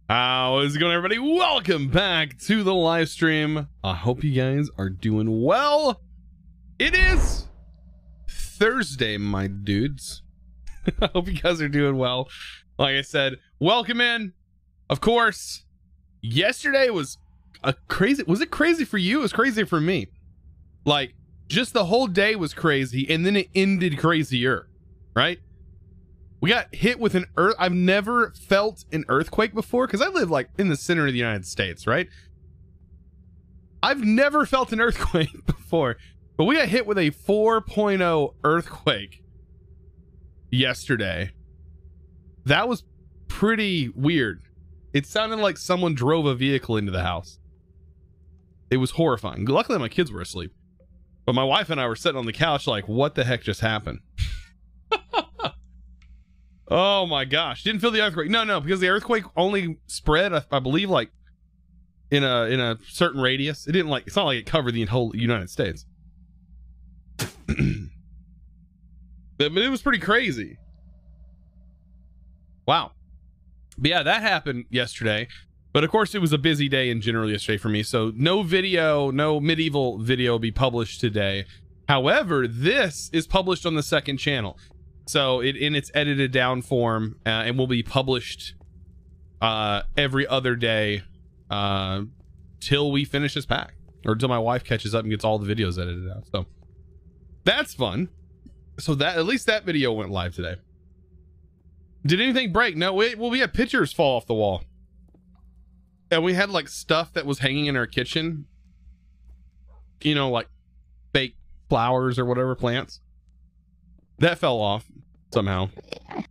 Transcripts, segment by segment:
How's it going, everybody? Welcome back to the live stream. I hope you guys are doing well. It is Thursday, my dudes. I hope you guys are doing well. Like I said, welcome in. Of course, yesterday was a crazy. Was it crazy for you? It was crazy for me. Like, just the whole day was crazy, and then it ended crazier, right? We got hit with an earth. I've never felt an earthquake before because I live like in the center of the United States, right? I've never felt an earthquake before, but we got hit with a 4.0 earthquake yesterday. That was pretty weird. It sounded like someone drove a vehicle into the house. It was horrifying. Luckily, my kids were asleep, but my wife and I were sitting on the couch like, what the heck just happened? Oh my gosh, didn't feel the earthquake. No, because the earthquake only spread, I believe, like in a certain radius. It didn't like, it's not like it covered the whole United States. But it was pretty crazy. Wow. But yeah, that happened yesterday. But of course, it was a busy day in general yesterday for me. So no video, no medieval video will be published today. However, this is published on the second channel. So in its edited down form, and will be published every other day till we finish this pack, or till my wife catches up and gets all the videos edited out. So that's fun. So that, at least that video went live today. Did anything break? No. Well, we had pictures fall off the wall, and we had like stuff that was hanging in our kitchen. You know, like fake flowers or whatever, plants. That fell off somehow. I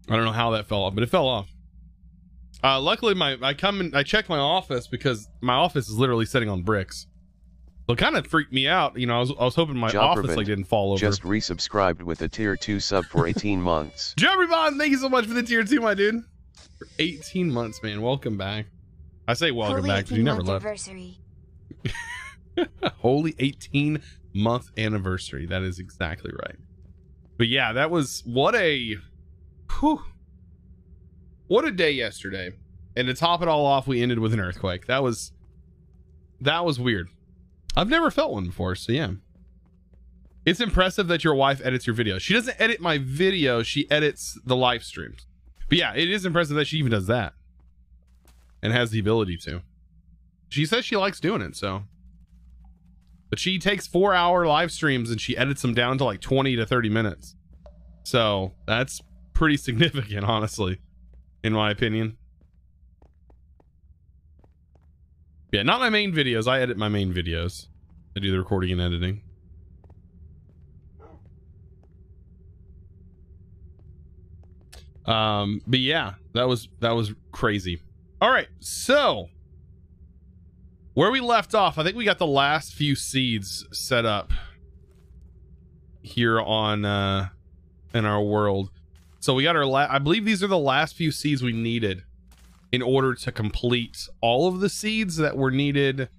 don't know how that fell off, but it fell off. Luckily, I checked my office because my office is literally sitting on bricks. So it kind of freaked me out. You know, I was hoping my office like didn't fall over. Just resubscribed with a tier 2 sub for 18 months. Jobrybond, thank you so much for the tier 2, my dude. For 18 months, man. Welcome back. I say welcome back because you never left. Holy 18-month anniversary. That is exactly right. But yeah, that was what a day yesterday. And to top it all off, we ended with an earthquake. That was weird. I've never felt one before, so yeah. It's impressive that your wife edits your videos. She doesn't edit my video, she edits the live streams. But yeah, it is impressive that she even does that and has the ability to. She says she likes doing it, so. But she takes 4-hour live streams and she edits them down to like 20 to 30 minutes. So that's pretty significant, honestly, in my opinion. Yeah, not my main videos. I edit my main videos. I do the recording and editing. But yeah, that was crazy. All right, so where we left off, I think we got the last few seeds set up here on in our world. So we got our I believe these are the last few seeds we needed in order to complete all of the seeds that were needed.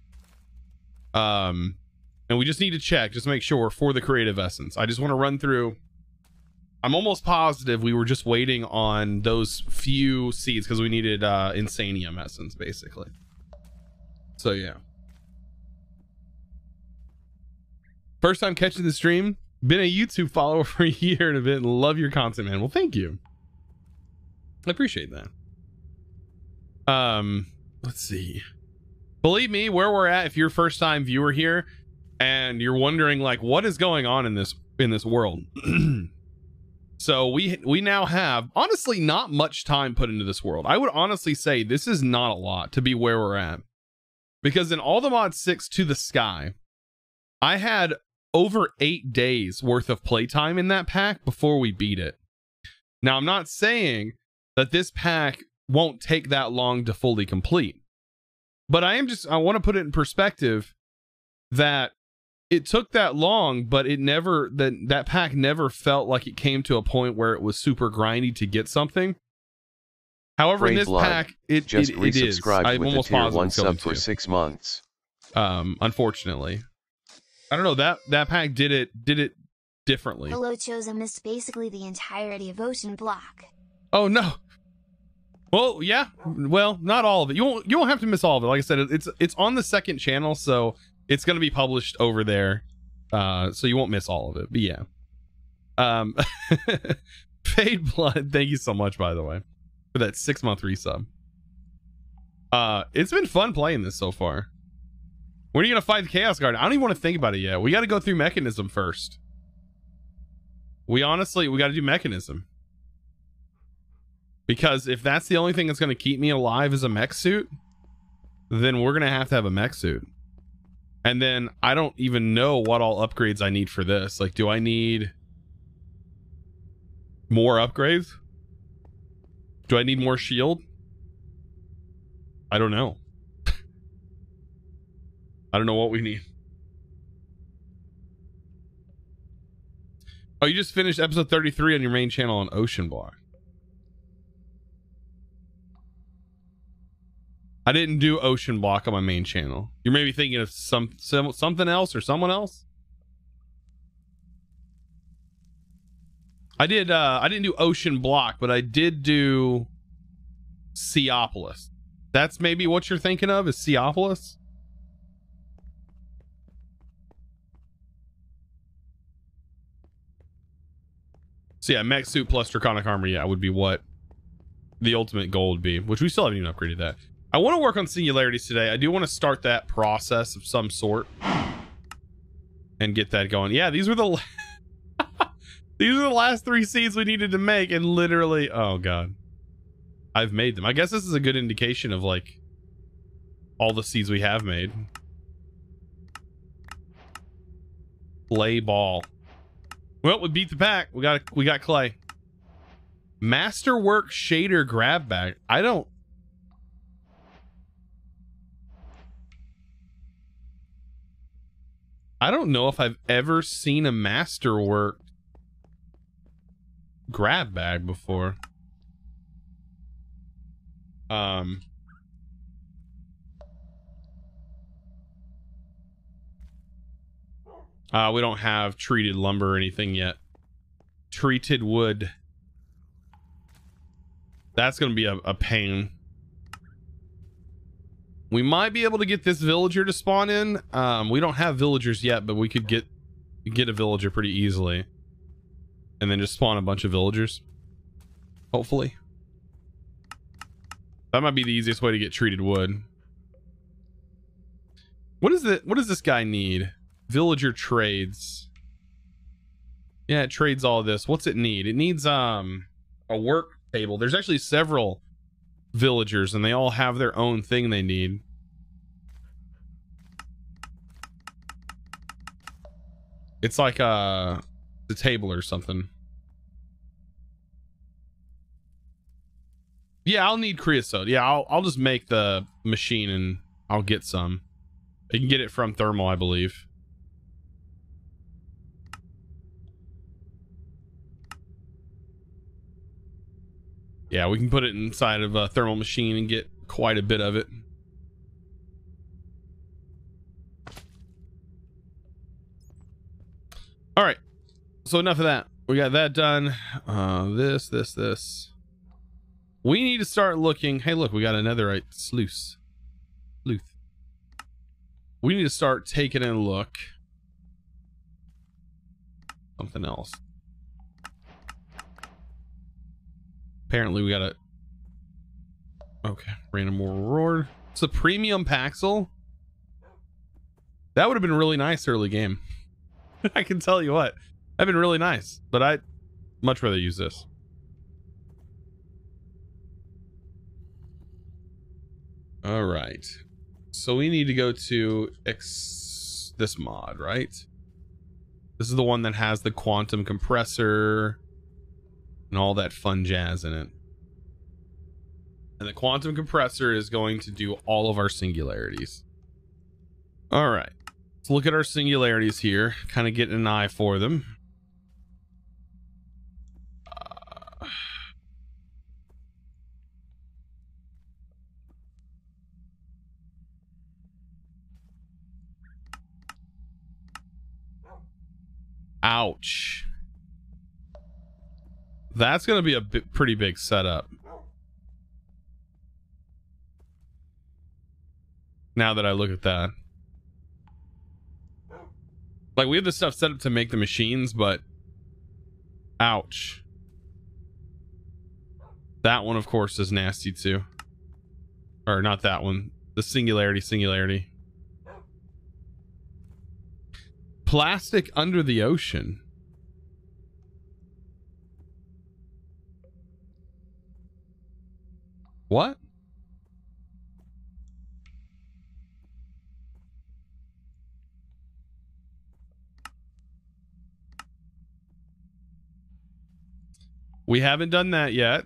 And we just need to check, just make sure, for the creative essence. I just want to run through. I'm almost positive we were just waiting on those few seeds because we needed insanium essence, basically. So yeah. First time catching the stream. Been a YouTube follower for a year and a bit and love your content, man. Well, thank you. I appreciate that. Let's see. Believe me, where we're at, if you're a first time viewer here and you're wondering like what is going on in this world. So we now have honestly not much time put into this world. I would honestly say this is not a lot to be where we're at. Because in all the mod 6 to the sky, I had over 8 days worth of playtime in that pack before we beat it. Now, I'm not saying that this pack won't take that long to fully complete, but I want to put it in perspective that it took that long, but it never, that pack never felt like it came to a point where it was super grindy to get something. However, in this pack, it is. I'm almost positive 1 sub for 6 months. Unfortunately, I don't know, that pack did it differently. Hello, Chosen missed basically the entirety of OceanBlock. Oh no. Well, yeah. Well, not all of it. You won't have to miss all of it. Like I said, it's on the second channel, so it's going to be published over there. So you won't miss all of it. But yeah. Fade Blood, thank you so much, by the way, for that 6-month resub. It's been fun playing this so far. When are you gonna fight the Chaos Guard? I don't even want to think about it yet. We got to go through Mechanism first. We got to do Mechanism. Because if that's the only thing that's going to keep me alive as a mech suit, then we're going to have a mech suit. And then I don't even know what all upgrades I need for this. Like, do I need more upgrades? Do I need more shield? I don't know. I don't know what we need. Oh, you just finished episode 33 on your main channel on OceanBlock. I didn't do OceanBlock on my main channel. You're maybe thinking of something else or someone else. I didn't do OceanBlock, but I did do Seopolis. That's maybe what you're thinking of, is Seopolis. So yeah, mech suit plus draconic armor, yeah, would be what the ultimate goal would be, which we still haven't even upgraded that. I want to work on singularities today. I do want to start that process of some sort and get that going. Yeah, these were the these are the last 3 seeds we needed to make, and literally, oh god, I've made them. I guess this is a good indication of like all the seeds we have made. Play ball. Well, we beat the pack. We got clay. Masterwork shader grab bag. I don't know if I've ever seen a Masterwork grab bag before. We don't have treated lumber or anything yet. Treated wood. That's going to be a pain. We might be able to get this villager to spawn in. We don't have villagers yet, but we could get a villager pretty easily. And then just spawn a bunch of villagers. Hopefully. That might be the easiest way to get treated wood. What does this guy need? Villager trades. Yeah, it trades all this. What's it need? It needs a work table. There's actually several villagers and they all have their own thing they need. It's like the table or something. Yeah, I'll need creosote. Yeah, I'll just make the machine and I'll get some. You can get it from thermal, I believe. Yeah, we can put it inside of a thermal machine and get quite a bit of it. All right, so enough of that. We got that done. This. We need to start looking. Hey, look, we got another sluice. We need to start taking a look. Something else. Apparently we got a... Okay, random reward. It's a premium Paxel. That would have been really nice early game. I can tell you what. That'd been really nice. But I'd much rather use this. Alright. So we need to go to this mod, right? This is the one that has the quantum compressor and all that fun jazz in it. And the quantum compressor is going to do all of our singularities. All right, let's look at our singularities here, kind of get an eye for them. Ouch. That's going to be a pretty big setup. Now that I look at that. Like, we have the stuff set up to make the machines, but ouch. That one, of course, is nasty too. Or not that one. The Singularity. Plastic under the ocean. What? We haven't done that yet.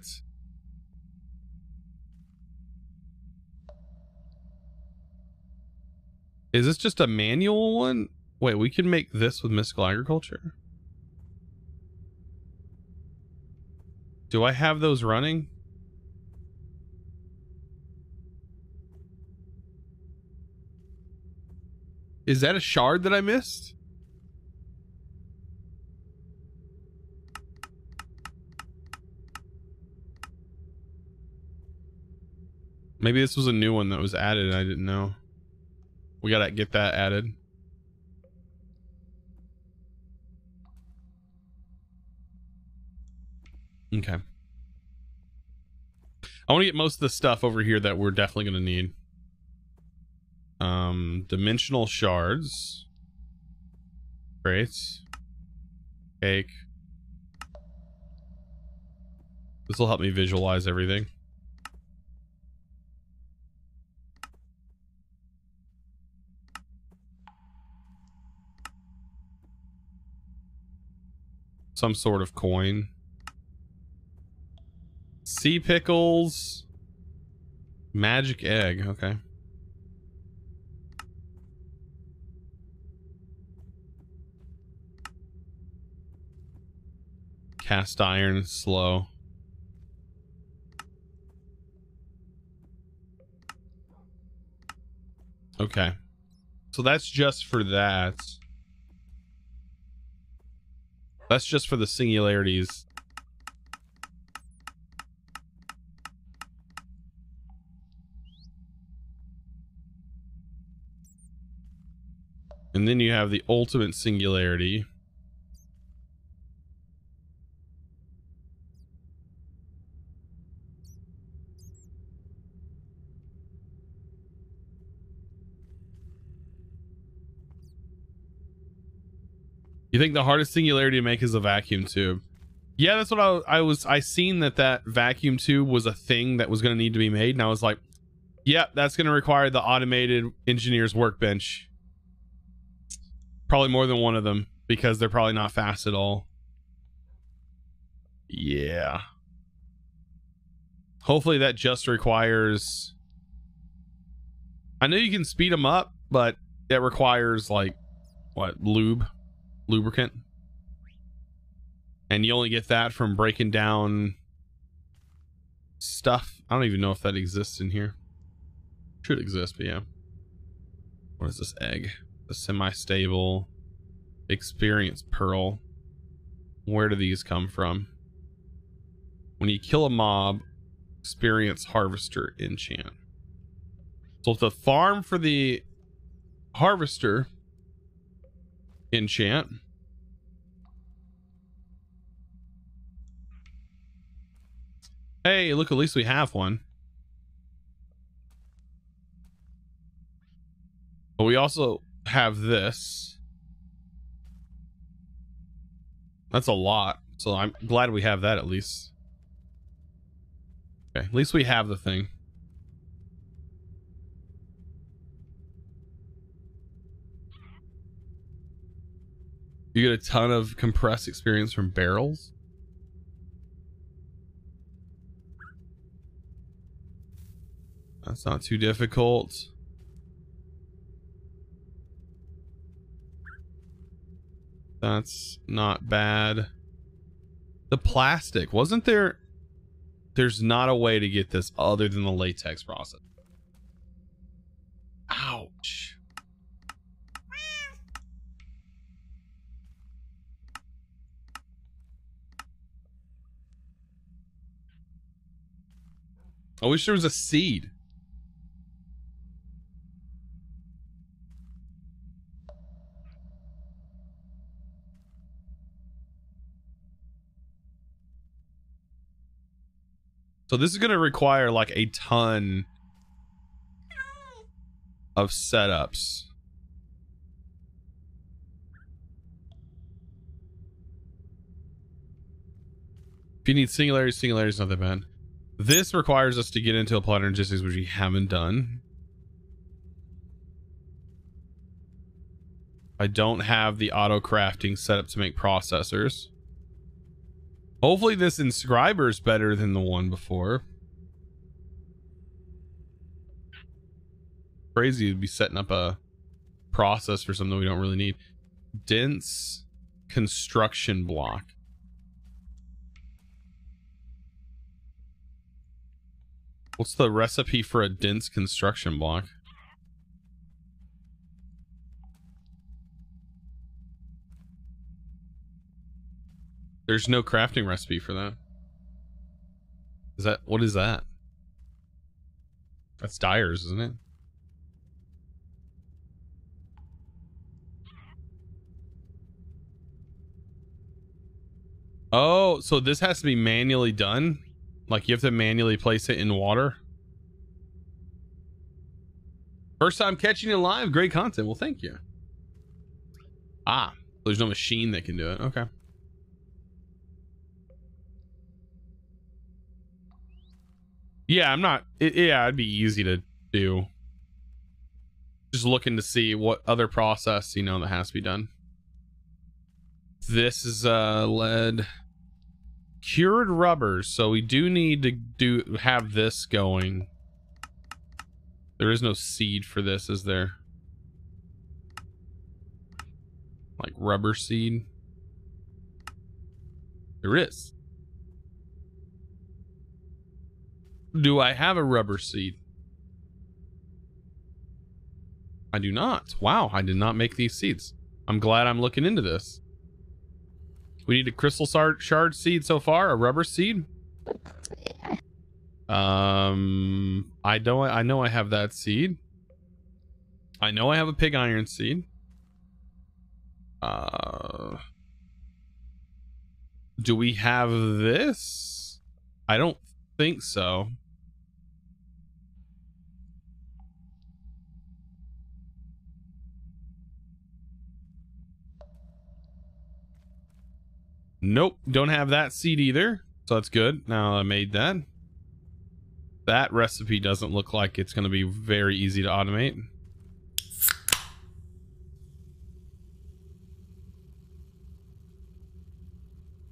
Is this just a manual one? Wait, we can make this with mystical agriculture? Do I have those running? Is that a shard that I missed? Maybe this was a new one that was added and I didn't know. We gotta get that added. Okay. I want to get most of the stuff over here that we're definitely going to need. Dimensional shards. Great. Cake. This will help me visualize everything. Some sort of coin. Sea pickles. Magic egg. Okay. Cast iron. Slow. Okay. So that's just for that. That's just for the singularities. And then you have the ultimate singularity. You think the hardest singularity to make is a vacuum tube? Yeah, that's what I seen that vacuum tube was a thing that was going to need to be made, and I was like, yep, that's going to require the automated engineer's workbench. Probably more than one of them, because they're probably not fast at all. Yeah. Hopefully that just requires... I know you can speed them up, but that requires, like, what, lubricant, and you only get that from breaking down stuff. I don't even know if that exists in here. Should exist, but yeah. What is this egg? The semi-stable experience pearl. Where do these come from? When you kill a mob, experience harvester enchant. So if the farm for the harvester enchant, hey, look, at least we have one. But we also have this. That's a lot. So I'm glad we have that at least. Okay, at least we have the thing. You get a ton of compressed experience from barrels. That's not too difficult. That's not bad. The plastic, wasn't there? There's not a way to get this other than the latex process. Ouch. I wish there was a seed. So this is going to require like a ton of setups. If you need Singularity, Singularity is not that bad. This requires us to get into applied logistics, which we haven't done. I don't have the auto crafting set up to make processors. Hopefully this inscriber is better than the one before. Crazy to be setting up a process for something we don't really need. Dense construction block. What's the recipe for a dense construction block? There's no crafting recipe for that. Is that, what is that? That's Dyer's, isn't it? Oh, so this has to be manually done? Like you have to manually place it in water? First time catching it live, great content. Well, thank you. Ah, there's no machine that can do it. Okay. Yeah, I'm not, yeah, it'd be easy to do. Just looking to see what other process, you know, that has to be done. This is lead cured rubbers, so we do need to have this going. There is no seed for this, is there? Like rubber seed? There is. Do I have a rubber seed? I do not. Wow, I did not make these seeds. I'm glad I'm looking into this. We need a crystal shard seed so far, a rubber seed. I know I have that seed. I know I have a pig iron seed. Do we have this? I don't think so. Nope, don't have that seed either. So that's good. Now I made that. That recipe doesn't look like it's going to be very easy to automate.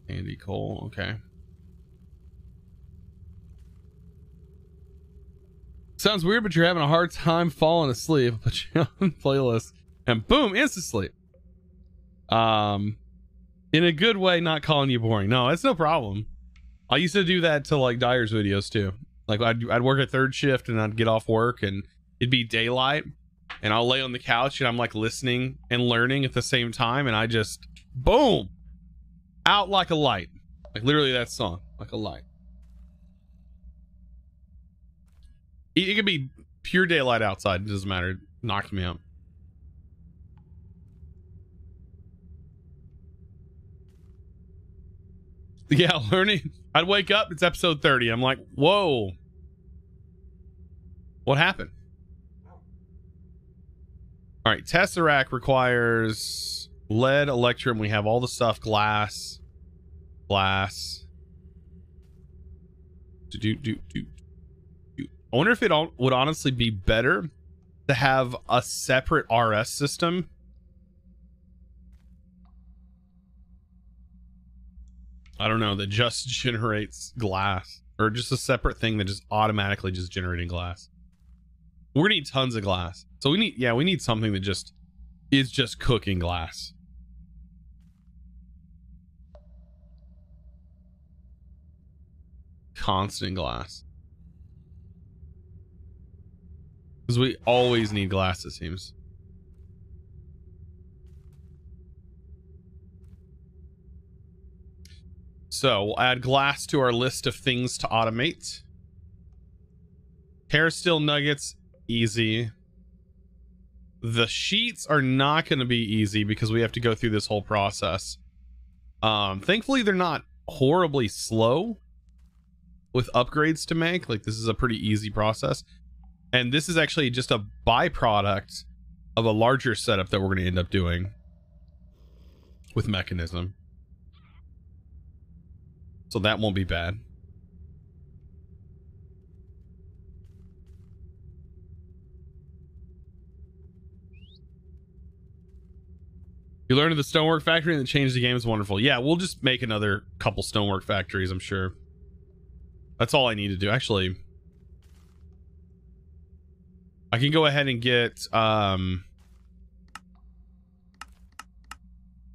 Andy Cole, okay. Sounds weird, but you're having a hard time falling asleep. Put you on playlist and boom, instant sleep. In a good way, not calling you boring. No, it's no problem. I used to do that to like Dyer's videos too. Like I'd work a third shift and I'd get off work and it'd be daylight and I'll lay on the couch and I'm like listening and learning at the same time and I just boom out like a light. Like literally that song, like a light. It could be pure daylight outside, it doesn't matter. It knocked me out. Yeah, learning. I'd wake up, it's episode 30. I'm like, whoa. What happened? All right, Tesseract requires lead, electrum. We have all the stuff, glass. I wonder if it would honestly be better to have a separate RS system. I don't know, that just generates glass, or just a separate thing that just automatically just generating glass. We're gonna need tons of glass. So we need something that just is just cooking glass. Constant glass. Because we always need glass, it seems. So we'll add glass to our list of things to automate. Terrasteel nuggets, easy. The sheets are not going to be easy because we have to go through this whole process. Thankfully, they're not horribly slow. with upgrades to make. Like, this is a pretty easy process. And this is actually just a byproduct of a larger setup that we're going to end up doing with Mechanism. So that won't be bad. You learned of the stonework factory and it changed the game. Is wonderful. Yeah, we'll just make another couple stonework factories, I'm sure. That's all I need to do. Actually, I can go ahead and get a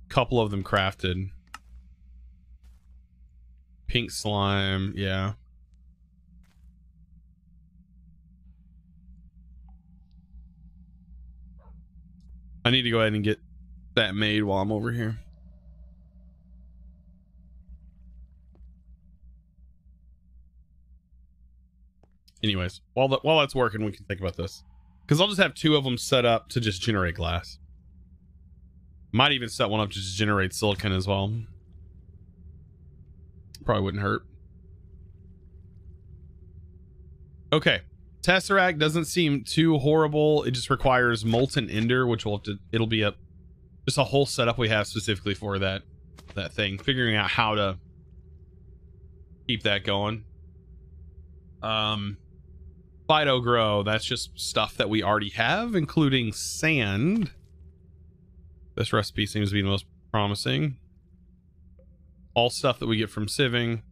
couple of them crafted. Pink slime, yeah. I need to go ahead and get that made while I'm over here. Anyways, while that's working, we can think about this, because I'll just have two of them set up to just generate glass. Might even set one up to just generate silicon as well. Probably wouldn't hurt. Okay, Tesseract doesn't seem too horrible. It just requires molten ender, which we'll have to, it'll be just a whole setup we have specifically for that thing, figuring out how to keep that going. Phyto grow, that's just stuff that we already have, including sand. This recipe seems to be the most promising. All stuff that we get from sieving,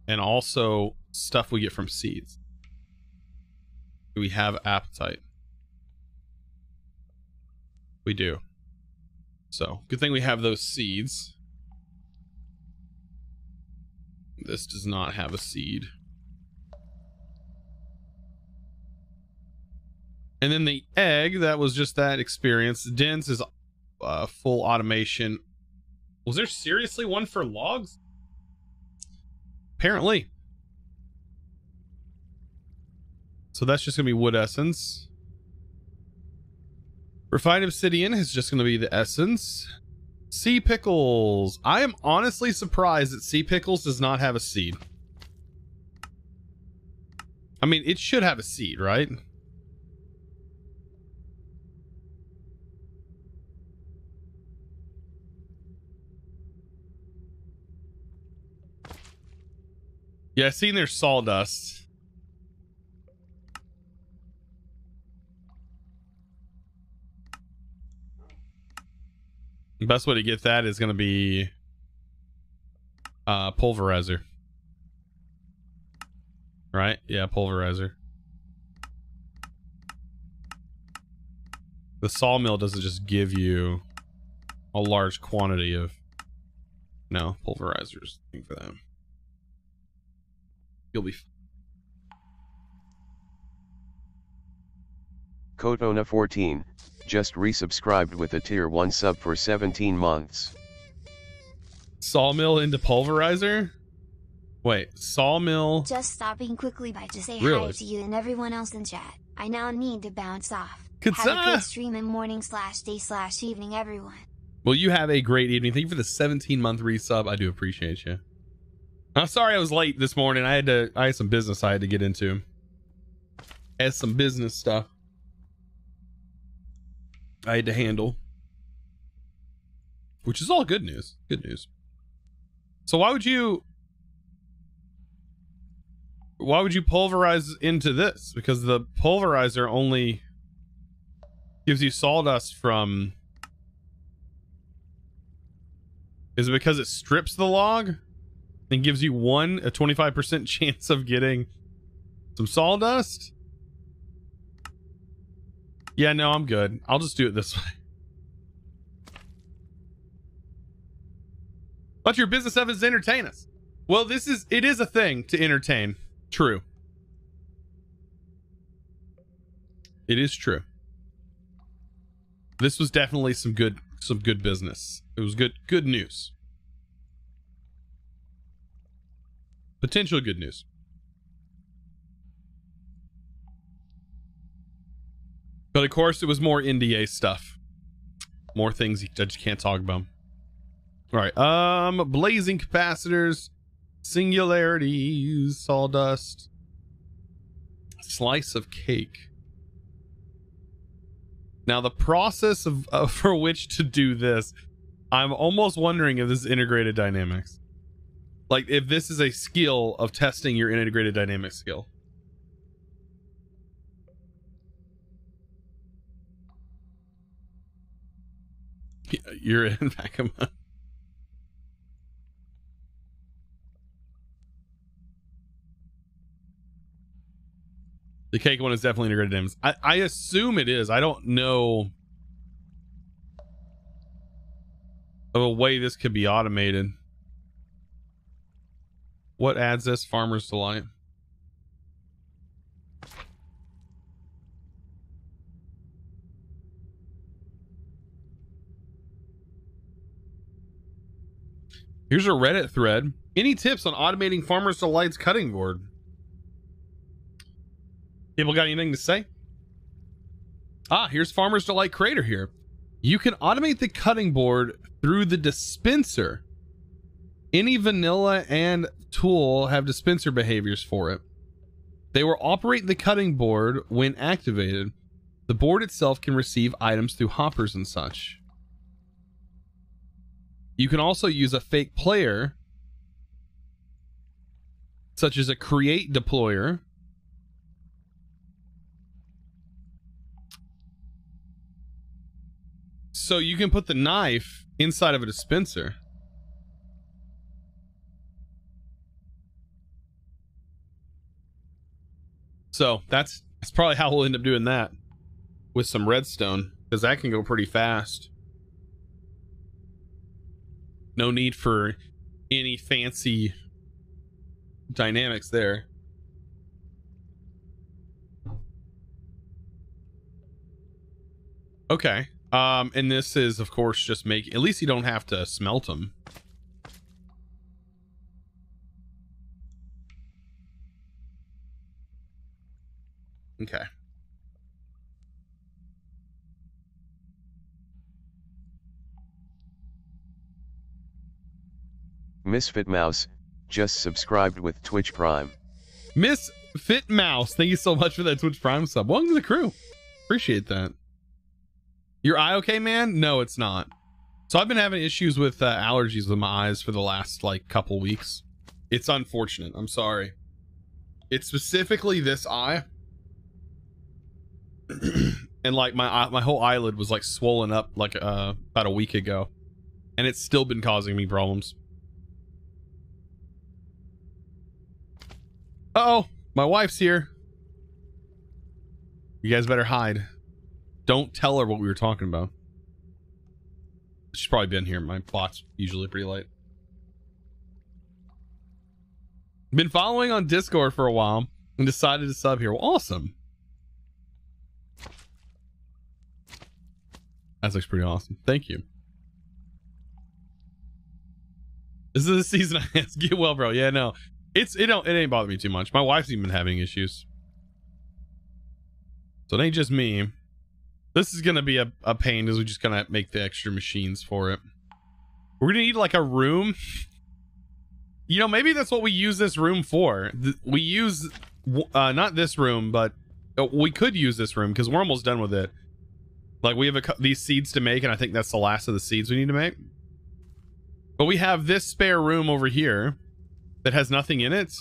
and also stuff we get from seeds. Do we have appetite? We do. So, good thing we have those seeds. This does not have a seed. And then the egg, that was just that experience. Dense is full automation. Was there seriously one for logs? Apparently. So that's just gonna be wood essence. Refined obsidian is just gonna be the essence. Sea pickles. I am honestly surprised that sea pickles does not have a seed. I mean, it should have a seed, right? Yeah, I've seen their sawdust. The best way to get that is going to be pulverizer. Right? Yeah, pulverizer. The sawmill doesn't just give you a large quantity of... No, pulverizers. Looking for them. You'll be... Kotona14, just resubscribed with a tier 1 sub for 17 months. Sawmill into pulverizer? Wait, sawmill... Just stopping quickly by to say Really? hi to you and everyone else in chat. I now need to bounce off. Good Have a stuff. good stream and morning/day/evening, everyone. Well, you have a great evening. Thank you for the 17-month resub. I do appreciate you. I'm sorry I was late this morning. I had some business I had to get into. I had some business stuff I had to handle, which is all good news. Good news. So why would you pulverize into this? Because the pulverizer only gives you sawdust from... Is it because it strips the log and gives you a 25% chance of getting some sawdust? Yeah, no, I'm good. I'll just do it this way. But your business stuff is to entertain us. Well, it is a thing to entertain. True. It is true. This was definitely some good business. It was good news. Potential good news. But of course, it was more NDA stuff. More things I just can't talk about. All right. Blazing capacitors, Singularity, sawdust, slice of cake. Now the process of for which to do this, I'm almost wondering if this is integrated dynamics. Like if this is a skill of testing your integrated dynamics skill. You're in vacuum. The cake one is definitely integrated dynamics. I assume it is. I don't know of a way this could be automated. What adds this? Farmer's Delight. Here's a Reddit thread. Any tips on automating Farmer's Delight's cutting board? People got anything to say? Ah, here's Farmer's Delight Creator here. You can automate the cutting board through the dispenser. Any vanilla and tool have dispenser behaviors for it. They will operate the cutting board when activated. The board itself can receive items through hoppers and such. You can also use a fake player, such as a create deployer. So you can put the knife inside of a dispenser. So that's probably how we'll end up doing that with some redstone, because that can go pretty fast. No need for any fancy dynamics there. Okay. And this is, of course, just make, at least you don't have to smelt them. Okay. Misfit Mouse just subscribed with Twitch Prime. Misfit Mouse, thank you so much for that Twitch Prime sub. Welcome to the crew. Appreciate that. Your eye okay, man? No, it's not. So I've been having issues with allergies with my eyes for the last like couple weeks. It's unfortunate. I'm sorry. It's specifically this eye. And like my whole eyelid was like swollen up like about a week ago, and it's still been causing me problems. Uh-oh, my wife's here. You guys better hide. Don't tell her what we were talking about. She's probably been here. My bot's usually pretty late. Been following on Discord for a while and decided to sub here. Well, awesome. That looks pretty awesome. Thank you. This is the season I ask. Get well, bro. Yeah, no. It ain't bothering me too much. My wife's even been having issues. So it ain't just me. This is gonna be a pain because we're just gonna make the extra machines for it. We're gonna need like a room. You know, maybe that's what we use this room for. We use not this room, but we could use this room because we're almost done with it. Like we have these seeds to make, and I think that's the last of the seeds we need to make. But we have this spare room over here that has nothing in it.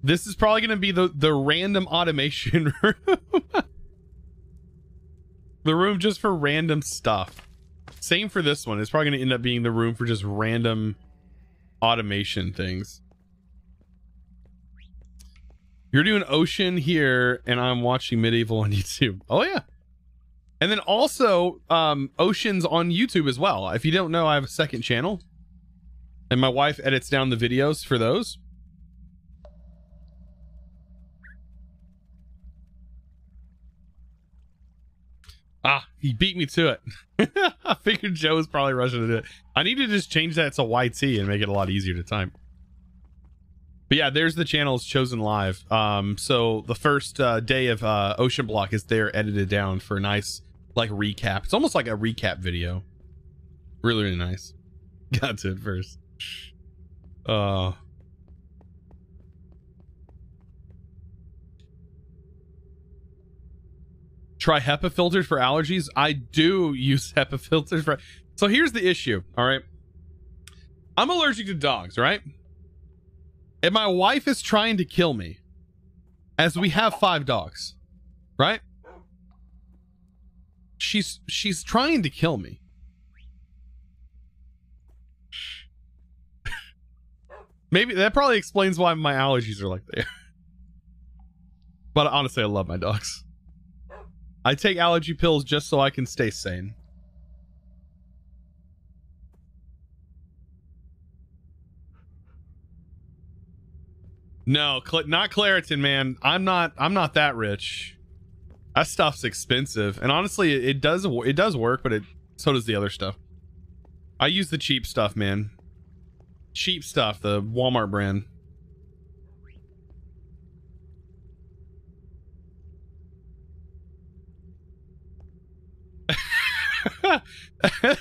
This is probably going to be the random automation room. The room just for random stuff. Same for this one. It's probably going to end up being the room for just random automation things. You're doing Ocean here, and I'm watching Medieval on YouTube. Oh, yeah. And then also, Ocean's on YouTube as well. If you don't know, I have a second channel. And my wife edits down the videos for those. Ah, he beat me to it. I figured Joe was probably rushing to do it. I need to just change that to YT and make it a lot easier to type. But yeah, there's the channel's ChosenLIVE. So the first day of OceanBlock is there edited down for a nice like recap. It's almost like a recap video. Really, really nice. Got to it first. Try HEPA filters for allergies. I do use HEPA filters for... So here's the issue, all right? I'm allergic to dogs, right? And my wife is trying to kill me, as we have 5 dogs, right? She's trying to kill me. Maybe that probably explains why my allergies are like they are. But honestly, I love my dogs. I take allergy pills just so I can stay sane. No, not Claritin, man. I'm not that rich. That stuff's expensive, and honestly, it does work, but so does the other stuff. I use the cheap stuff, man. Cheap stuff, the Walmart brand.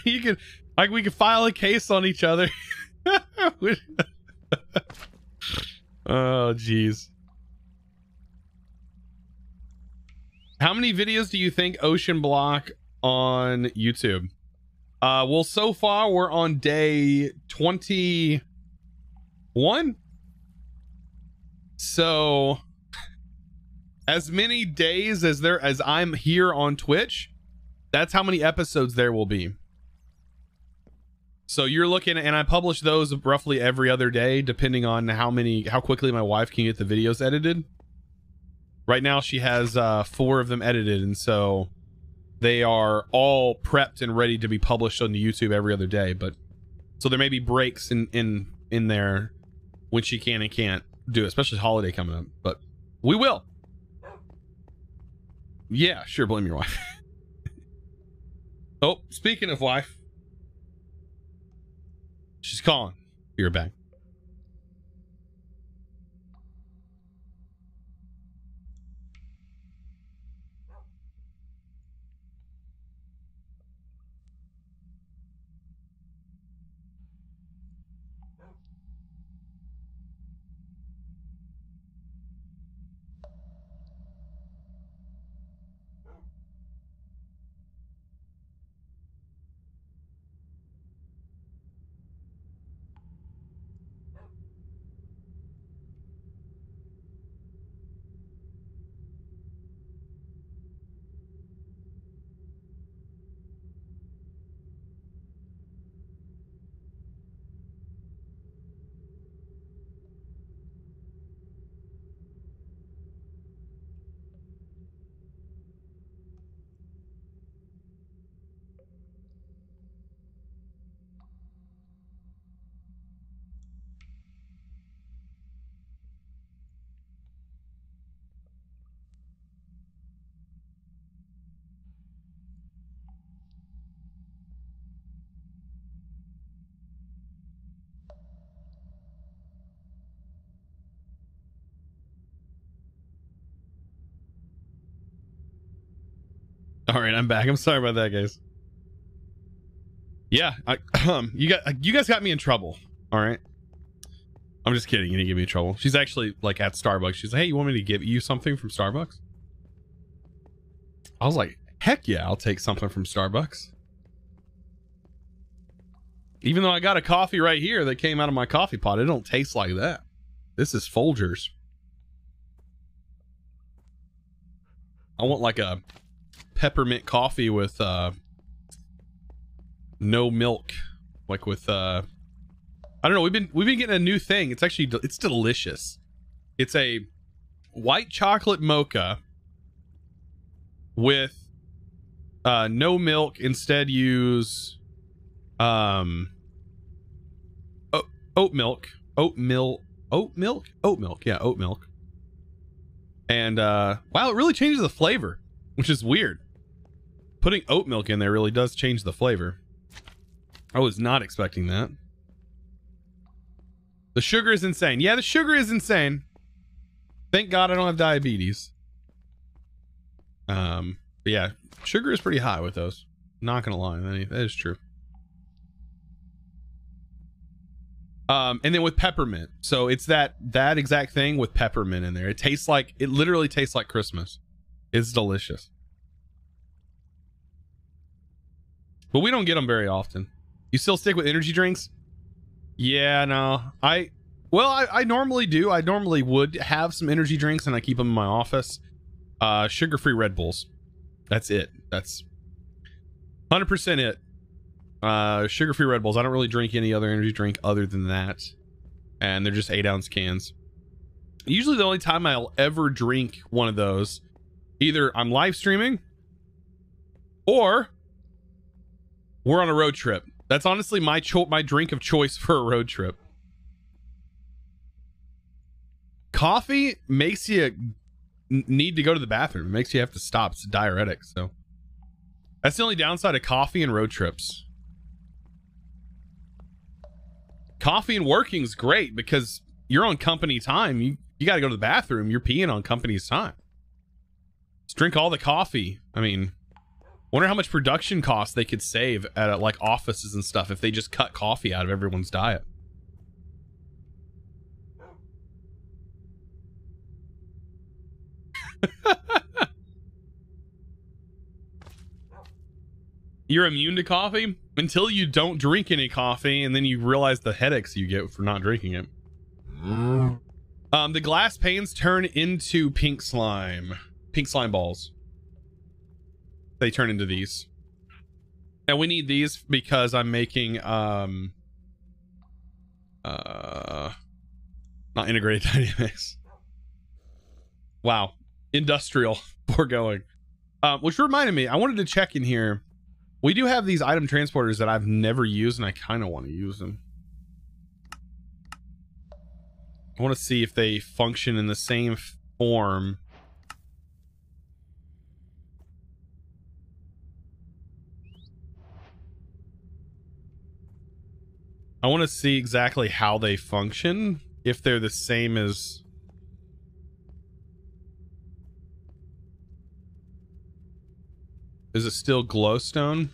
You can, like, we can file a case on each other. Oh, jeez. How many videos do you think OceanBlock on YouTube? Well, so far we're on day 21. So as many days as I'm here on Twitch, that's how many episodes there will be. So you're looking, and I publish those roughly every other day, depending on how quickly my wife can get the videos edited. Right now she has 4 of them edited, and so they are all prepped and ready to be published on the YouTube every other day. But so there may be breaks in there when she can and can't do it, especially holiday coming up. But we will. Yeah, sure, blame your wife. Oh, speaking of wife, she's calling. You're back. All right, I'm back. I'm sorry about that, guys. Yeah, you guys got me in trouble. All right. I'm just kidding. You didn't get me in trouble. She's actually like at Starbucks. She's like, hey, you want me to give you something from Starbucks? I was like, heck yeah, I'll take something from Starbucks. Even though I got a coffee right here that came out of my coffee pot, it don't taste like that. This is Folgers. I want like a peppermint coffee with no milk, like with I don't know, we've been getting a new thing. It's actually, it's delicious. It's a white chocolate mocha with no milk. Instead use oat milk. Yeah, oat milk. And wow, it really changes the flavor, which is weird. Putting oat milk in there really does change the flavor. I was not expecting that. The sugar is insane. Yeah, the sugar is insane. Thank God I don't have diabetes. But yeah, sugar is pretty high with those. Not gonna lie, that is true. And then with peppermint. So it's that exact thing with peppermint in there. It tastes like, it literally tastes like Christmas. It's delicious. but we don't get them very often. You still stick with energy drinks? Yeah, no. I normally do. I normally would have some energy drinks, and I keep them in my office. Sugar-free Red Bulls. That's it. That's 100% it. Sugar-free Red Bulls. I don't really drink any other energy drink other than that. And they're just 8-ounce cans. Usually the only time I'll ever drink one of those, either I'm live streaming or we're on a road trip. That's honestly my drink of choice for a road trip. Coffee makes you need to go to the bathroom. It makes you have to stop. It's a diuretic. So that's the only downside of coffee and road trips. Coffee and working's great because you're on company time. You got to go to the bathroom. You're peeing on company's time. Just drink all the coffee. I mean, wonder how much production costs they could save at like offices and stuff if they just cut coffee out of everyone's diet. You're immune to coffee until you don't drink any coffee, and then you realize the headaches you get for not drinking it. The glass panes turn into pink slime balls. They turn into these, and we need these because I'm making not integrated dynamics. Wow, industrial foregoing. Which reminded me, I wanted to check in here. We do have these item transporters that I've never used, and I kind of want to use them. I want to see if they function in the same form. I want to see exactly how they function, if they're the same as... Is it still glowstone?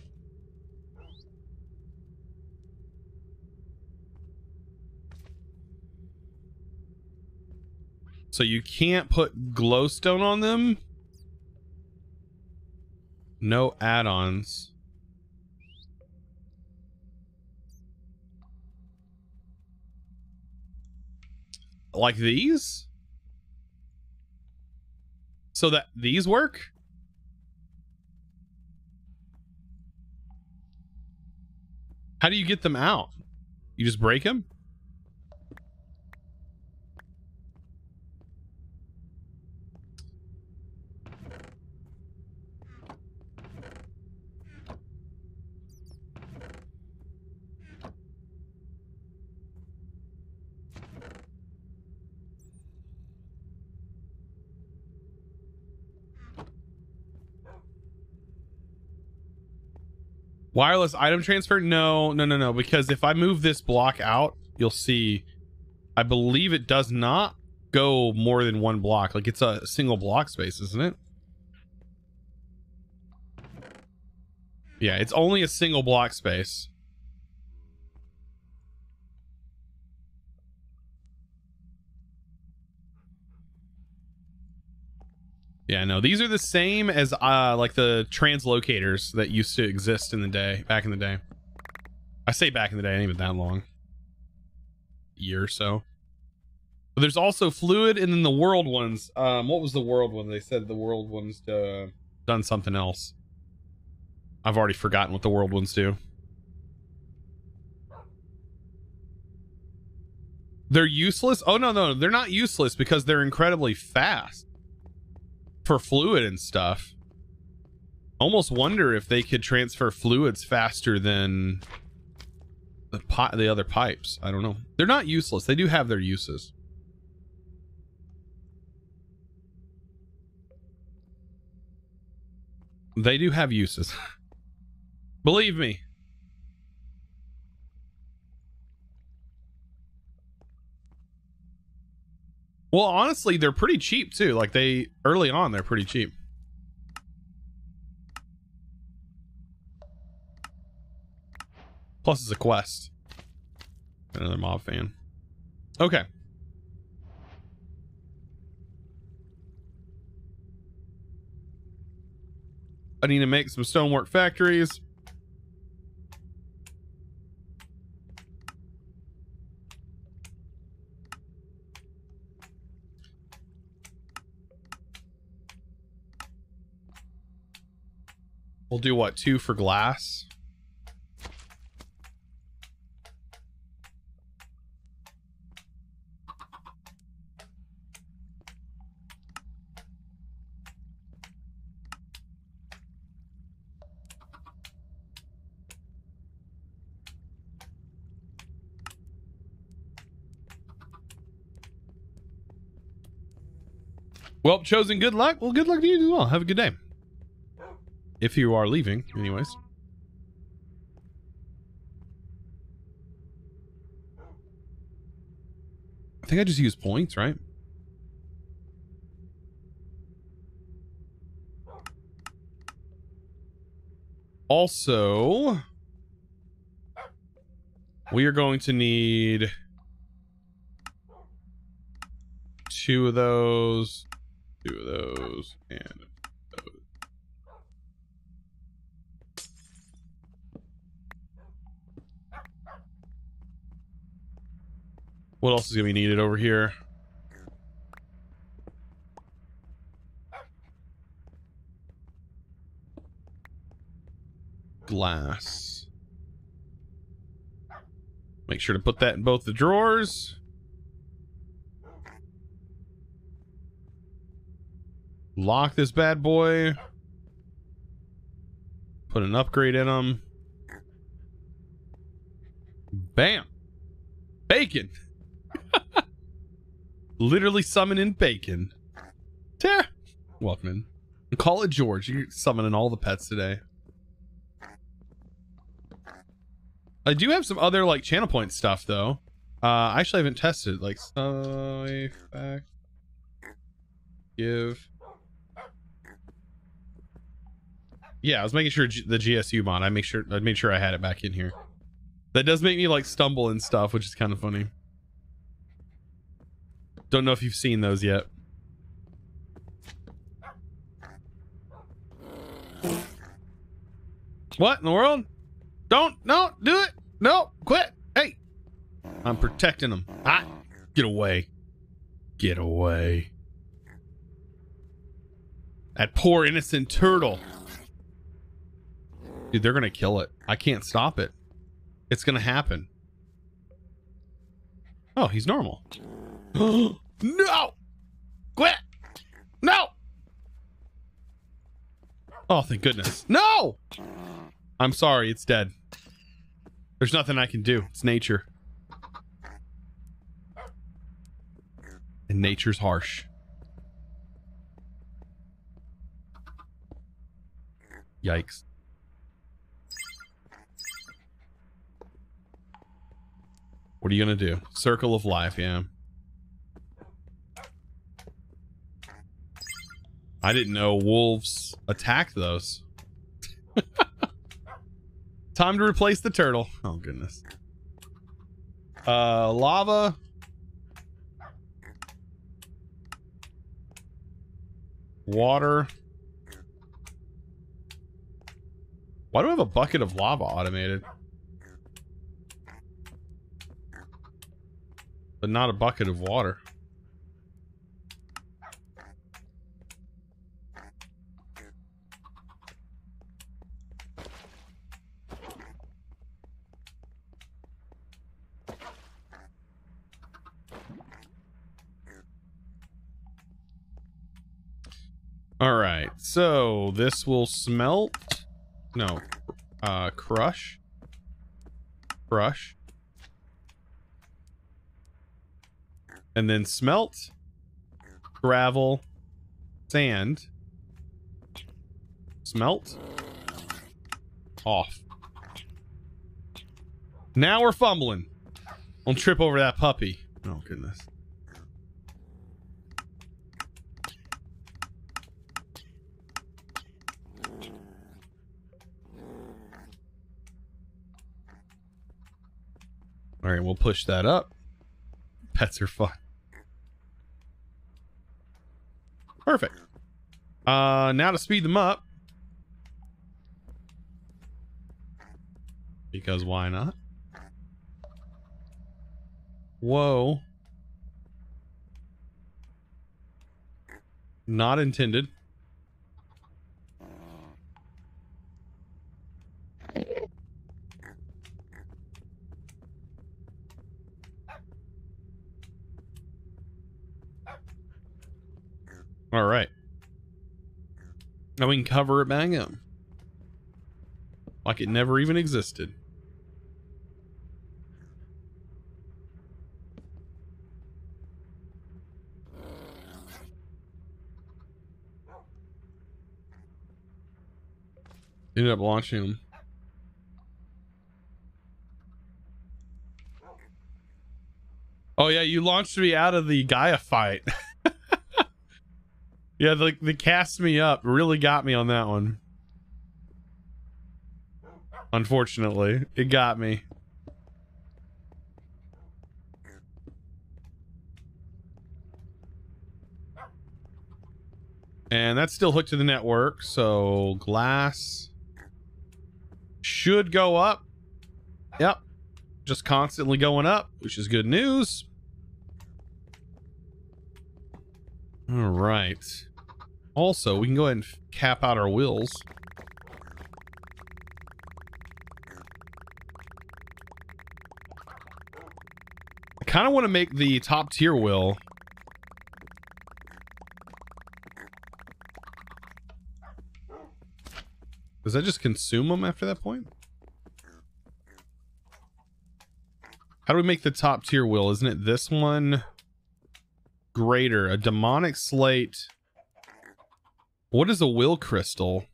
So you can't put glowstone on them? No add-ons. Like these? So that these work? How do you get them out? You just break them? Wireless item transfer? No, because if I move this block out, you'll see, I believe it does not go more than one block. Like, it's a single block space, isn't it? Yeah, it's only a single block space. Yeah, no, these are the same as like the translocators that used to exist in the day, back in the day. I say back in the day, ain't even that long. A year or so. But there's also fluid, and then the world ones. What was the world one? They said the world ones done something else. I've already forgotten what the world ones do. They're useless? Oh, no, they're not useless because they're incredibly fast. For fluid and stuff. Almost wonder if they could transfer fluids faster than the other pipes. I don't know. They're not useless. They do have their uses. They do have uses. Believe me. Well, honestly, they're pretty cheap too. Like, early on, they're pretty cheap. Plus, it's a quest. Another mob fan. Okay. I need to make some stonework factories. We'll do what, 2 for glass? Well, Chosen, good luck. Well, good luck to you as well. Have a good day. If you are leaving, anyways. I think I just used points, right? Also, we are going to need 2 of those, 2 of those, and those. What else is going to be needed over here? Glass. Make sure to put that in both the drawers. Lock this bad boy. Put an upgrade in them. Bam. Bacon. Literally summoning bacon. Tara. Welcome in. Call it George. You're summoning all the pets today. I do have some other like channel point stuff though. I actually haven't tested like back. Give. Yeah, I was making sure the GSU mod. I made sure I had it back in here. That does make me like stumble and stuff, which is kind of funny. Don't know if you've seen those yet. What in the world? No, do it. No, quit. Hey, I'm protecting them. Ah, get away. Get away. That poor innocent turtle. Dude, they're gonna kill it. I can't stop it. It's gonna happen. Oh, he's normal. No! Quit! No! Oh, thank goodness. No! I'm sorry, it's dead. There's nothing I can do. It's nature. And nature's harsh. Yikes. What are you gonna do? Circle of life, yeah. I didn't know wolves attack those. Time to replace the turtle. Oh goodness. Lava. Water. Why do I have a bucket of lava automated? But not a bucket of water. All right, so this will smelt. No, crush. Crush. And then smelt, gravel, sand, smelt, off. Now we're fumbling. Don't trip over that puppy. Oh, goodness. All right, we'll push that up. Pets are fun. Perfect. Now to speed them up. Because why not? Whoa. Not intended. All right. Now we can cover it back up. Like it never even existed. Ended up launching them. Oh yeah, you launched me out of the Gaia fight. Yeah, the cast me up really got me on that one. Unfortunately, it got me. And that's still hooked to the network, so glass should go up. Yep. Just constantly going up, which is good news. All right. Also, we can go ahead and cap out our wheels. I kind of want to make the top tier wheel. Does that just consume them after that point? How do we make the top tier wheel? Isn't it this one? Greater, a demonic slate. What is a will crystal?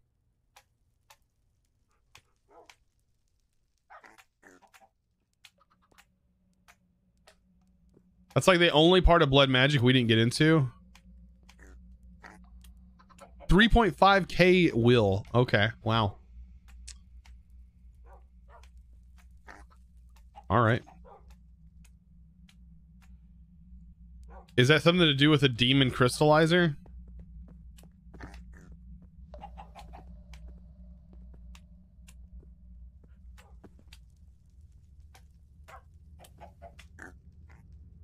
That's like the only part of blood magic we didn't get into. 3.5k will. Okay, wow. All right. Is that something to do with a demon crystallizer?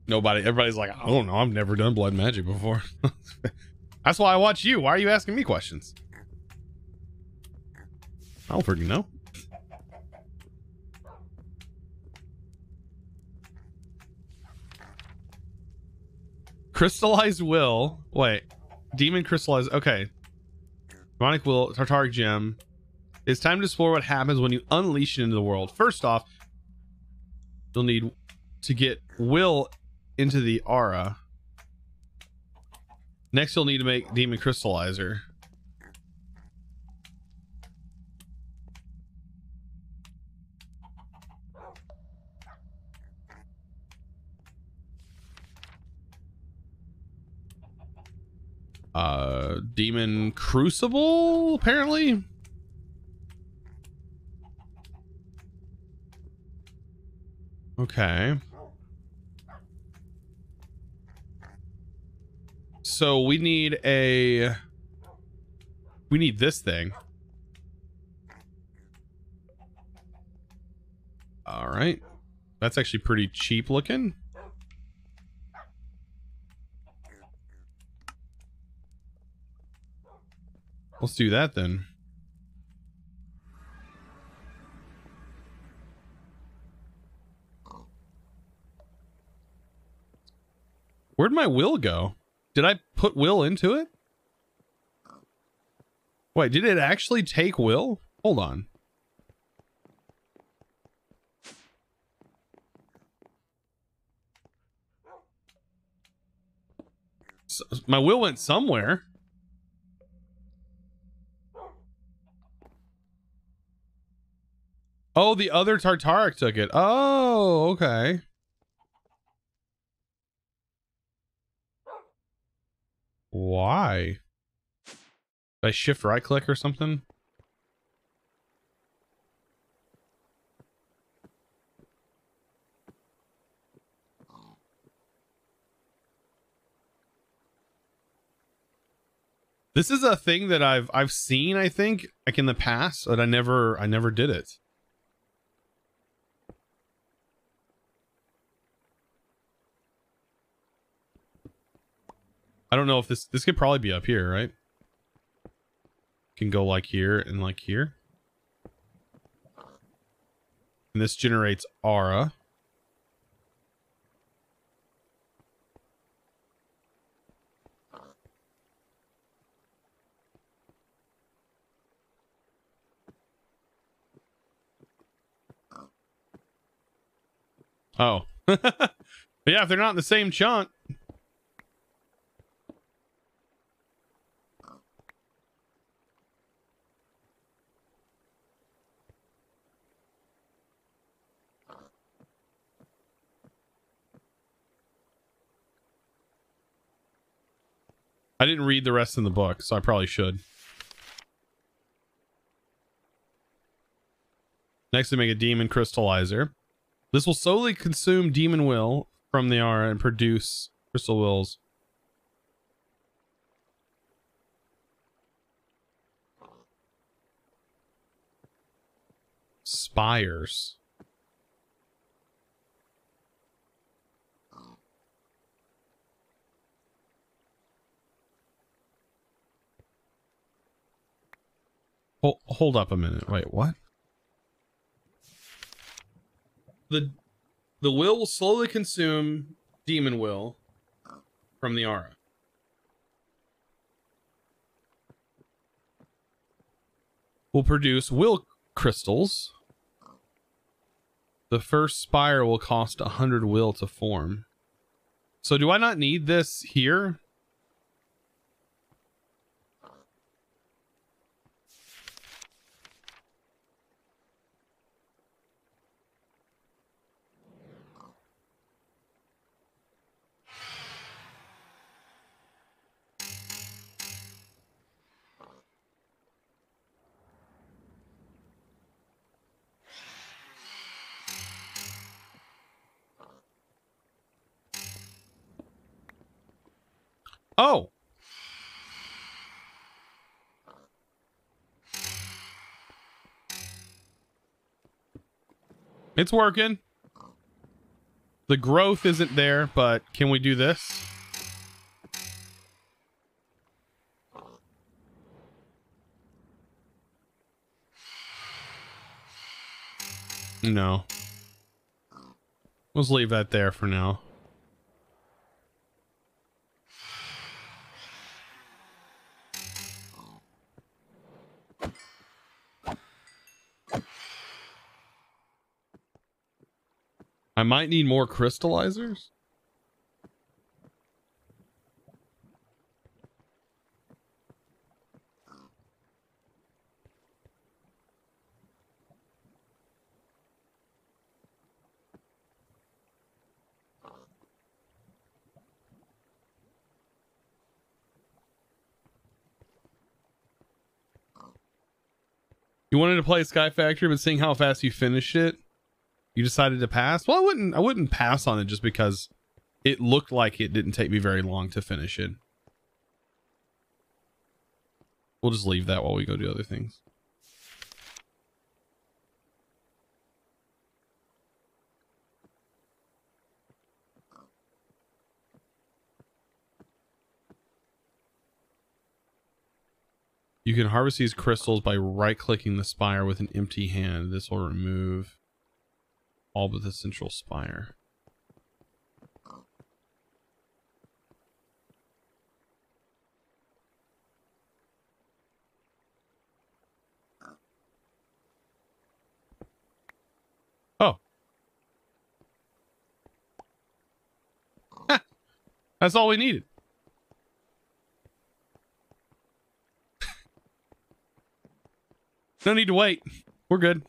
Nobody, everybody's like, I don't know, I've never done blood magic before. That's why I watch you. Why are you asking me questions? I don't freaking know. Crystallized will. Wait. Demon crystallized. Okay. Demonic will. Tartaric gem. It's time to explore what happens when you unleash it into the world. First off, you'll need to get will into the aura. Next, you'll need to make demon crystallizer. Demon Crucible, apparently. Okay. So we need this thing. All right. That's actually pretty cheap looking. Let's do that then. Where'd my will go? Did I put will into it? Wait, did it actually take will? Hold on. So, my will went somewhere. Oh, the other Tartaric took it. Oh, okay. Why? Did I shift right click or something? This is a thing that I've seen, I think, like in the past, but I never did it. I don't know if this could probably be up here, right? Can go like here and like here. And this generates aura. Oh. But yeah, if they're not in the same chunk. I didn't read the rest in the book, so I probably should. Next, we make a demon crystallizer. This will solely consume demon will from the aura and produce crystal wills. Spires. Hold up a minute. Wait, what? The will slowly consume demon will from the aura. Will produce will crystals. The first spire will cost 100 will to form. So do I not need this here? Oh. It's working. The growth isn't there, but can we do this? No. Let's leave that there for now. I might need more crystallizers. You wanted to play Sky Factory, but seeing how fast you finished it, you decided to pass? Well, I wouldn't pass on it just because it looked like it didn't take me very long to finish it. We'll just leave that while we go do other things. You can harvest these crystals by right-clicking the spire with an empty hand. This will remove all but the central spire. Oh. That's all we needed. No need to wait. We're good.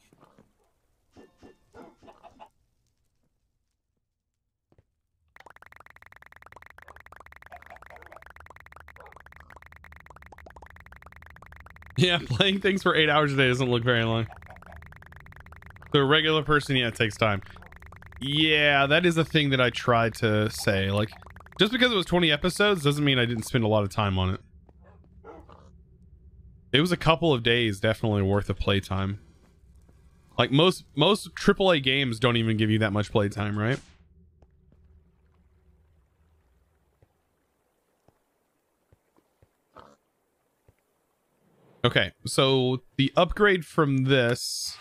Yeah, playing things for 8 hours a day doesn't look very long. To a regular person, yeah, it takes time. Yeah, that is a thing that I tried to say. Like, just because it was 20 episodes doesn't mean I didn't spend a lot of time on it. It was a couple of days definitely worth of playtime. Like most AAA games don't even give you that much playtime, right? Okay, so the upgrade from this,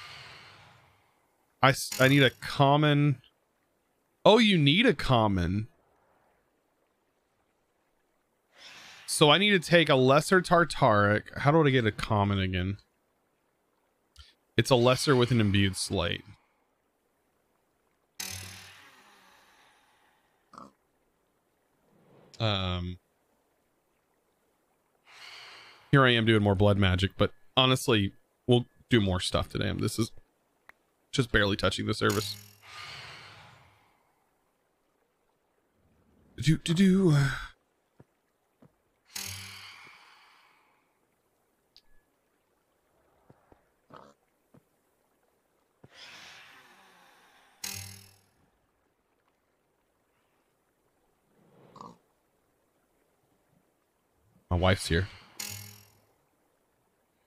I need a common. Oh, you need a common. So I need to take a lesser tartaric. How do I get a common again? It's a lesser with an imbued slate. Here I am doing more blood magic, but honestly, we'll do more stuff today. This is just barely touching the surface. My wife's here.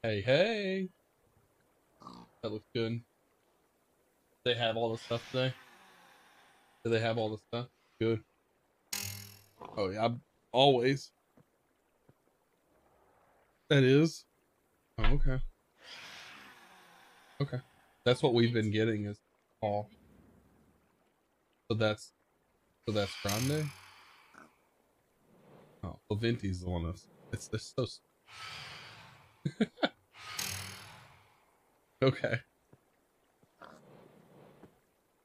Hey, hey. That looks good. They have all the stuff today? Do they have all the stuff? Good. Oh yeah, always. That is. Oh, okay. Okay. That's what we've been getting is all. So that's Grande. Oh, well, Venti's the one that's it's so. Okay.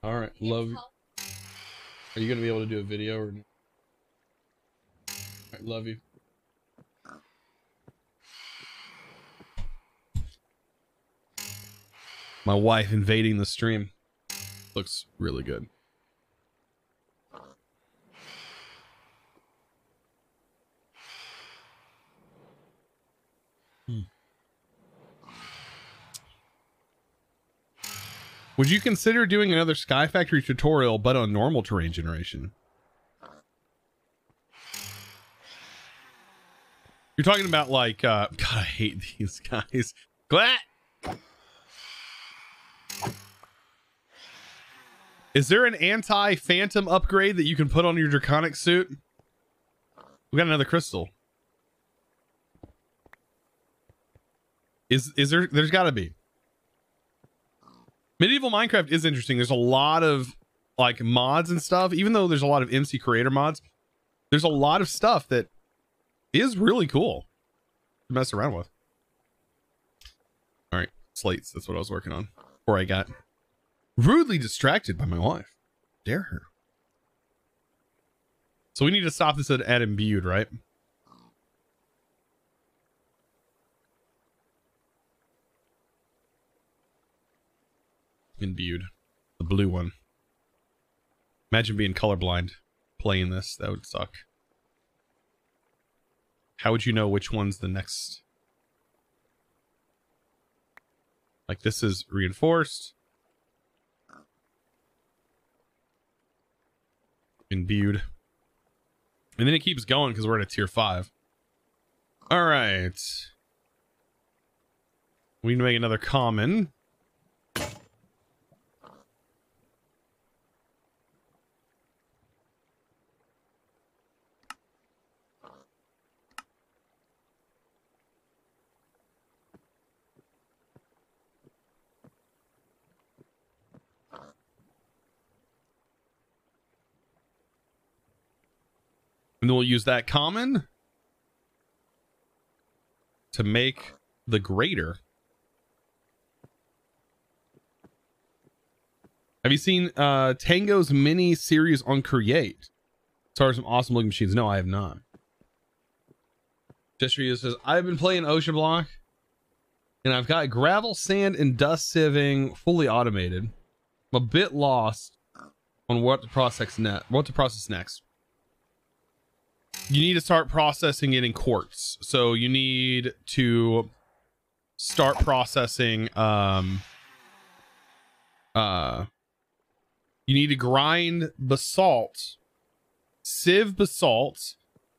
All right. Love you. Are you gonna be able to do a video or? I love you. My wife invading the stream. Looks really good. Would you consider doing another Sky Factory tutorial, but on normal terrain generation? You're talking about like, God, I hate these guys. Glat! Is there an anti-phantom upgrade that you can put on your draconic suit? We got another crystal. Is there? There's got to be. Medieval Minecraft is interesting. There's a lot of like mods and stuff. Even though there's a lot of MC creator mods, there's a lot of stuff that is really cool to mess around with. All right, slates. That's what I was working on before I got rudely distracted by my wife. Dare her. So we need to stop this at imbued, right? Imbued, the blue one. Imagine being colorblind playing this. That would suck. How would you know which one's the next? Like this is reinforced. Imbued. And then it keeps going because we're at a tier 5. All right. We need to make another common. And then we'll use that common to make the grater. Have you seen Tango's mini series on Create? Sorry, some awesome looking machines. No, I have not. Gesture says, I've been playing OceanBlock and I've got gravel, sand, and dust sieving fully automated. I'm a bit lost on what to process next. You need to start processing it in quartz. So you need to start processing you need to grind basalt, sieve basalt,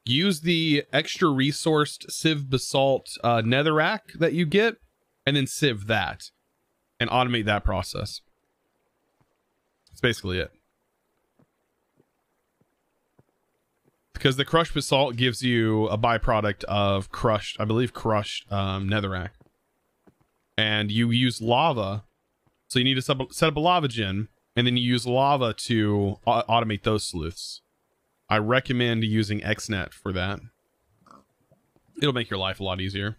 use the extra resourced sieve basalt netherrack that you get, and then sieve that and automate that process. That's basically it. Because the crushed basalt gives you a byproduct of crushed, I believe crushed netherrack. And you use lava. So you need to set up a lava gen, and then you use lava to automate those sleuths. I recommend using XNet for that. It'll make your life a lot easier.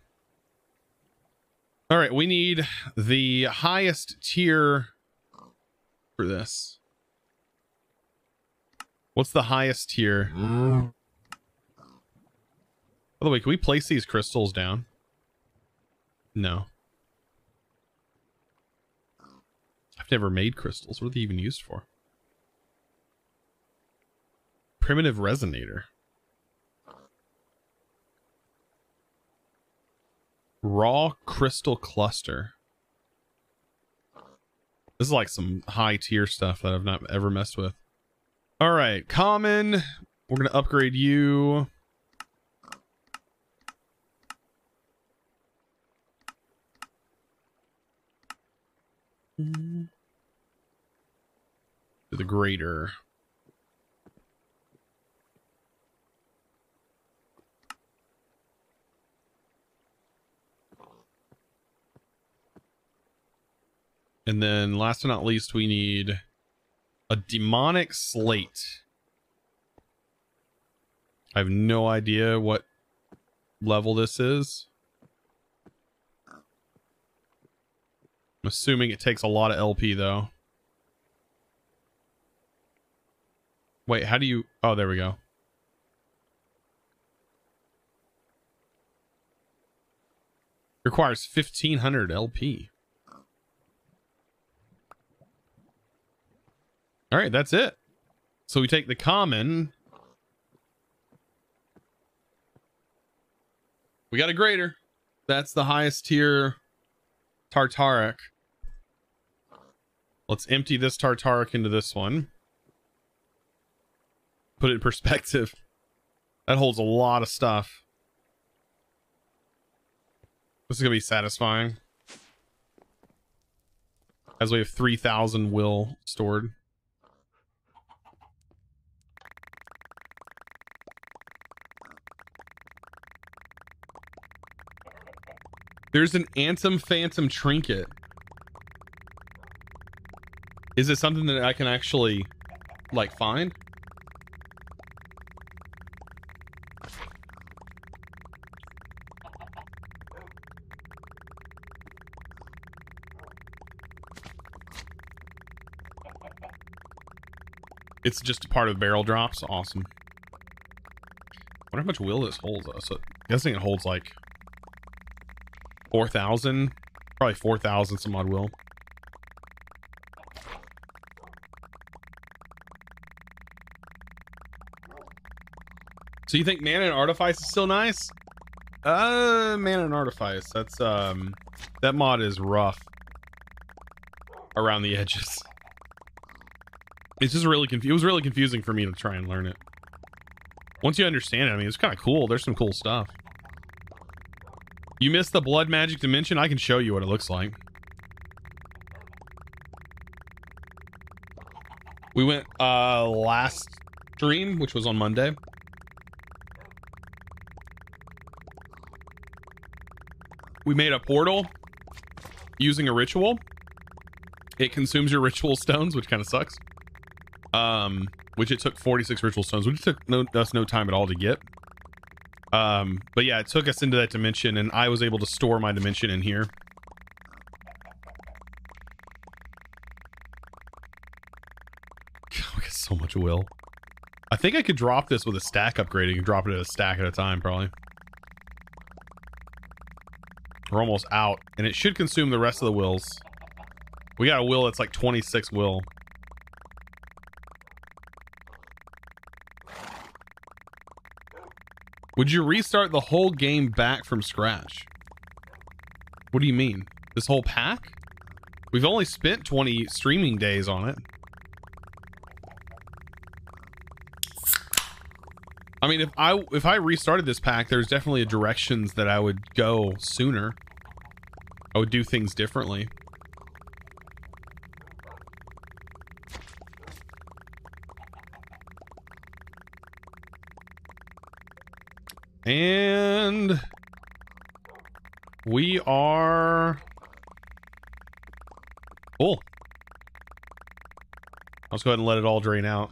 All right, we need the highest tier for this. What's the highest tier? By the way, can we place these crystals down? No. I've never made crystals. What are they even used for? Primitive resonator. Raw crystal cluster. This is like some high tier stuff that I've not ever messed with. All right, common. We're going to upgrade you. To the greater. And then last but not least, we need a demonic slate. I have no idea what level this is. I'm assuming it takes a lot of LP though. Wait, how do you... Oh, there we go. Requires 1500 LP. All right, that's it. So we take the common. We got a greater. That's the highest tier tartaric. Let's empty this tartaric into this one. Put it in perspective. That holds a lot of stuff. This is gonna be satisfying. As we have 3,000 will stored. There's an Anthem Phantom trinket. Is it something that I can actually, like, find? It's just a part of barrel drops. Awesome. I wonder how much will this holds us. So, I'm guessing it holds like 4,000, probably 4,000 some odd will. So you think Mana and Artifice is still nice? Mana and Artifice. That's that mod is rough around the edges. It's just really it was really confusing for me to try and learn it. Once you understand it, I mean, it's kind of cool. There's some cool stuff. You missed the blood magic dimension? I can show you what it looks like. We went last stream, which was on Monday. We made a portal using a ritual. It consumes your ritual stones, which kind of sucks. Which it took 46 ritual stones, which took us no time at all to get. But yeah, it took us into that dimension, and I was able to store my dimension in here. We got so much will. I think I could drop this with a stack upgrading and drop it at a stack at a time, probably. We're almost out, and it should consume the rest of the wills. We got a will that's like 26 will. Would you restart the whole game back from scratch? What do you mean? This whole pack? We've only spent 20 streaming days on it. I mean, if I restarted this pack, there's definitely directions that I would go sooner. I would do things differently. And we are full. Let's go ahead and let it all drain out.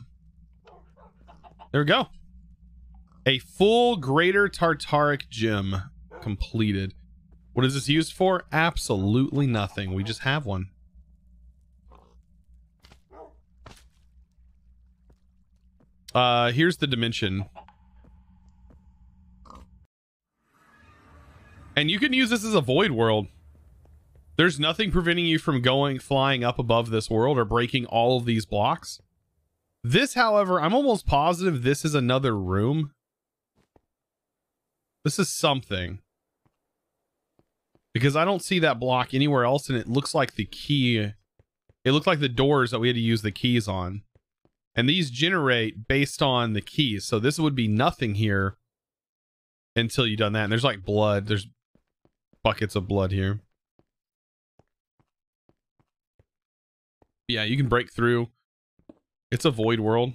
There we go. A full Greater Tartaric gem completed. What is this used for? Absolutely nothing. We just have one. Here's the dimension. And you can use this as a void world. There's nothing preventing you from flying up above this world or breaking all of these blocks. This, however, I'm almost positive this is another room. This is something. Because I don't see that block anywhere else, and it looks like the key. It looked like the doors that we had to use the keys on. And these generate based on the keys. So this would be nothing here until you've done that. And there's like blood. There's buckets of blood here. Yeah, you can break through. It's a void world.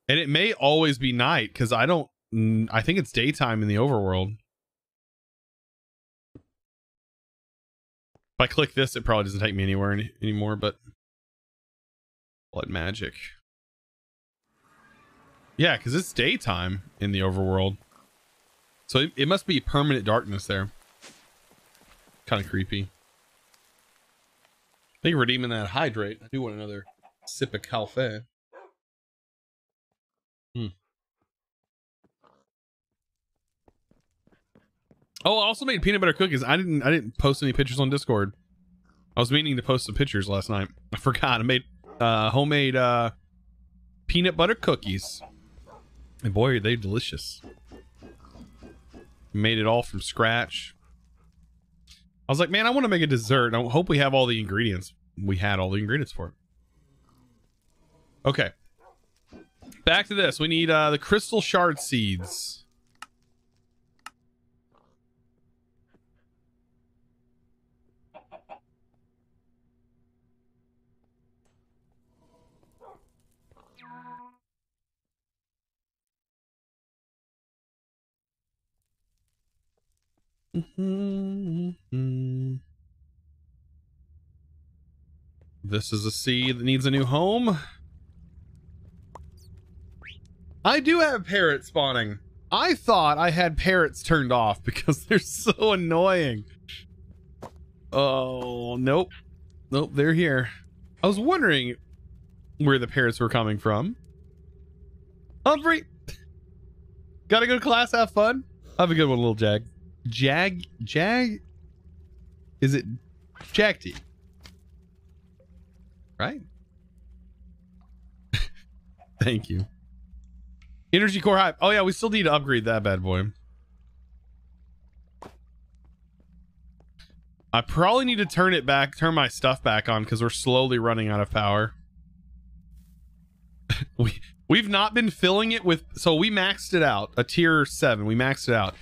And it may always be night, because I think it's daytime in the overworld. If I click this, it probably doesn't take me anywhere anymore, but blood magic. Yeah, because it's daytime in the overworld. So it must be permanent darkness there. Kind of creepy. Thank you for redeeming that hydrate. I do want another sip of cafe. Oh, I also made peanut butter cookies. I didn't post any pictures on Discord. I was meaning to post some pictures last night. I forgot. I made homemade peanut butter cookies. And boy, are they delicious. Made it all from scratch. I was like, man, I want to make a dessert. I hope we have all the ingredients. We had all the ingredients for it. Okay. Back to this. We need the crystal shard seeds. This is a seed that needs a new home. I do have parrots spawning. I thought I had parrots turned off because they're so annoying. Oh, nope. Nope, they're here. I was wondering where the parrots were coming from. Humphrey! Gotta go to class, have fun. Have a good one, little Jag. Jag? Is it Jagty? Right? Thank you. Energy core hype. Oh yeah, we still need to upgrade that bad boy. I probably need to turn my stuff back on because we're slowly running out of power. We've not been filling it with, so we maxed it out, a tier 7, we maxed it out.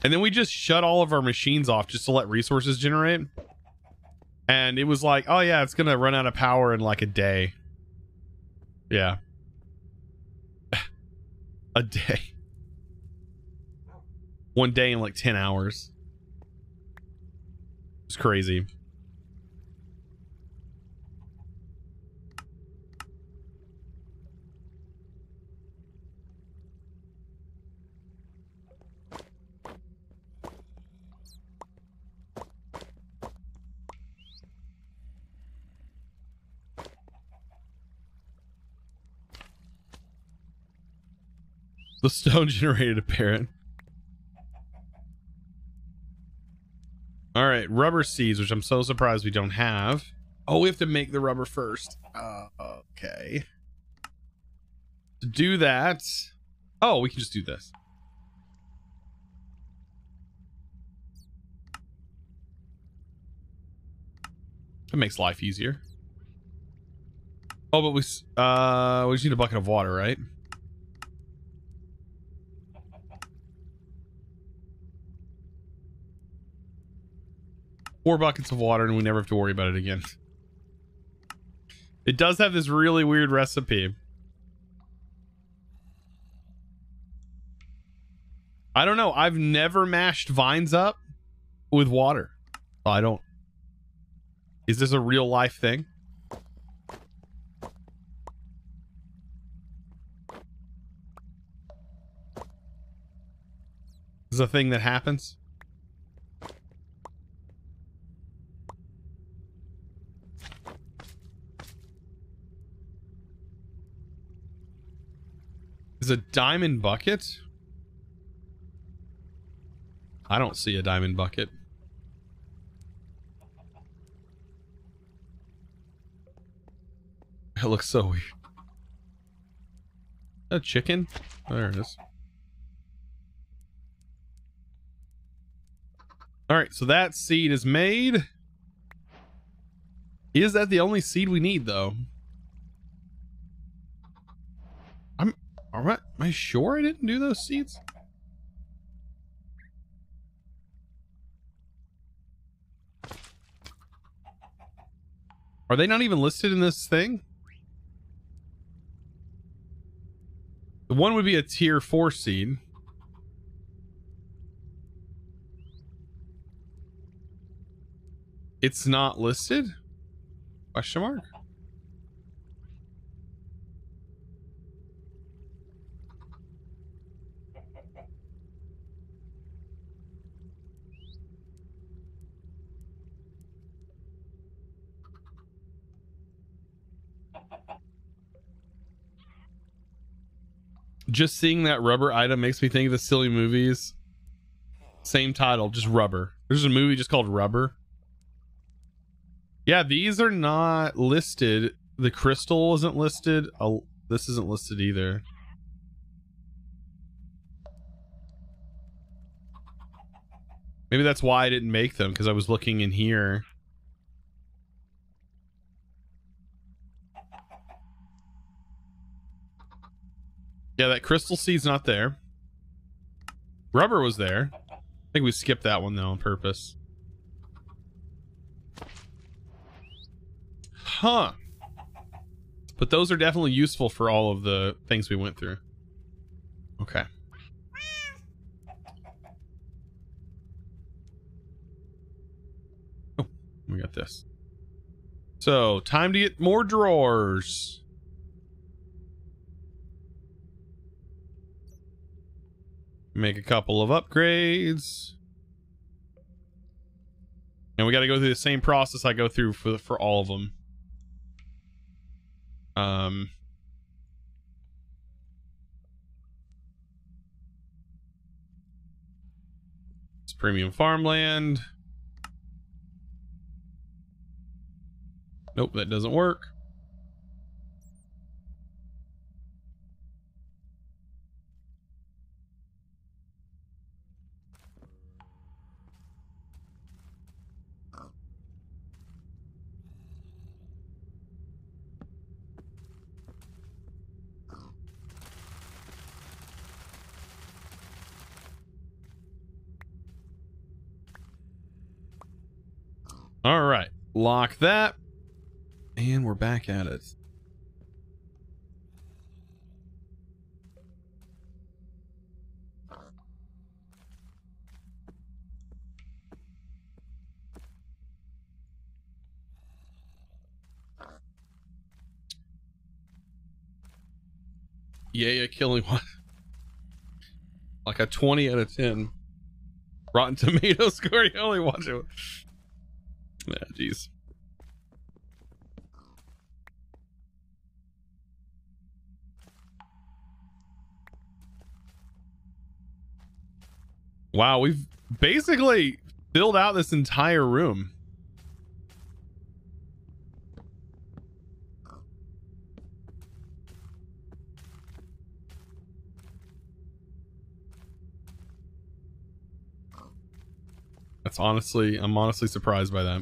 And then we just shut all of our machines off just to let resources generate. And it was like, oh yeah, it's gonna run out of power in like a day. Yeah. A day. One day in like 10 hours. It's crazy. The stone generated a parrot. All right, rubber seeds, which I'm so surprised we don't have. Oh, we have to make the rubber first. Okay. To do that, oh, we can just do this. That makes life easier. Oh, but we just need a bucket of water, right? Four buckets of water and we never have to worry about it again. It does have this really weird recipe. I don't know. I've never mashed vines up with water. I don't. Is this a real life thing? Is this a thing that happens? Is a diamond bucket? I don't see a diamond bucket. It looks so weird. A chicken? There it is. All right, so that seed is made. Is that the only seed we need, though? Am I sure I didn't do those seeds? Are they not even listed in this thing? The one would be a tier 4 seed. It's not listed? Question mark? Just seeing that rubber item makes me think of the silly movies. Same title, just rubber. There's a movie just called Rubber. Yeah, these are not listed. The crystal isn't listed. Oh, this isn't listed either. Maybe that's why I didn't make them, because I was looking in here. Yeah, that crystal seed's not there. Rubber was there. I think we skipped that one, though, on purpose. Huh. But those are definitely useful for all of the things we went through. Okay. Oh, we got this. So, time to get more drawers. Make a couple of upgrades. And we got to go through the same process I go through for all of them. It's premium farmland. Nope, that doesn't work. All right, lock that, and we're back at it. Yeah, killing one. Like a 20 out of 10. Rotten Tomato score, you only watch it. Yeah, jeez. Wow, we've basically filled out this entire room. That's honestly, I'm honestly surprised by that.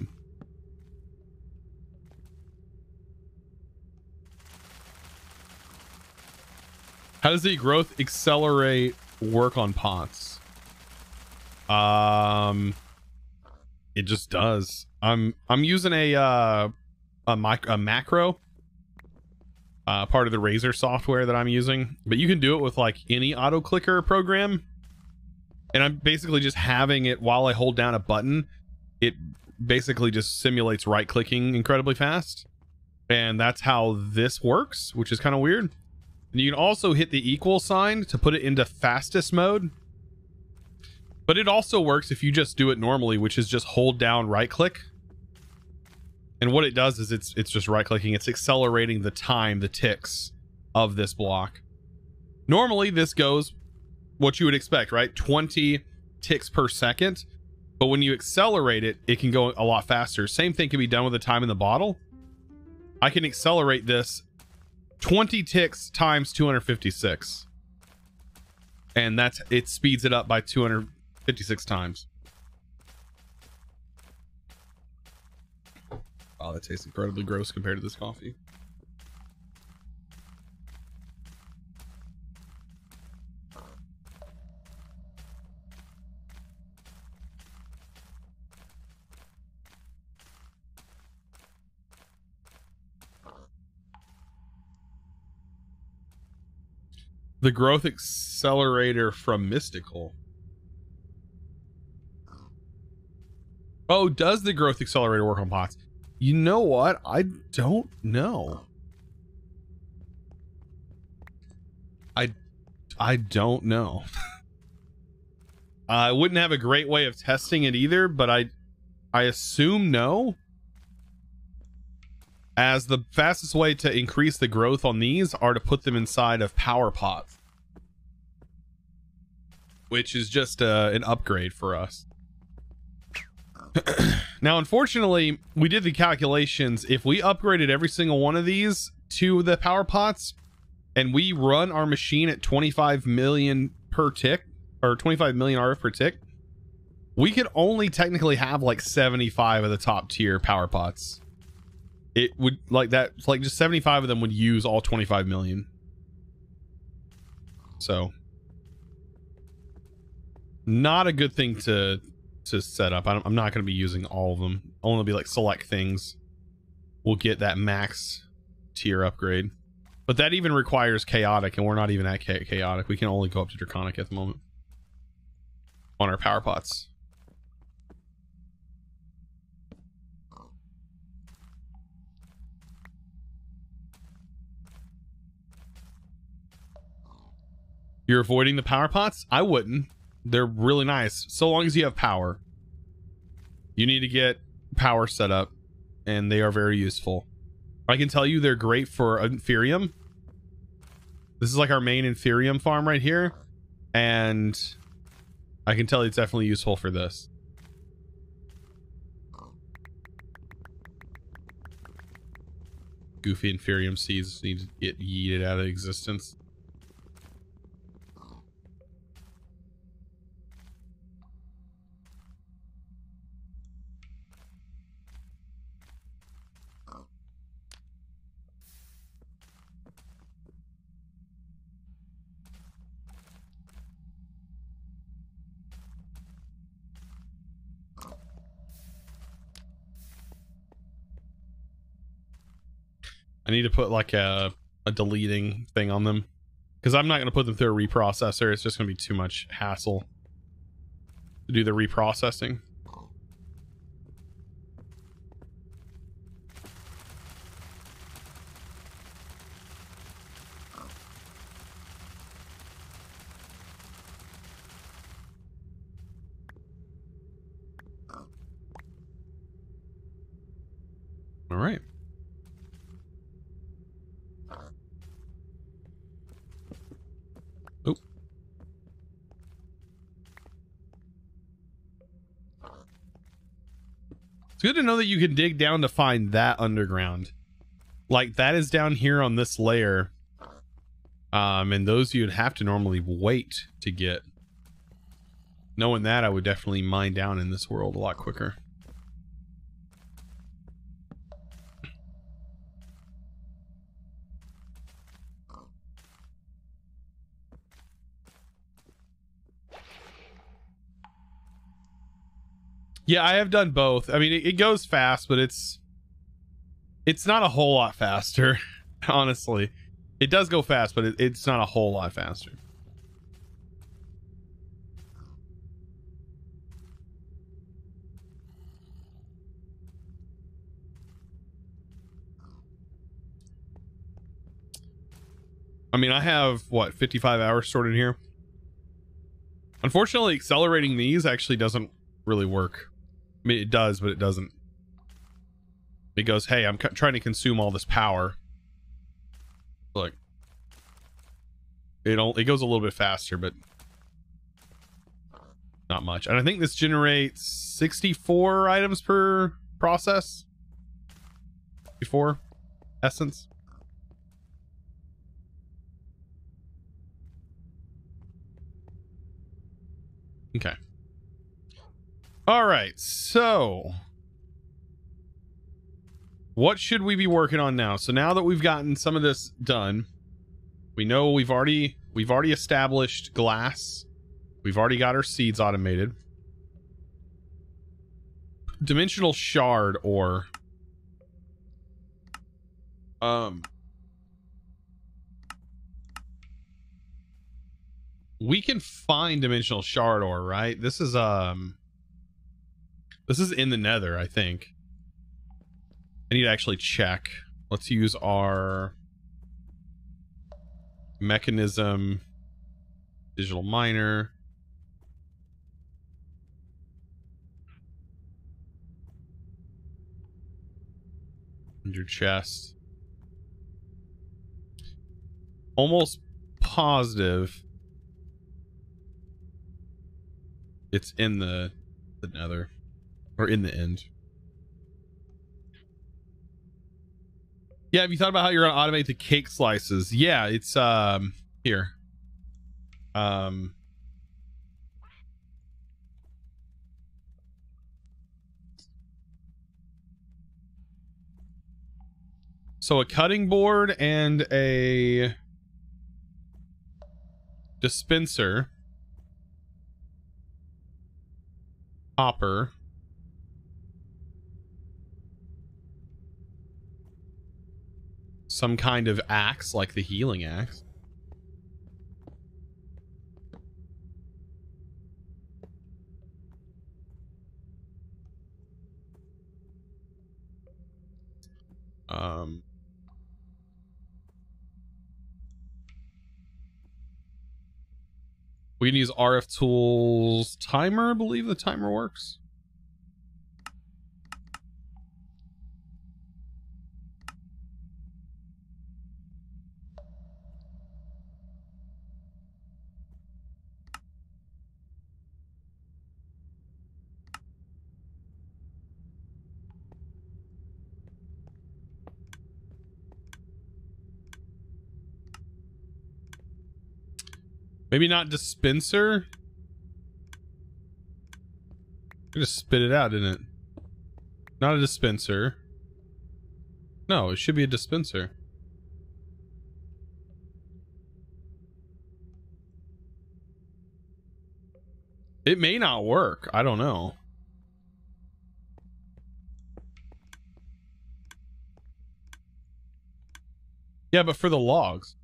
How does the growth accelerate work on pots? It just does. I'm using a macro, part of the Razor software that I'm using, but you can do it with like any auto clicker program. And I'm basically just having it while I hold down a button. It basically just simulates right clicking incredibly fast. And that's how this works, which is kind of weird. And you can also hit the equal sign to put it into fastest mode. But it also works if you just do it normally, which is just hold down right click. And what it does is it's just right clicking. It's accelerating the time, the ticks of this block. Normally this goes what you would expect, right? 20 ticks per second, but when you accelerate it, it can go a lot faster. Same thing can be done with the time in the bottle. I can accelerate this 20 ticks times 256. And it speeds it up by 256 times. Oh, that tastes incredibly gross compared to this coffee. The growth accelerator from Mystical. Oh, does the growth accelerator work on pots? You know what? I don't know. I don't know. I wouldn't have a great way of testing it either, but I assume no. As the fastest way to increase the growth on these are to put them inside of power pots, which is just an upgrade for us. Now, unfortunately, we did the calculations. If we upgraded every single one of these to the power pots and we run our machine at 25 million per tick, or 25 million RF per tick, we could only technically have like 75 of the top tier power pots. It would like that, like just 75 of them would use all 25 million. So not a good thing to set up. I'm not going to be using all of them. Only be like select things will get that max tier upgrade, but that even requires chaotic, and we're not even at chaotic. We can only go up to draconic at the moment on our power pots. You're avoiding the power pots? I wouldn't. They're really nice so long as you have power. You need to get power set up, and they are very useful. I can tell you they're great for Inferium. This is like our main Inferium farm right here, and I can tell you it's definitely useful for this. Goofy Inferium seeds need to get yeeted out of existence. I need to put like a deleting thing on them, because I'm not going to put them through a reprocessor. It's just going to be too much hassle to do the reprocessing. All right. Oh. It's good to know that you can dig down to find that underground. Like that is down here on this layer. And those you'd have to normally wait to get. Knowing that, I would definitely mine down in this world a lot quicker. Yeah, I have done both. I mean, it goes fast, but it's not a whole lot faster, honestly. It does go fast, but it's not a whole lot faster. I mean, I have, what, 55 hours stored in here? Unfortunately, accelerating these actually doesn't really work. I mean, it does, but it doesn't. It goes, hey, I'm trying to consume all this power. Look. It goes a little bit faster, but Not much. And I think this generates 64 items per process. Before essence. Okay. All right. So what should we be working on now? So now that we've gotten some of this done, we know we've already established glass. We've already got our seeds automated. Dimensional shard ore. We can find dimensional shard ore, right? This is in the nether, I think. I need to actually check. Let's use our mechanism digital miner. Under chest. Almost positive it's in the nether, or in the end. Yeah, have you thought about how you're gonna automate the cake slices? Yeah, it's here. So a cutting board and a dispenser, hopper, some kind of axe like the healing axe, we can use RF tools timer. I believe the timer works. Maybe not dispenser. I just spit it out, didn't it? Not a dispenser. No, it should be a dispenser. It may not work. I don't know. Yeah, but for the logs.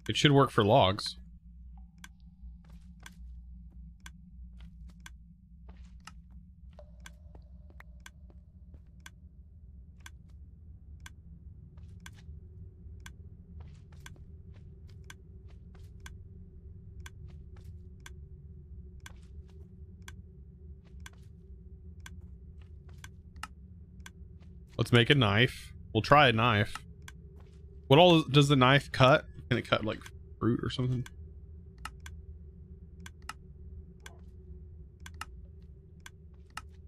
It should work for logs. Let's make a knife. We'll try a knife. What all does the knife cut? Can it cut like fruit or something?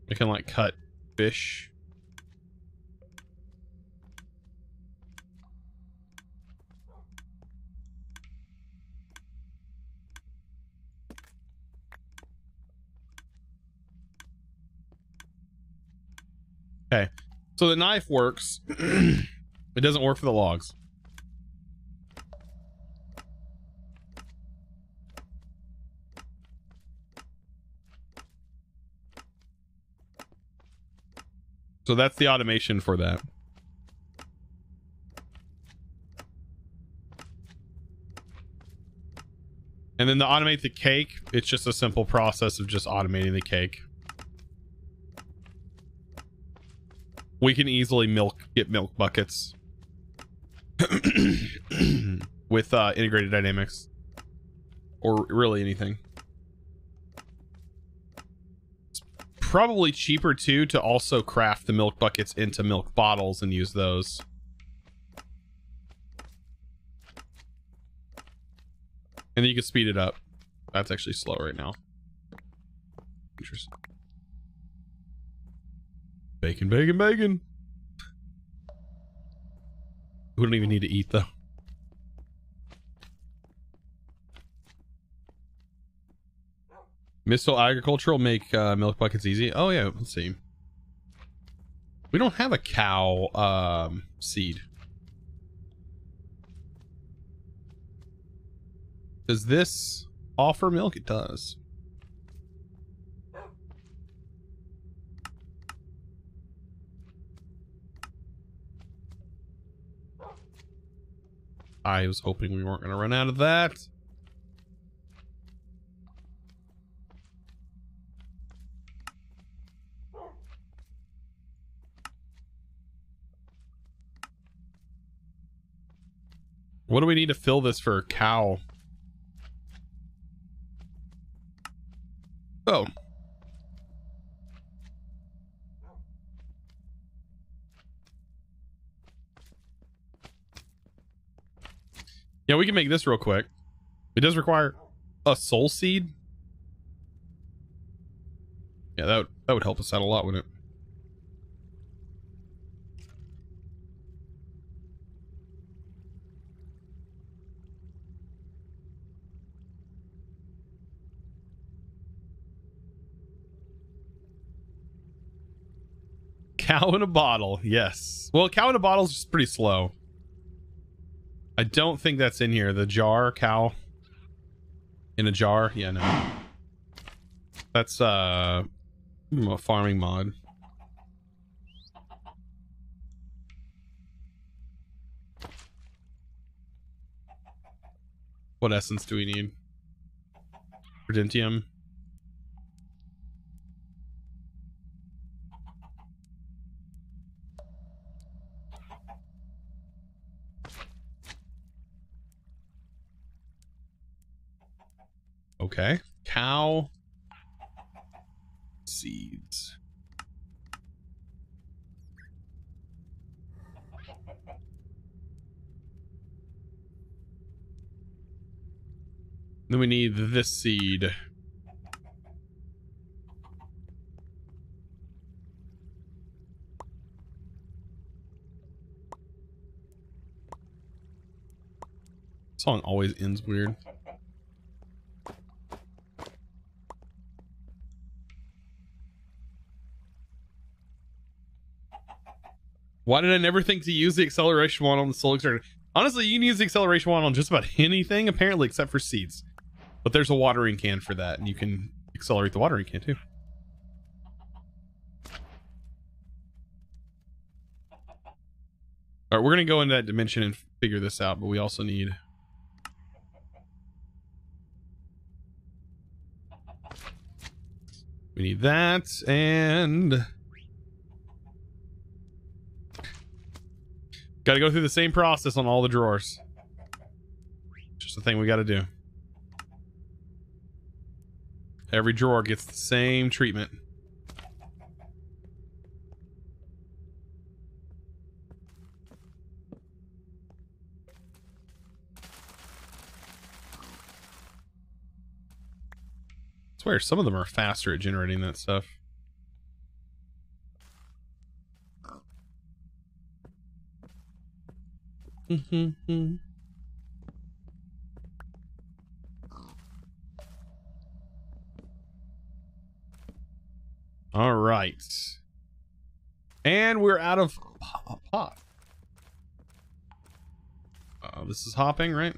It can like cut fish. Okay, so the knife works. It doesn't work for the logs. So that's the automation for that. And then to automate the cake, it's just a simple process of just automating the cake. We can easily get milk buckets with integrated dynamics, or really anything. Probably cheaper too to also craft the milk buckets into milk bottles and use those. And then you can speed it up. That's actually slow right now. Interesting. Bacon, bacon, bacon. We don't even need to eat though. Missile agriculture will make milk buckets easy. Oh yeah, let's see. We don't have a cow seed. Does this offer milk? It does. I was hoping we weren't going to run out of that. What do we need to fill this for a cow? Oh. Yeah, we can make this real quick. It does require a soul seed. Yeah, that would help us out a lot, wouldn't it? Cow in a bottle, yes. Well, cow in a bottle is just pretty slow. I don't think that's in here. The jar, cow in a jar. Yeah, no. That's a farming mod. What essence do we need? Prudentium. Okay. Cow seeds. Then we need this seed. Song always ends weird. Why did I never think to use the acceleration wand on the soul extractor? Honestly, you can use the acceleration wand on just about anything, apparently, except for seeds. But there's a watering can for that, and you can accelerate the watering can too. All right, we're gonna go into that dimension and figure this out, but we also need... We need that, and... Got to go through the same process on all the drawers. Just the thing we got to do. Every drawer gets the same treatment. I swear some of them are faster at generating that stuff. All right. And we're out of pot. This is hopping, right?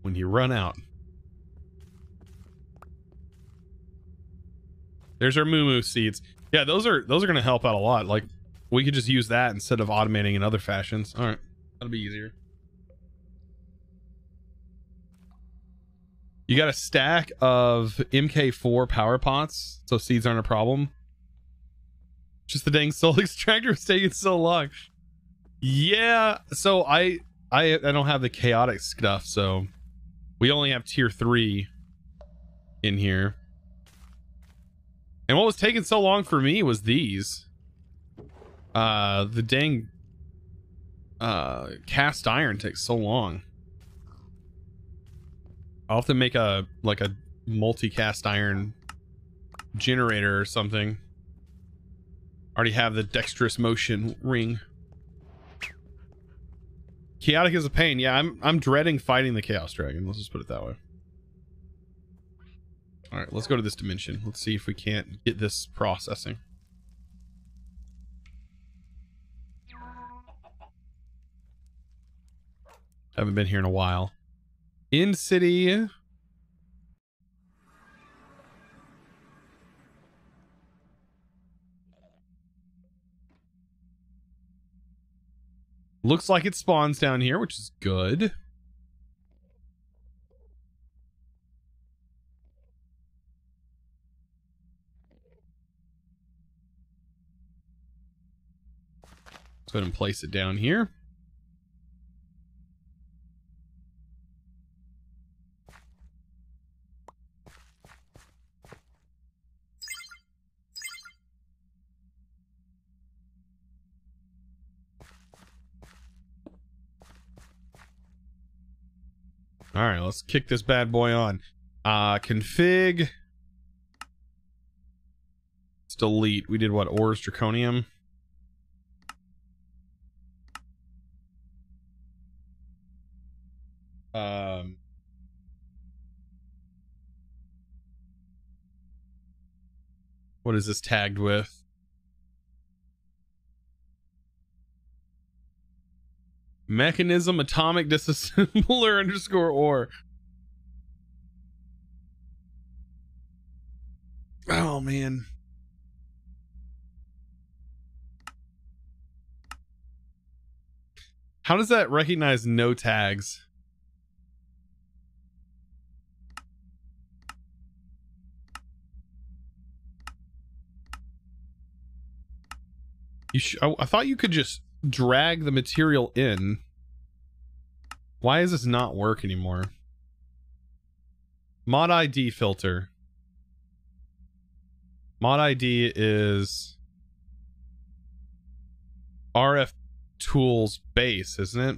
When you run out. There's our moo seeds. Yeah, those are going to help out a lot. Like, we could just use that instead of automating in other fashions. All right, that'll be easier. You got a stack of MK4 power pots, so seeds aren't a problem. Just the dang soul extractor was taking so long. Yeah, so I don't have the chaotic stuff, so we only have tier 3 in here. And what was taking so long for me was these. The dang cast iron takes so long. I'll have to make a multi-cast iron generator or something. Already have the dexterous motion ring. Chaotic is a pain. Yeah, I'm dreading fighting the Chaos Dragon. Let's just put it that way. All right, let's go to this dimension. Let's see if we can't get this processing. Haven't been here in a while. In city. Looks like it spawns down here, which is good. Let's go ahead and place it down here. All right, let's kick this bad boy on. Config. Let's delete. We did what? Ores, Draconium. What is this tagged with? Mechanism atomic disassembler underscore ore. Oh man. How does that recognize no tags? I thought you could just drag the material in. Why does this not work anymore? Mod ID filter. Mod ID is RF tools base, isn't it?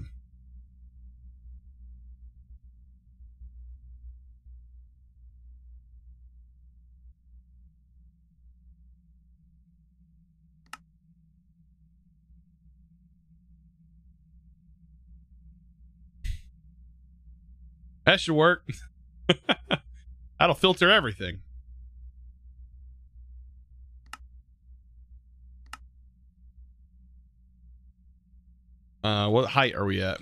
That should work. That'll filter everything. What height are we at?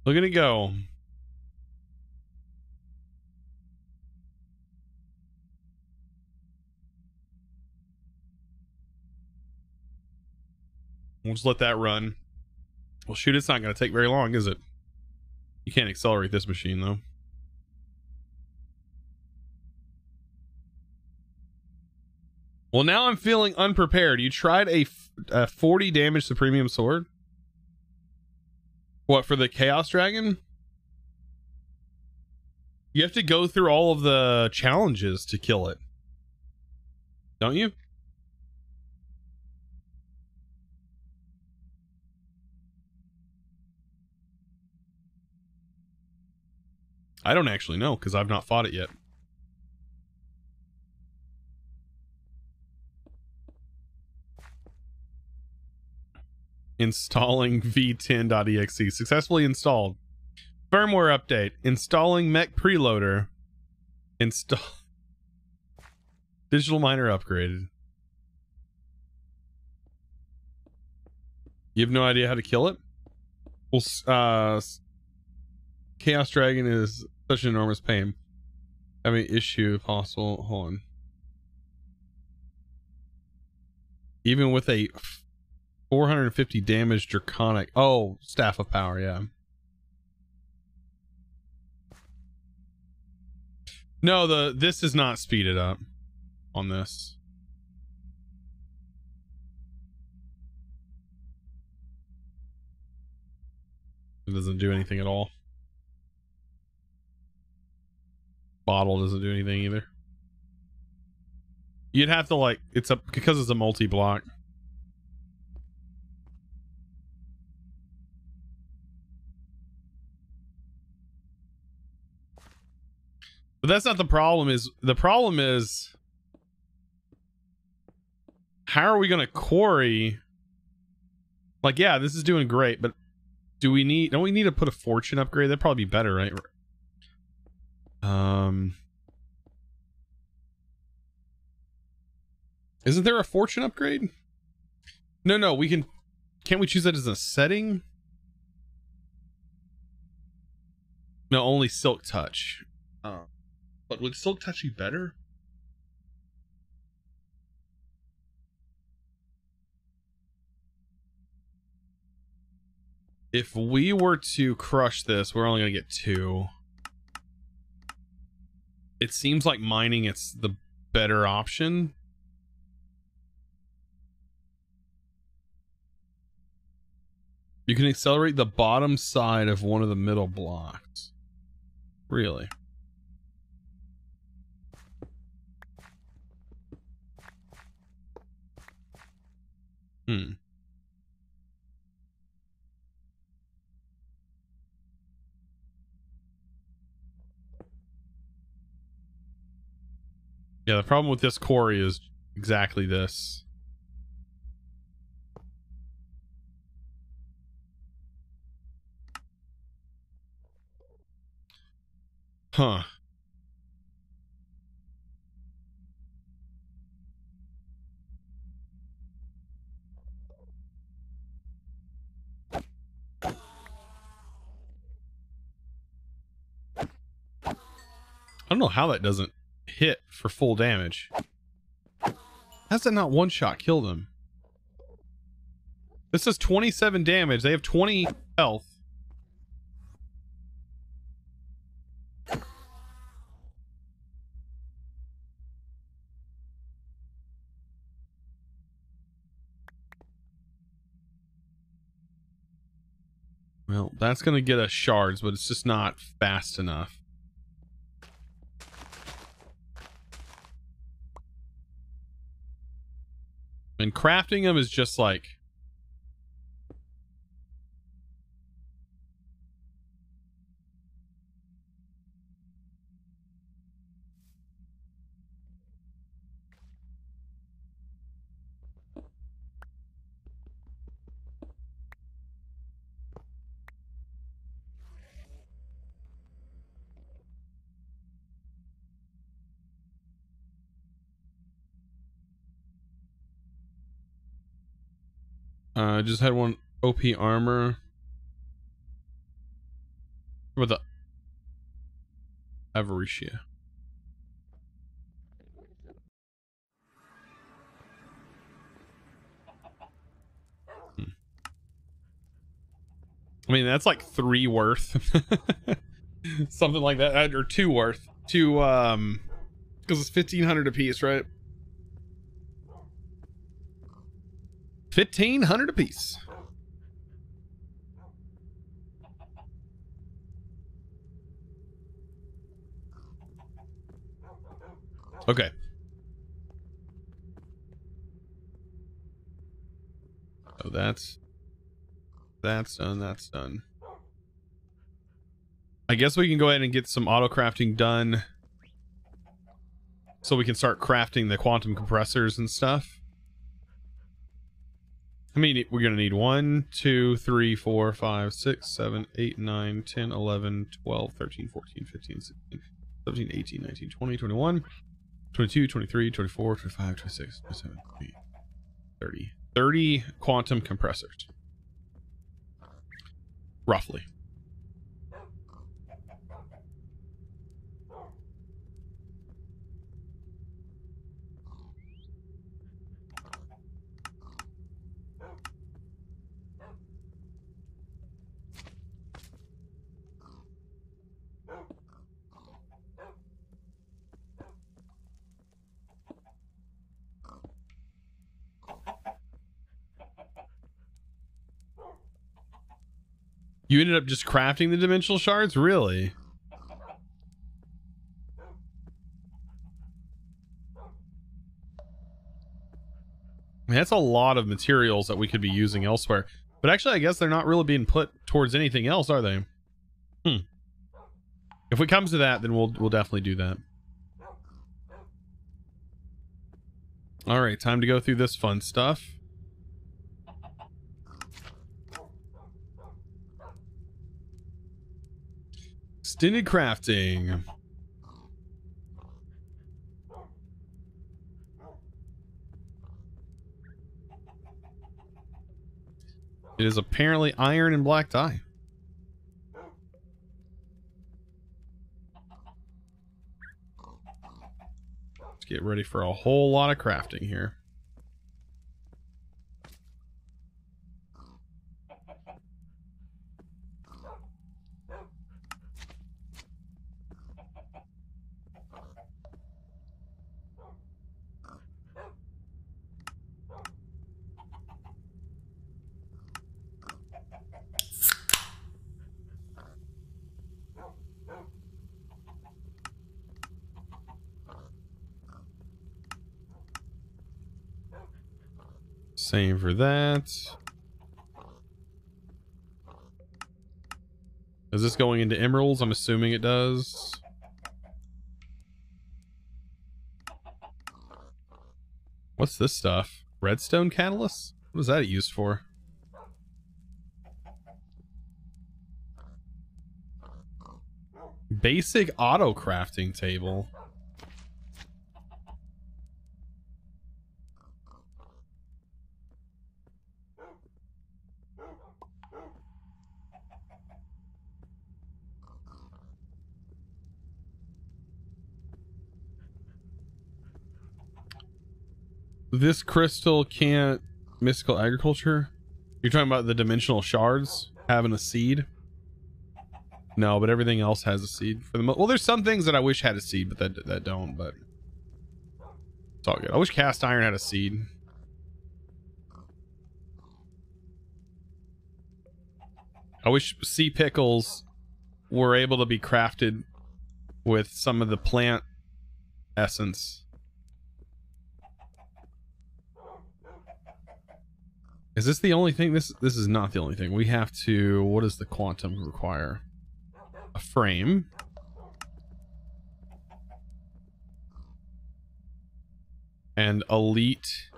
Look at it go. We'll just let that run. Well, shoot, it's not going to take very long, is it? You can't accelerate this machine, though. Well, now I'm feeling unprepared. You tried a 40 damage to premium sword? What, for the Chaos Dragon? You have to go through all of the challenges to kill it. Don't you? I don't actually know because I've not fought it yet. Installing v10.exe. Successfully installed. Firmware update. Installing mech preloader. Install. Digital miner upgraded. You have no idea how to kill it? Well, Chaos Dragon is such an enormous pain. Having an issue possible. Hold on. Even with a 450 damage draconic. Oh, staff of power, yeah. No, this is not speeded up on this. It doesn't do anything at all. bottle doesn't do anything either. You'd have to like, it's a, because it's a multi-block. But that's not the problem. The problem is how are we going to quarry? Like, yeah, this is doing great, but don't we need to put a fortune upgrade? That'd probably be better, right? Isn't there a fortune upgrade? No, can't we choose that as a setting? No, only silk touch. But would silk touch be better? If we were to crush this, we're only going to get 2. It seems like mining it's the better option. You can accelerate the bottom side of one of the middle blocks. Really? Yeah, the problem with this quarry is exactly this. Huh. I don't know how that doesn't hit for full damage. How's that not one shot kill them? This is 27 damage. They have 20 health. Well, that's going to get us shards, but it's just not fast enough. And crafting them is just like... just had one OP armor. With the Avaricia. I mean, that's like 3 worth. Something like that, or 2 worth. 2, because it's 1,500 a piece, right? 1,500 a piece. Okay. So that's done. That's done. I guess we can go ahead and get some auto crafting done, so we can start crafting the quantum compressors and stuff. I mean, we're gonna need 1, 2, 3, 4, 5, 6, 7, 8, 9, 10, 11, 12, 13, 14, 15, 16, 17, 18, 19, 20, 21, 22, 23, 24, 25, 26, 27, 28, 30. 30 quantum compressors. Roughly. You ended up just crafting the dimensional shards? Really? mean, that's a lot of materials that we could be using elsewhere. But actually, I guess they're not really being put towards anything else, are they? If it comes to that, then we'll definitely do that. All right, time to go through this fun stuff. Extended crafting. It is apparently iron and black dye. Let's get ready for a whole lot of crafting here. Same for that. Is this going into emeralds? I'm assuming it does. What's this stuff? Redstone Catalyst? What is that used for? Basic auto crafting table. This crystal can't mystical agriculture. You're talking about the dimensional shards having a seed? No, but everything else has a seed for the well, there's some things that I wish had a seed, but that don't, but it's all good. I wish cast iron had a seed. I wish sea pickles were able to be crafted with some of the plant essence. Is this the only thing? This is not the only thing. We have to, what does the quantum require? A frame. And elite.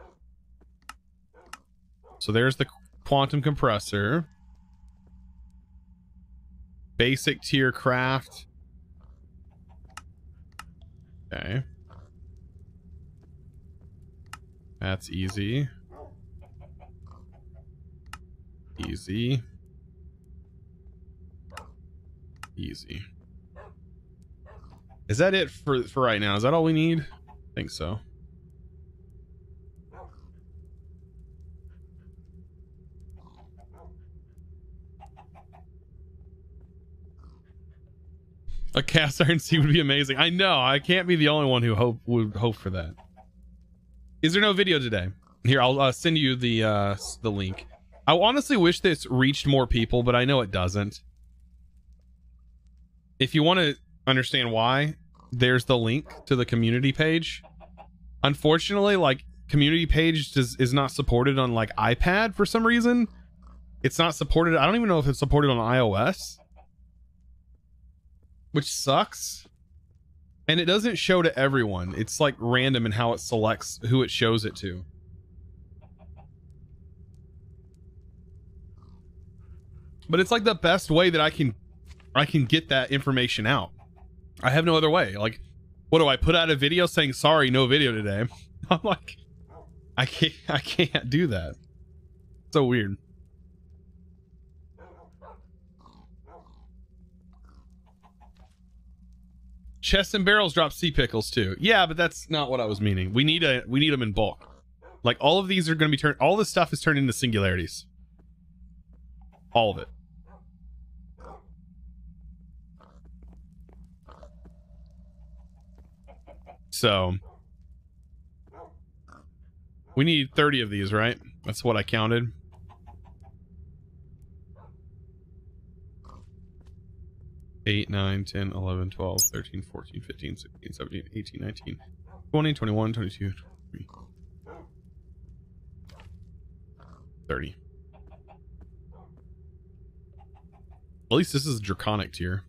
So there's the quantum compressor. Basic tier craft. Okay. That's easy. Easy. Easy. Is that it for right now? Is that all we need? I think so. A cast iron seed would be amazing. I know. I can't be the only one who would hope for that. Is there no video today? Here, I'll send you the link. I honestly wish this reached more people, but I know it doesn't. If you want to understand why, there's the link to the community page. Unfortunately, like, community page is not supported on like iPad for some reason. It's not supported. I don't even know if it's supported on iOS, which sucks. And it doesn't show to everyone. It's like random in how it selects who it shows it to. But it's like the best way that I can get that information out. I have no other way. Like, what do I put out a video saying sorry, no video today? I'm like, I can't do that. So weird. Chests and barrels drop sea pickles too. Yeah, but that's not what I was meaning. We need them in bulk. Like, all of these are going to be turned. All this stuff is turned into singularities. All of it. So we need 30 of these, right? That's what I counted. 8, 9, 10, 11, 12, 13, 14, 15, 16, 17, 18, 19, 20, 21, 22, 23. At least this is draconic tier.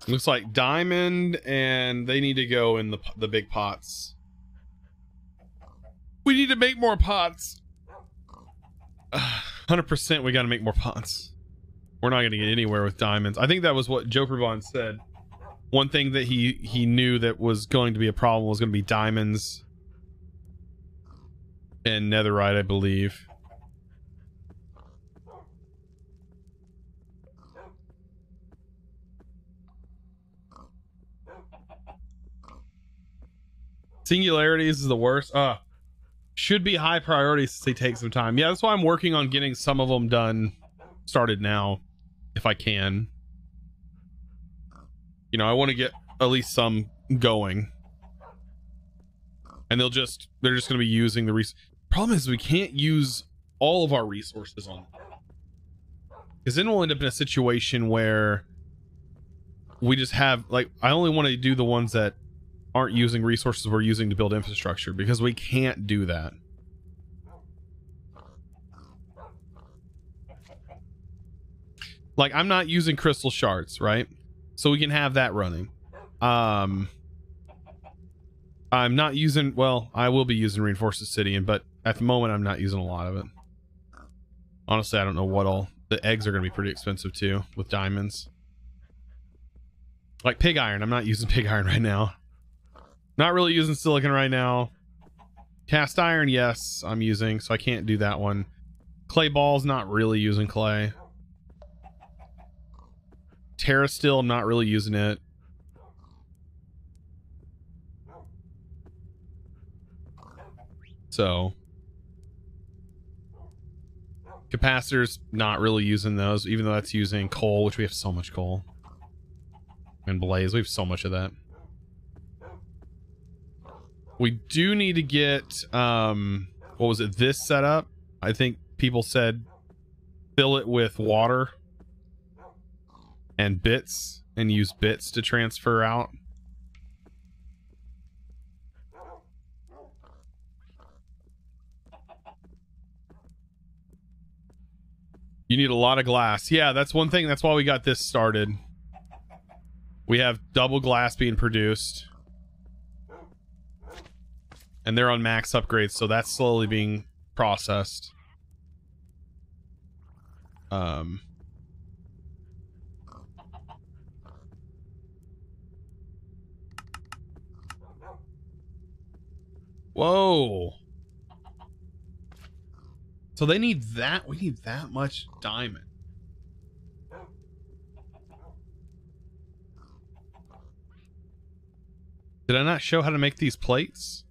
Looks like diamond, and they need to go in the big pots. We need to make more pots. 100% we got to make more pots. We're not going to get anywhere with diamonds. I think that was what Joker Bond said. One thing that he knew that was going to be a problem was going to be diamonds and netherite, I believe. Singularities is the worst. Should be high priority since they take some time. Yeah, that's why I'm working on getting some of them done, started now, if I can. You know, I want to get at least some going. And they're just going to be using the problem is we can't use all of our resources on them. Because then we'll end up in a situation where we just have, like, I only want to do the ones that aren't using resources we're using to build infrastructure, because we can't do that. Like, I'm not using crystal shards, right? So we can have that running. I'm not using, well, I will be using reinforced obsidian, but at the moment I'm not using a lot of it. Honestly, I don't know what all. The eggs are going to be pretty expensive too with diamonds. Like pig iron, I'm not using pig iron right now. Not really using silicon right now. Cast iron, yes, I'm using, so I can't do that one. Clay balls, not really using clay. Terra steel, I'm not really using it. So capacitors, not really using those, even though that's using coal, which we have so much coal. And blaze, we have so much of that. We do need to get what was it, this setup? I think people said fill it with water and bits and use bits to transfer out. You need a lot of glass. Yeah, that's one thing. That's why we got this started. We have double glass being produced. And they're on max upgrades, so that's slowly being processed. Whoa. So they need that. We need that much diamond. Did I not show how to make these plates?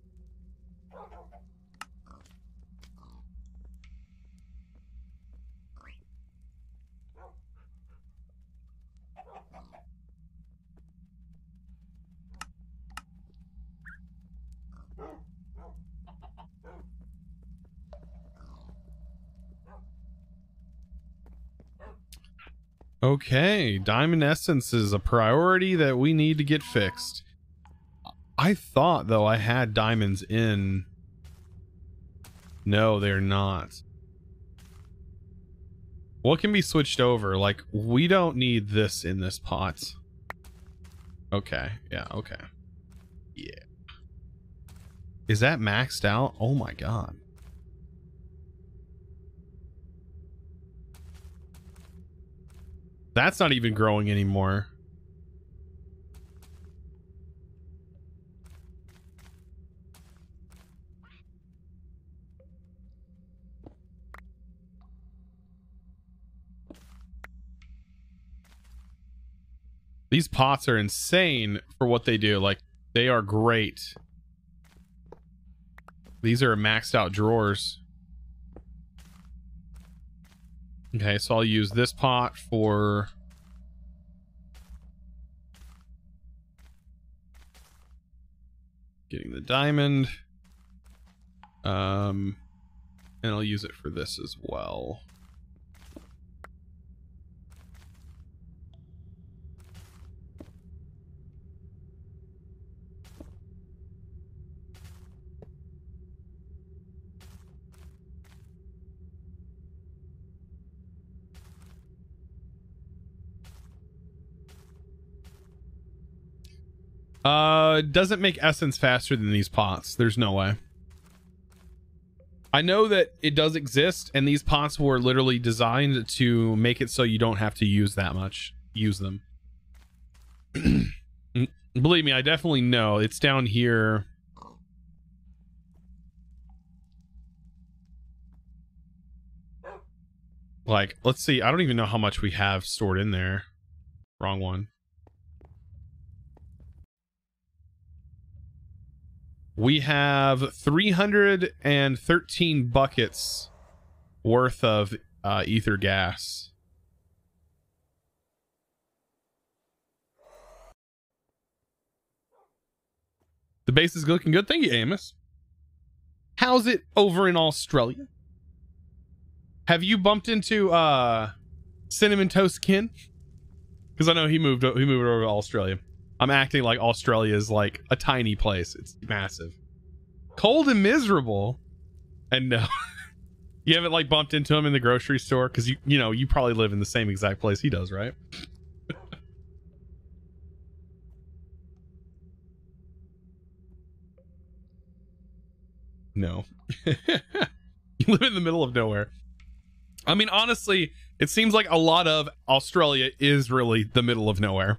Okay, diamond essence is a priority that we need to get fixed. I thought, though, I had diamonds in. No, they're not. What can be switched over? Like, we don't need this in this pot. Okay, yeah, okay. Yeah. Is that maxed out? Oh my god. That's not even growing anymore. These pots are insane for what they do. Like, they are great. These are maxed out drawers. Okay, so I'll use this pot for Getting the diamond. And I'll use it for this as well. Doesn't make essence faster than these pots. There's no way. I know that it does exist, and these pots were literally designed to make it so you don't have to use that much. Use them. Believe me, I definitely know. It's down here. Like, let's see. I don't even know how much we have stored in there. Wrong one. We have 313 buckets worth of ether gas. The base is looking good. Thank you, Amos. How's it over in Australia? Have you bumped into Cinnamon Toast Kin? Because I know he moved over to Australia. I'm acting like Australia is like a tiny place. It's massive. Cold and miserable. And no. You haven't like bumped into him in the grocery store? Because you know, you probably live in the same exact place he does, right? No. You live in the middle of nowhere. I mean, honestly, it seems like a lot of Australia is really the middle of nowhere.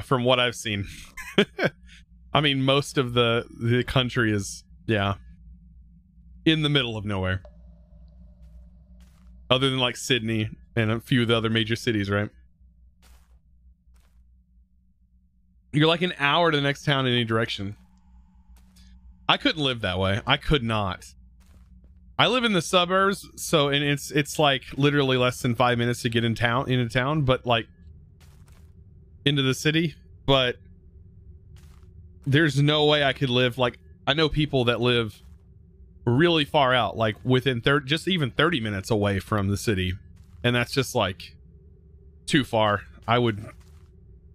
From what I've seen. I mean, most of the country is, yeah, in the middle of nowhere. Other than like Sydney and a few of the other major cities, right? You're like an hour to the next town in any direction. I couldn't live that way. I could not. I live in the suburbs, so and it's like literally less than 5 minutes to get into town, but like into the city, but there's no way I could live. Like, I know people that live really far out, like within just even 30 minutes away from the city, and that's just like too far. I would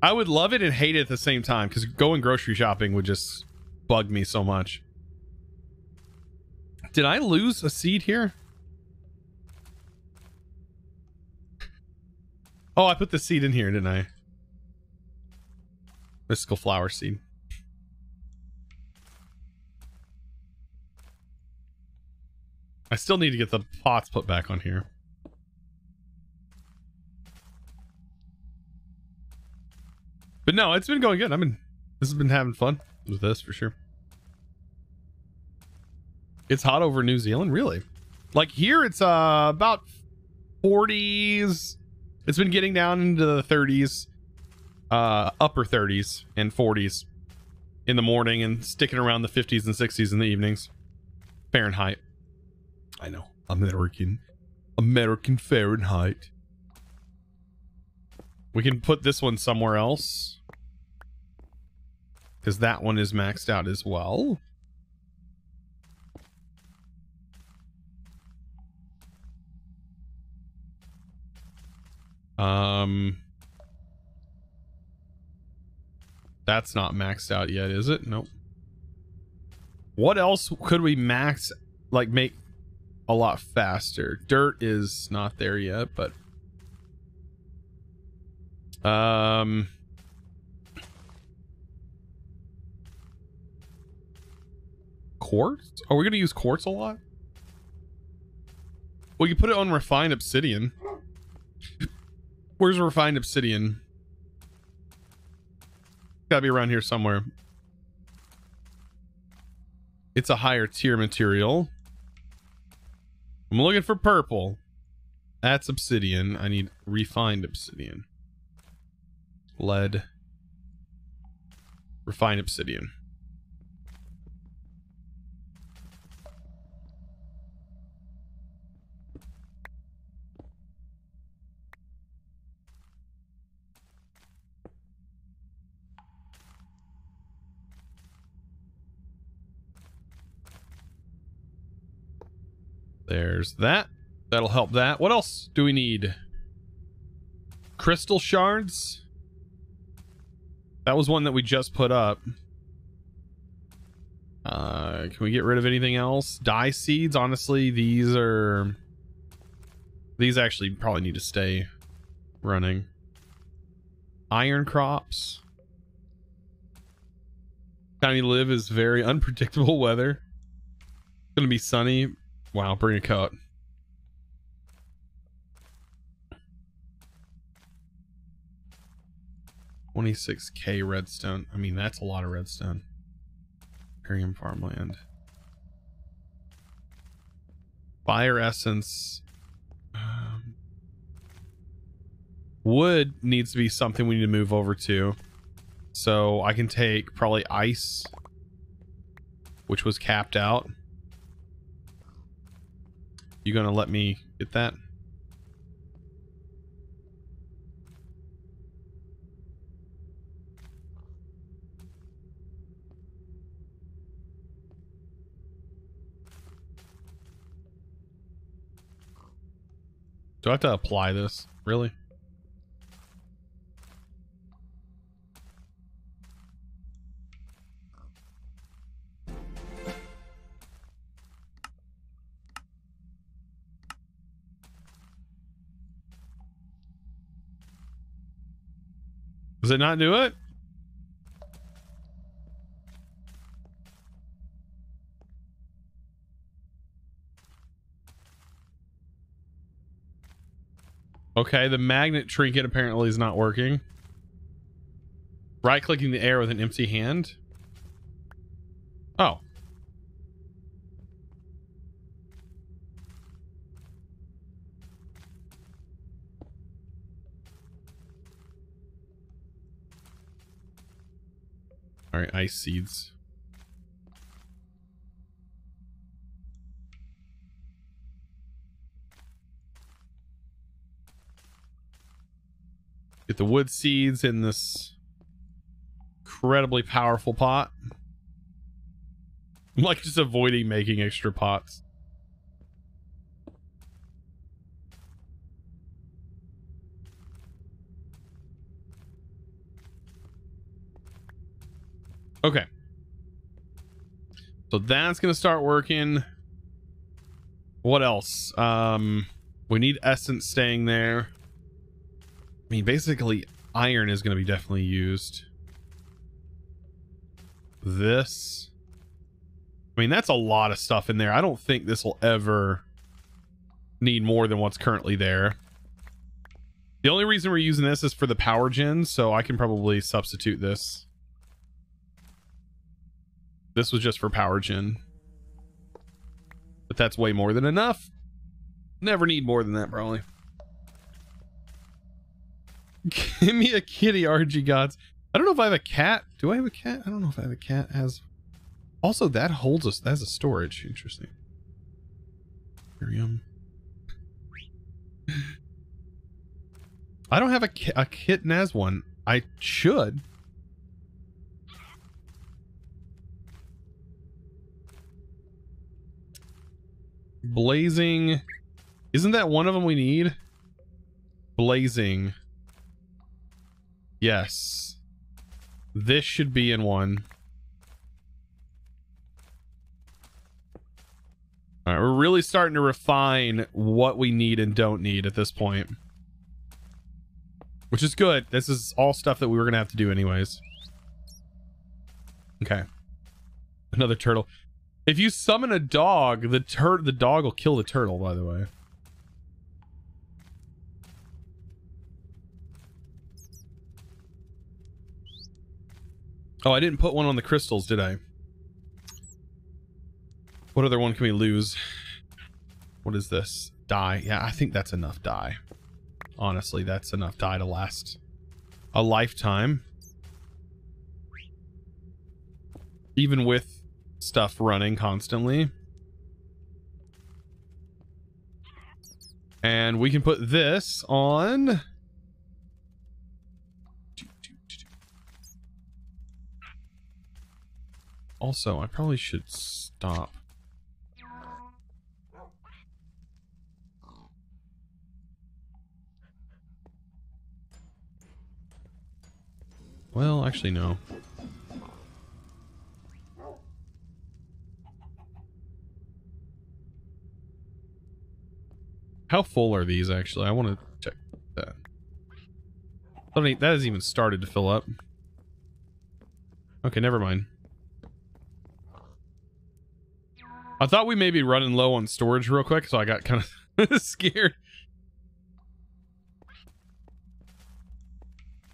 love it and hate it at the same time, because going grocery shopping would just bug me so much. Did I lose a seed here? Oh, I put the seed in here, didn't I? Mystical flower seed. I still need to get the pots put back on here. But no, it's been going good. This has been having fun with this for sure. It's hot over New Zealand, really? Like here, it's about 40s. It's been getting down into the 30s, upper 30s and 40s in the morning, and sticking around the 50s and 60s in the evenings. Fahrenheit. I know, American Fahrenheit. We can put this one somewhere else, because that one is maxed out as well. That's not maxed out yet, is it? Nope. What else could we max, like make a lot faster? Dirt is not there yet, but quartz? Are we gonna use quartz a lot? Well, you put it on refined obsidian. Where's refined obsidian? Gotta be around here somewhere. It's a higher tier material. I'm looking for purple. That's obsidian. I need refined obsidian. Lead. Refined obsidian. There's that. That'll help that. What else do we need? Crystal shards. That was one that we just put up. Can we get rid of anything else? Dye seeds. Honestly, these actually probably need to stay running. Iron crops. Tiny Live is very unpredictable weather. It's gonna be sunny. Wow, bring a coat. $26K redstone. I mean, that's a lot of redstone. Imperium farmland. Fire essence. Wood needs to be something we need to move over to. So I can take probably ice, which was capped out. You gonna let me get that? Do I have to apply this? Really? Does it not do it? Okay, the magnet trinket apparently is not working. Right-clicking the air with an empty hand. Oh. All right, ice seeds. Get the wood seeds in this incredibly powerful pot. I'm like just avoiding making extra pots. Okay. So that's going to start working. What else? We need essence staying there. I mean, basically, iron is going to be definitely used. This. I mean, that's a lot of stuff in there. I don't think this will ever need more than what's currently there. The only reason we're using this is for the power gen, so I can probably substitute this. This was just for power gen. But that's way more than enough. Never need more than that, probably. Give me a kitty, RG gods. I don't know if I have a cat. Do I have a cat? I don't know if I have a cat. Also, that holds us. That's a storage. Interesting. Miriam. I don't have a kitten as one. I should. Blazing. Isn't that one of them we need? Blazing. Yes. This should be in one. All right, we're really starting to refine what we need and don't need at this point. Which is good. This is all stuff that we were going to have to do anyways. Okay. Another turtle. If you summon a dog, the dog will kill the turtle, by the way. Oh, I didn't put one on the crystals, did I? What other one can we lose? What is this? Dye. Yeah, I think that's enough dye. Honestly, that's enough dye to last a lifetime. Even with stuff running constantly. And we can put this on. Also, I probably should stop. Well, actually, no. How full are these, actually? I want to check that. That hasn't even started to fill up. Okay, never mind. I thought we may be running low on storage real quick, so I got kind of scared.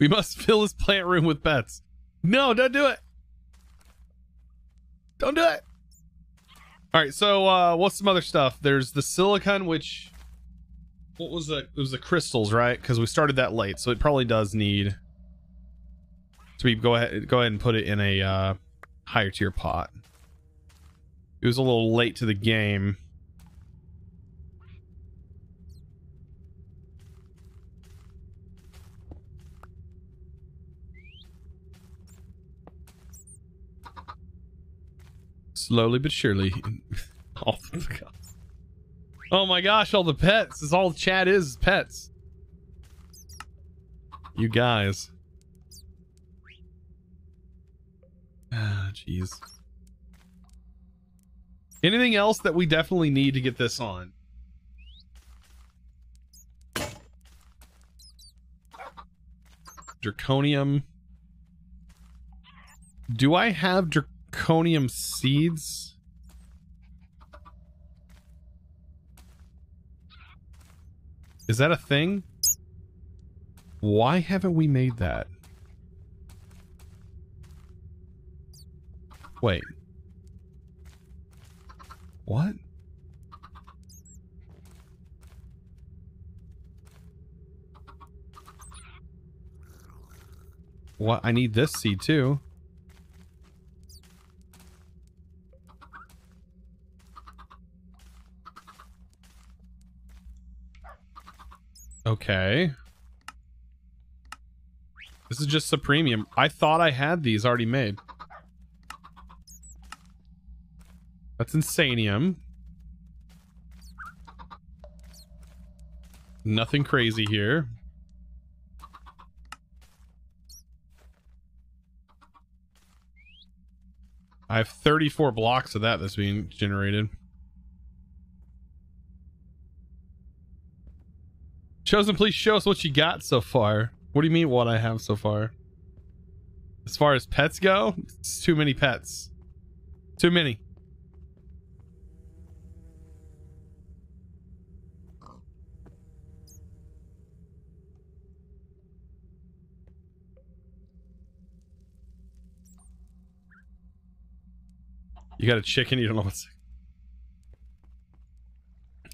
We must fill this plant room with pets. No, don't do it. Don't do it. All right, so what's some other stuff? There's the silicon, which... What was the... It was the crystals, right? Because we started that late, so it probably does need... So we go ahead and put it in a higher tier pot. It was a little late to the game. Slowly but surely. Oh my gosh, all the pets. This is all chat is pets. You guys. Ah, jeez. Anything else that we definitely need to get this on? Draconium. Do I have Draconian Seeds? Is that a thing? Why haven't we made that? Wait. What? What? I need this seed too. Okay. This is just a premium. I thought I had these already made. That's insanium. Nothing crazy here. I have 34 blocks of that's being generated. Chosen, please show us what you got so far. What do you mean what I have so far? As far as pets go, it's too many pets. Too many. You got a chicken, you don't know what's...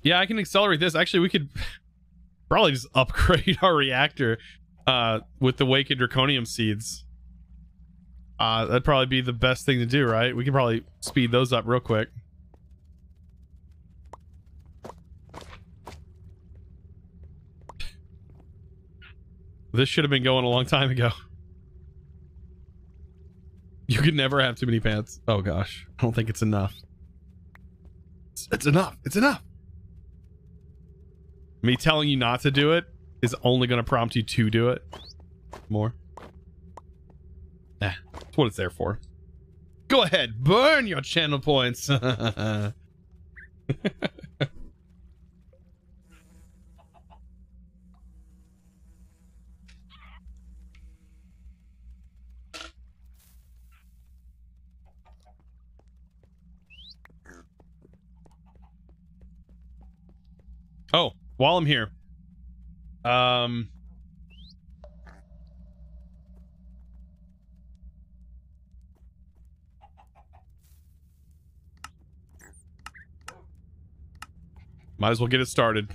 Yeah, I can accelerate this. Actually, we could probably just upgrade our reactor with the Wake and Draconian Seeds. That'd probably be the best thing to do, right? We could probably speed those up real quick. This should have been going a long time ago. You could never have too many pants. Oh gosh, I don't think it's enough. It's enough. It's enough. Me telling you not to do it is only going to prompt you to do it more. That's what it's there for. Go ahead, burn your channel points. Oh, while I'm here, might as well get it started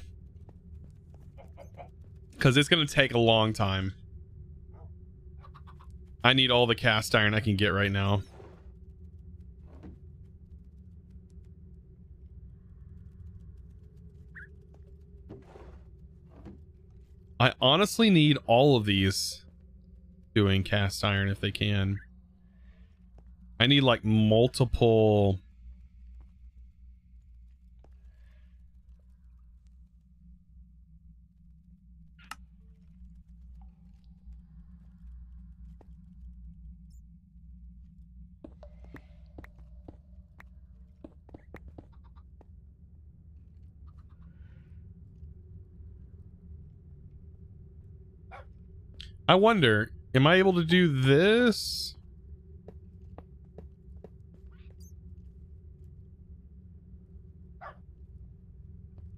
because it's going to take a long time. I need all the cast iron I can get right now. I honestly need all of these doing cast iron if they can. I need like multiple. I wonder, am I able to do this?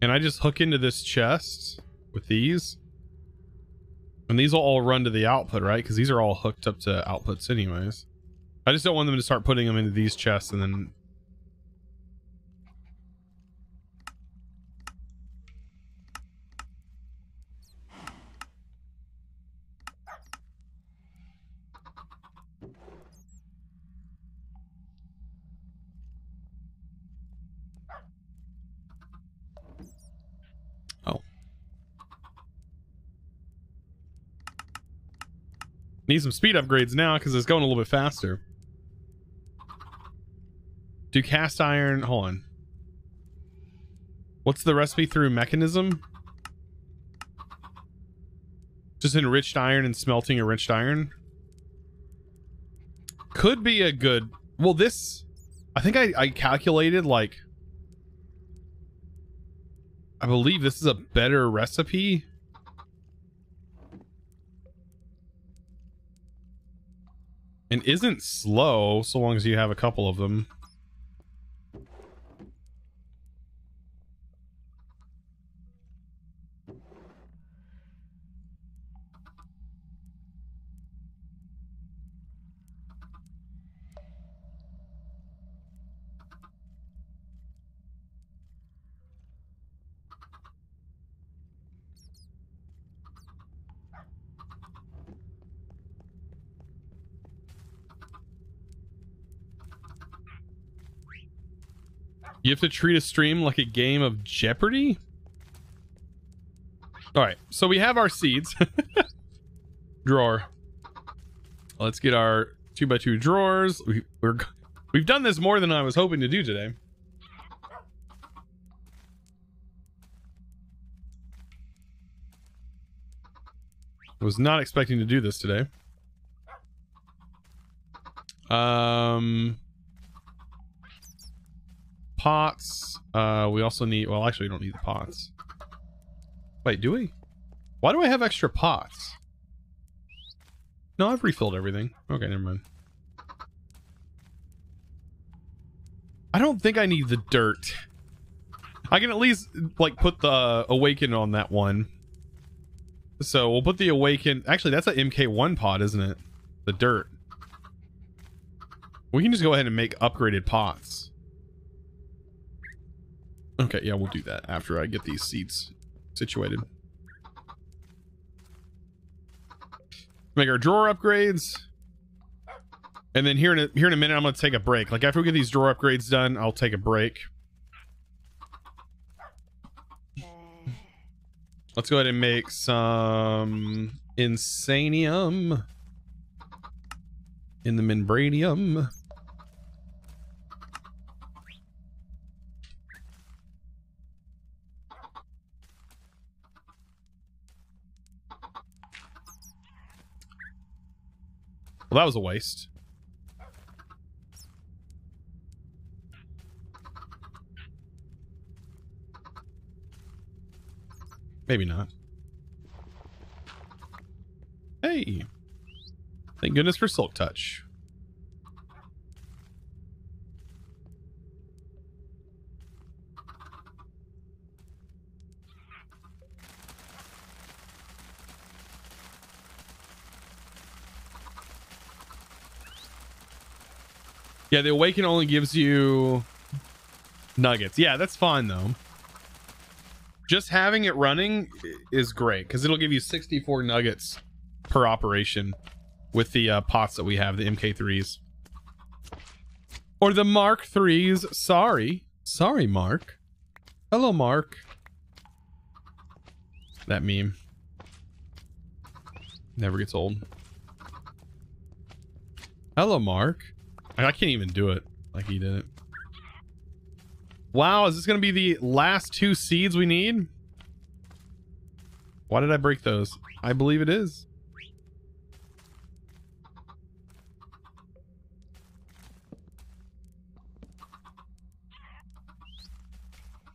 And I just hook into this chest with these? And these will all run to the output, right? Because these are all hooked up to outputs anyways. I just don't want them to start putting them into these chests and then... Oh. Need some speed upgrades now because it's going a little bit faster. Do cast iron... Hold on. What's the recipe through mechanism? Just enriched iron and smelting enriched iron? Could be a good... Well, this... I think I calculated, like... I believe this is a better recipe. And isn't slow, so long as you have a couple of them. You have to treat a stream like a game of Jeopardy? Alright, so we have our seeds. Drawer. Let's get our 2x2 drawers. We've done this more than I was hoping to do today. I was not expecting to do this today. Pots. We also need... Well, actually, we don't need the pots. Wait, do we? Why do I have extra pots? No, I've refilled everything. Okay, never mind. I don't think I need the dirt. I can at least, like, put the awaken on that one. So, we'll put the awaken... Actually, that's an MK1 pot, isn't it? The dirt. We can just go ahead and make upgraded pots. Okay, yeah, we'll do that after I get these seeds situated. Make our drawer upgrades. And then here in a minute, I'm going to take a break. Like, after we get these drawer upgrades done, I'll take a break. Let's go ahead and make some insanium in the membranium. Well, that was a waste. Maybe not. Hey! Thank goodness for Silk Touch. Yeah, the Awaken only gives you nuggets. Yeah, that's fine though. Just having it running is great because it'll give you 64 nuggets per operation with the pots that we have, the MK3s. Or the Mark 3s. Sorry, Mark. Hello, Mark. That meme never gets old. Hello, Mark. I can't even do it like he did it. Wow, is this going to be the last 2 seeds we need? Why did I break those? I believe it is.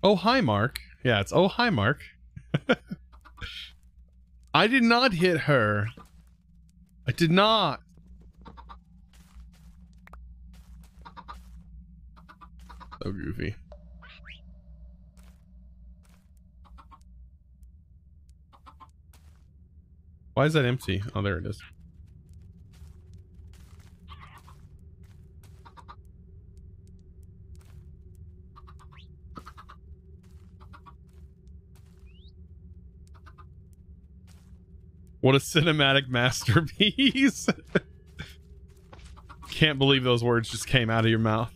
Oh, hi, Mark. Yeah, it's oh, hi, Mark. I did not hit her. I did not. So goofy. Why is that empty? Oh, there it is. What a cinematic masterpiece. Can't believe those words just came out of your mouth.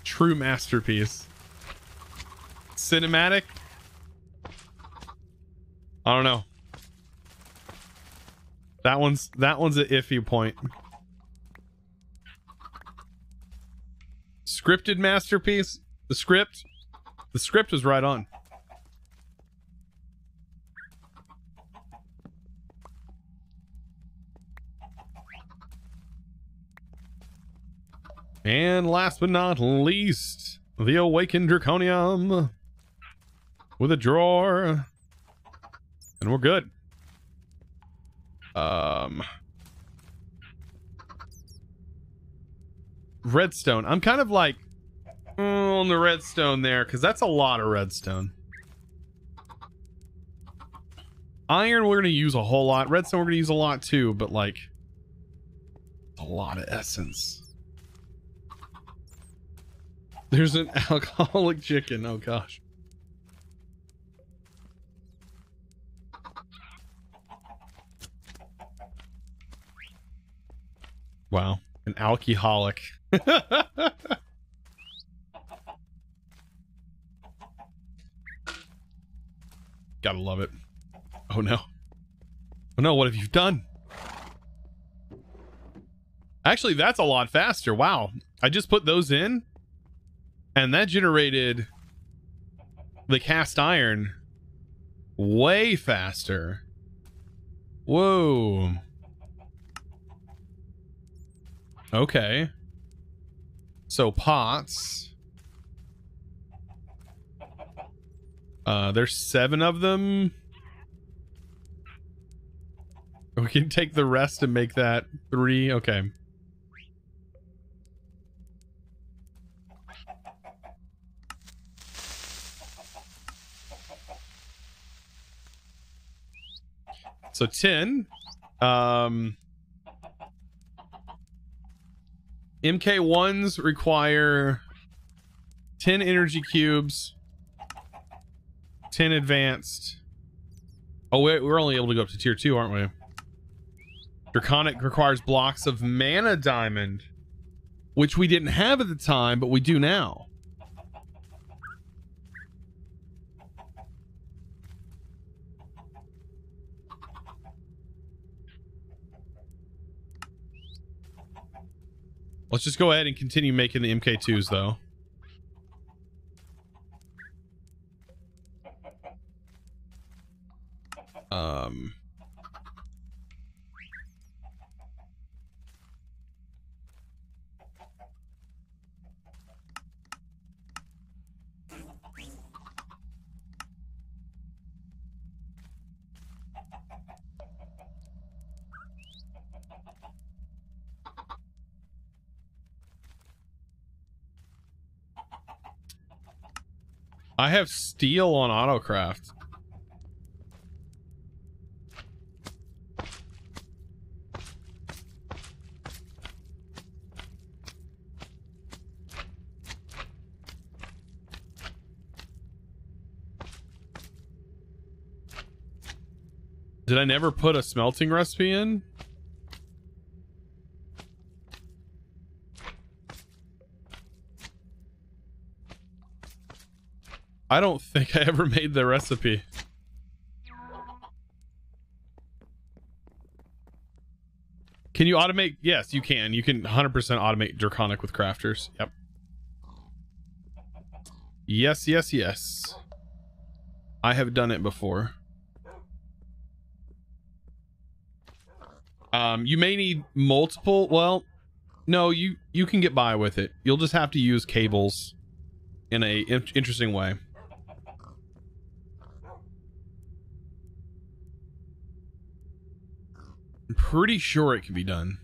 True masterpiece. Cinematic? I don't know. That one's an iffy point. Scripted masterpiece? The script was right on. And last but not least, the Awakened Draconium with a drawer. And we're good. Redstone. I'm kind of like on the redstone there because that's a lot of redstone. Iron we're going to use a whole lot. Redstone we're going to use a lot too, but like a lot of essence. There's an alcoholic chicken. Oh gosh. Wow, an alcoholic. Gotta love it. Oh no. Oh no, what have you done? Actually, that's a lot faster. Wow. I just put those in and that generated the cast iron way faster. Whoa. Okay. So pots. There's 7 of them. We can take the rest and make that 3. Okay. So 10. MK1s require 10 energy cubes, 10 advanced. Oh, we're only able to go up to tier 2, aren't we? Draconic requires blocks of mana diamond, which we didn't have at the time, but we do now. Let's just go ahead and continue making the MK2s though. I have steel on autocraft. Did I never put a smelting recipe in? I don't think I ever made the recipe. Can you automate? Yes, you can. You can 100% automate Draconic with crafters. Yep. Yes, yes, yes. I have done it before. You may need multiple. Well, no, you can get by with it. You'll just have to use cables in a interesting way. I'm pretty sure it can be done.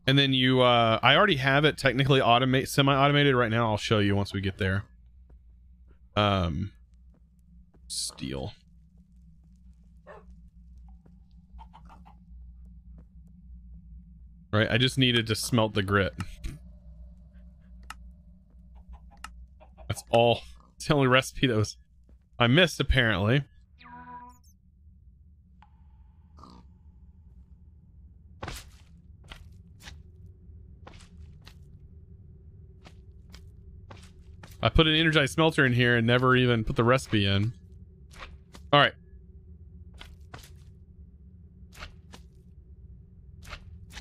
And then you, I already have it technically semi-automated right now. I'll show you once we get there. Steel. Right, I just needed to smelt the grit. That's all. It's the only recipe that was I missed, apparently. I put an energized smelter in here and never even put the recipe in. All right.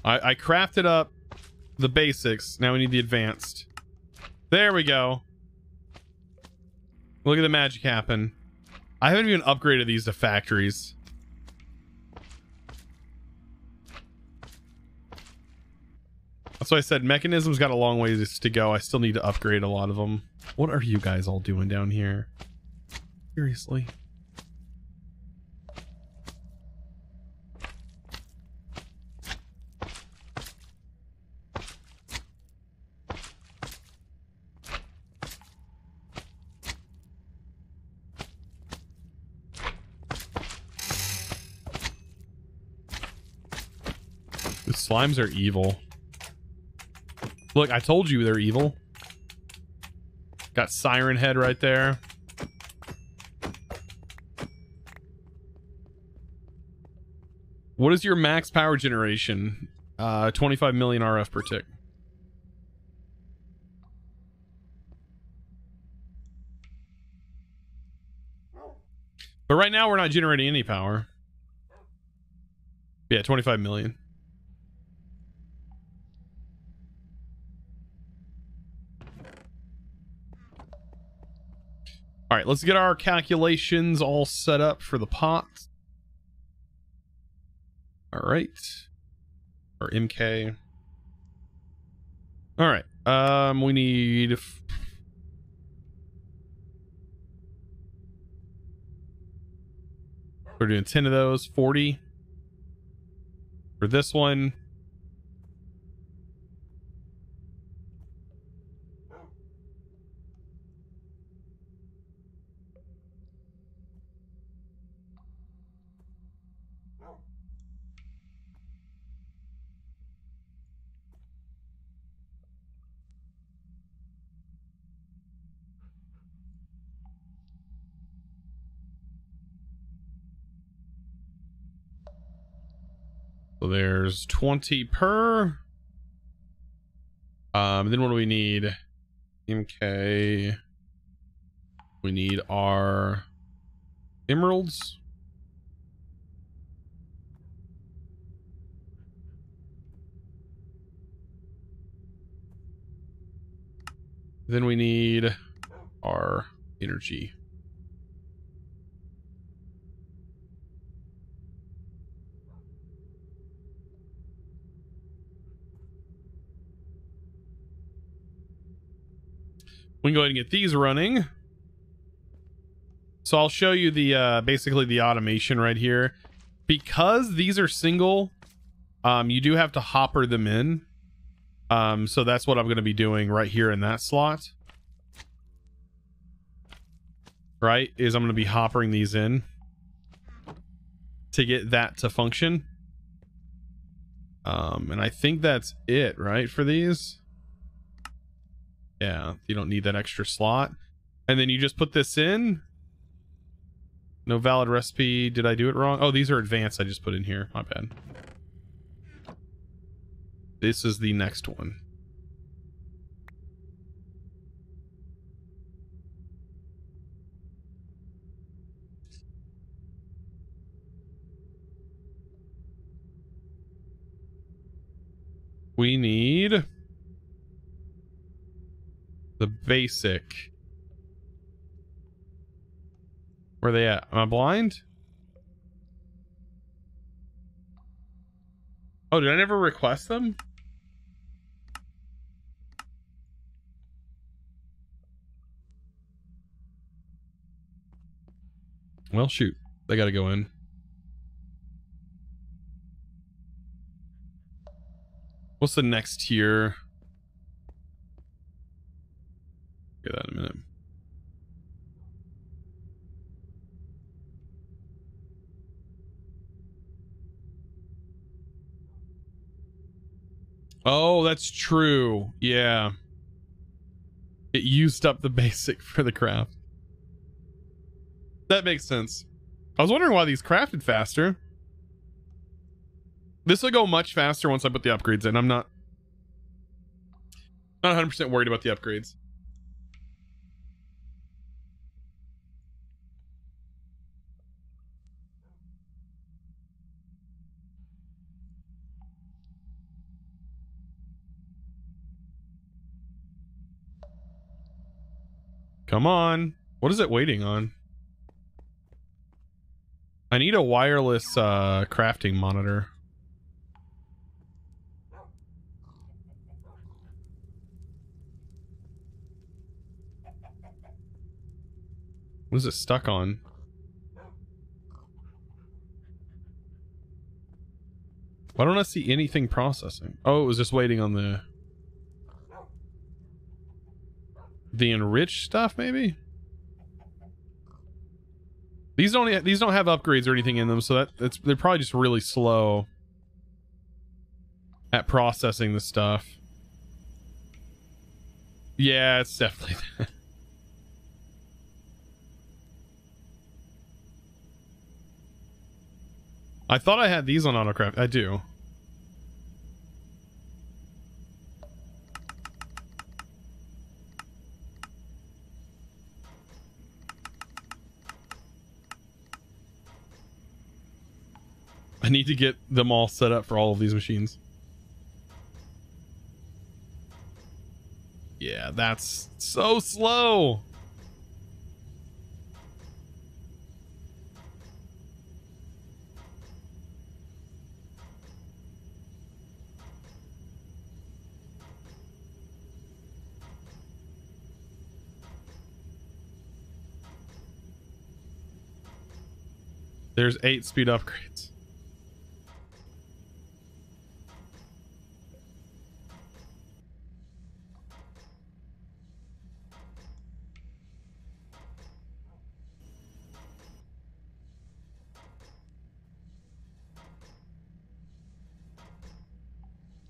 I crafted up the basics. Now we need the advanced. There we go. Look at the magic happen. I haven't even upgraded these to factories. That's why I said mechanism's got a long ways to go. I still need to upgrade a lot of them. What are you guys all doing down here? Seriously? The slimes are evil. Look, I told you they're evil. Got Siren Head right there. What is your max power generation? 25 million RF per tick. But right now we're not generating any power. Yeah, 25 million. All right, let's get our calculations all set up for the pot. All right. Or MK. All right. We need... We're doing 10 of those, 40. For this one. So there's 20 per. Then what do we need? MK. We need our emeralds. Then we need our energy. We can go ahead and get these running. So I'll show you the basically the automation right here. Because these are single, you do have to hopper them in. So that's what I'm going to be doing right here in that slot. Right, is I'm going to be hoppering these in to get that to function. And I think that's it, right, for these. Yeah, you don't need that extra slot. And then you just put this in. No valid recipe. Did I do it wrong? Oh, these are advanced. I just put in here. My bad. This is the next one. We need the basic. Where are they at? Am I blind? Oh, did I never request them? Well, shoot. They got to go in. What's the next tier? Get that in a minute. Oh, that's true. Yeah. It used up the basic for the craft. That makes sense. I was wondering why these crafted faster. This will go much faster once I put the upgrades in. I'm not 100% worried about the upgrades. Come on. What is it waiting on? I need a wireless crafting monitor. What is it stuck on? Why don't I see anything processing? Oh, it was just waiting on the enriched stuff, maybe? These don't have upgrades or anything in them, so they're probably just really slow at processing the stuff. Yeah, it's definitely that. I thought I had these on autocraft. I do. I need to get them all set up for all of these machines. Yeah, that's so slow. There's 8 speed upgrades.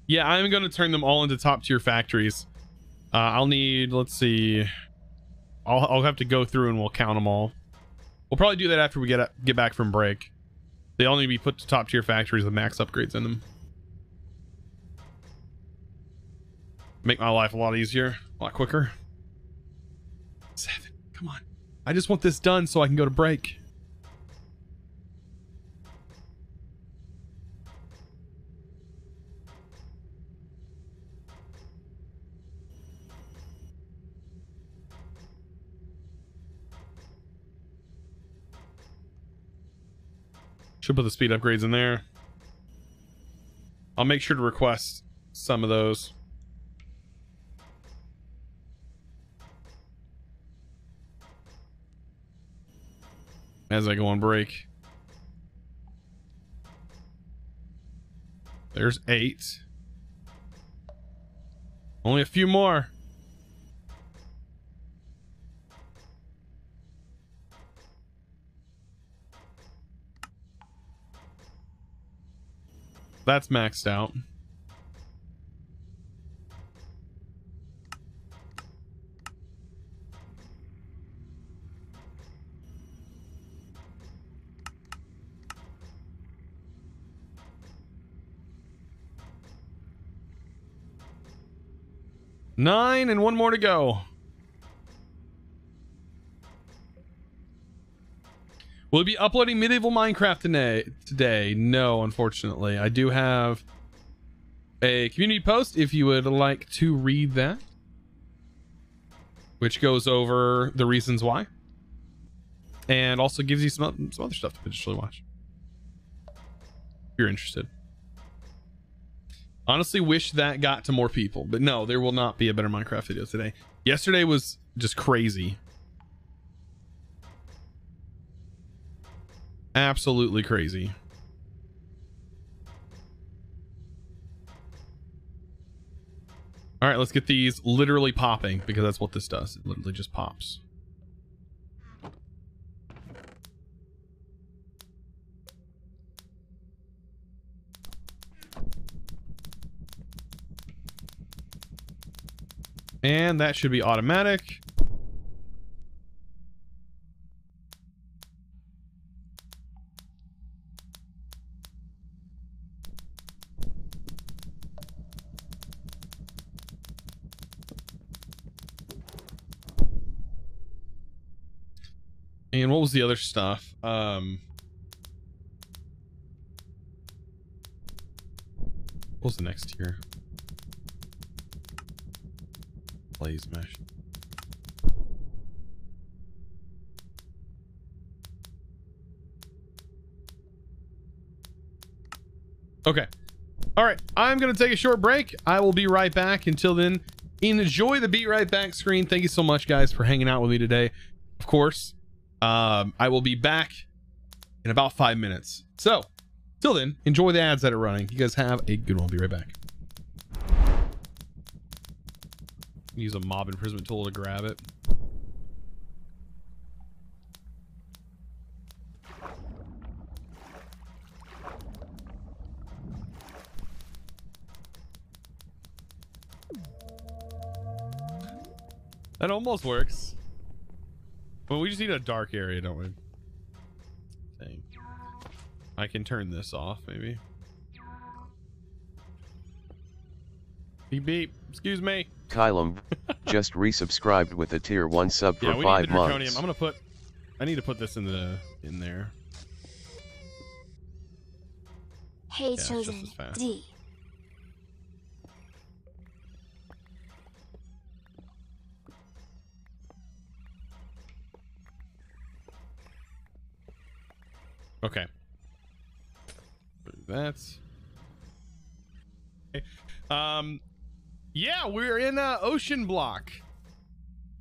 Yeah, I'm going to turn them all into top tier factories. I'll need, let's see. I'll have to go through and we'll count them all. We'll probably do that after we get back from break. They all need to be put to top tier factories with max upgrades in them. Make my life a lot easier, a lot quicker. 7, come on. I just want this done so I can go to break. Should put the speed upgrades in there. I'll make sure to request some of those. As I go on break. There's 8. Only a few more. That's maxed out. Nine and one more to go. Will we be uploading medieval Minecraft today? No, unfortunately. I do have a community post if you would like to read that, which goes over the reasons why and also gives you some other stuff to potentially watch if you're interested. Honestly, wish that got to more people, but no, there will not be a better Minecraft video today. Yesterday was just crazy. Absolutely crazy. All right, let's get these literally popping, because that's what this does. It literally just pops. And that should be automatic. And what was the other stuff? What was the next tier? Blaze mesh. Okay. All right. I'm going to take a short break. I will be right back. Until then, enjoy the Be Right Back screen. Thank you so much, guys, for hanging out with me today. Of course, I will be back in about 5 minutes. So, till then, enjoy the ads that are running. You guys have a good one. I'll be right back. Use a mob imprisonment tool to grab it. That almost works. But we just need a dark area, don't we? Dang. I can turn this off, maybe. Beep beep. Excuse me. Kylum just resubscribed with a tier 1 sub for Yeah, we 5 need the Draconium. months. I'm gonna put. I need to put this in there. Hey, it's just Chosen as fast. D. Okay. That's. Okay. Yeah, we're in OceanBlock.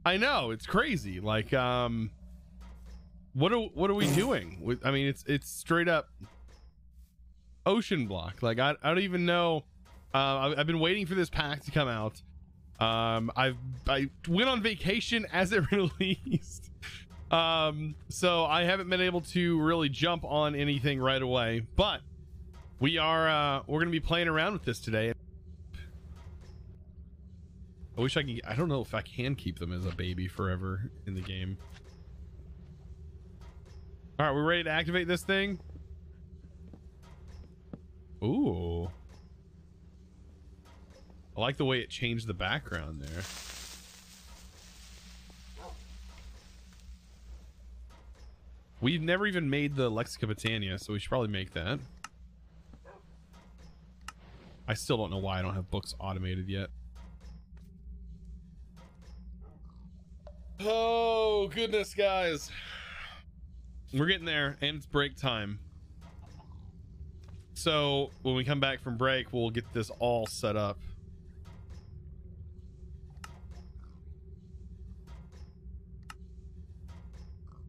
I know, it's crazy. Like, what are we doing? I mean, it's straight up OceanBlock. Like, I don't even know. I've been waiting for this pack to come out. I went on vacation as it released. So I haven't been able to really jump on anything right away, but we're gonna be playing around with this today. I wish I don't know if I can keep them as a baby forever in the game. All right, we're ready to activate this thing. Ooh. I like the way it changed the background there. We've never even made the Lexica Botania, so we should probably make that. I still don't know why I don't have books automated yet. Oh, goodness, guys. We're getting there, and it's break time. So when we come back from break, we'll get this all set up.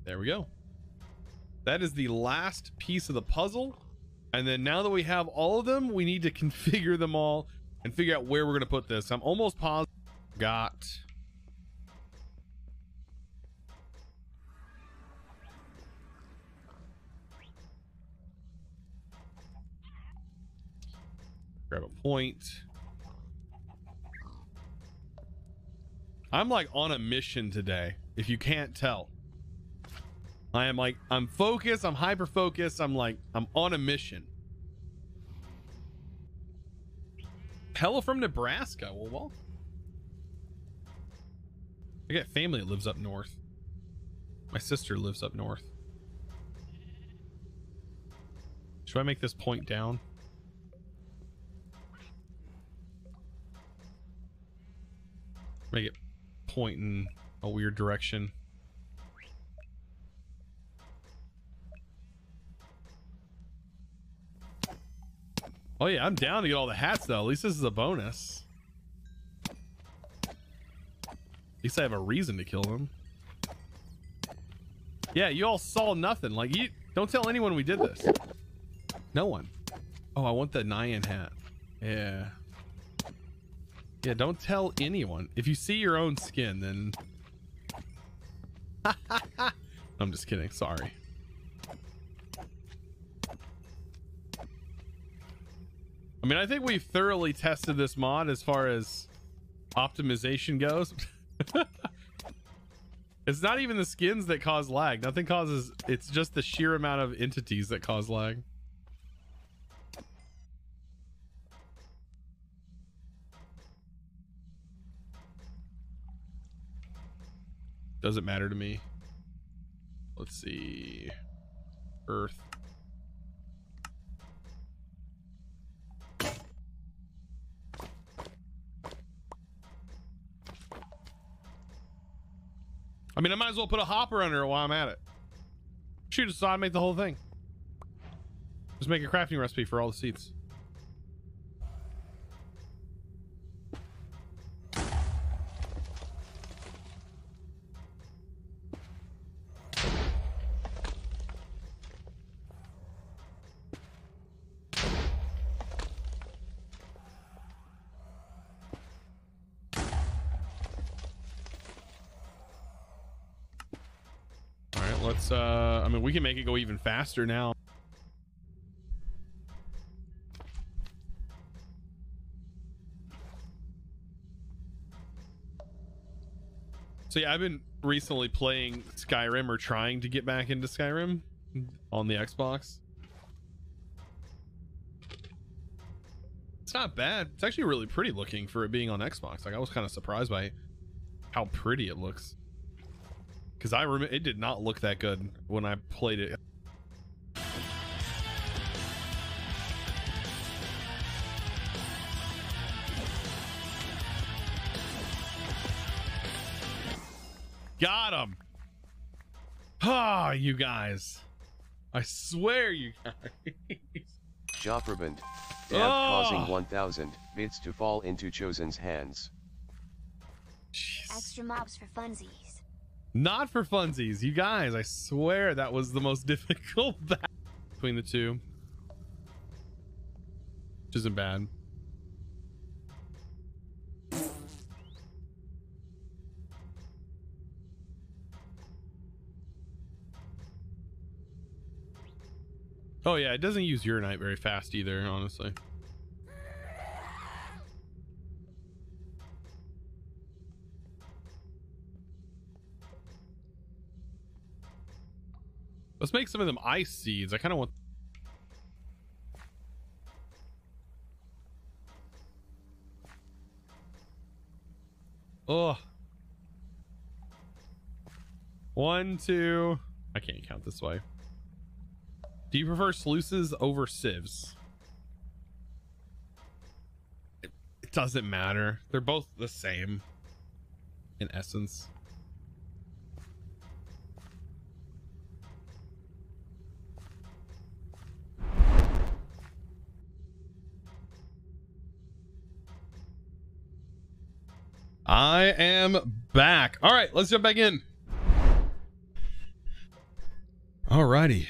There we go. That is the last piece of the puzzle. And then now that we have all of them, we need to configure them all and figure out where we're going to put this. I'm almost positive. Got. Grab a point. I'm like on a mission today, if you can't tell. I'm focused, I'm hyper focused, I'm on a mission. Hello from Nebraska. Well, I got family that lives up north. My sister lives up north. Should I make this point down? Make it point in a weird direction. Oh yeah, I'm down to get all the hats though. At least this is a bonus. At least I have a reason to kill them. Yeah, you all saw nothing. Like, Don't tell anyone we did this. No one. Oh, I want the Nyan hat. Yeah. Yeah, don't tell anyone. If you see your own skin, then... I'm just kidding. Sorry. I mean, I think we've thoroughly tested this mod as far as optimization goes. It's not even the skins that cause lag. Nothing causes... It's just the sheer amount of entities that cause lag. Doesn't matter to me. Let's see. Earth. I mean, I might as well put a hopper under it while I'm at it. Shoot, so I make the whole thing. Just make a crafting recipe for all the seeds. I mean, we can make it go even faster now. So yeah, I've been recently playing Skyrim, or trying to get back into Skyrim on the Xbox. It's not bad. It's actually really pretty looking for it being on Xbox. Like, I was kind of surprised by how pretty it looks. Because I remember it did not look that good when I played it. Got him. Ah, you guys. I swear, you guys. Jopraband. Dab causing 1,000 bits to fall into Chosen's hands. Jeez. Extra mobs for funsies. Not for funsies, you guys. I swear that was the most difficult battle between the two, which isn't bad. Oh yeah, it doesn't use uranite very fast either, honestly. Let's make some of them ice seeds. I kind of want... Oh. 1, 2... I can't count this way. Do you prefer sluices over sieves? It doesn't matter. They're both the same in essence. I am back. All right, let's jump back in. Alrighty.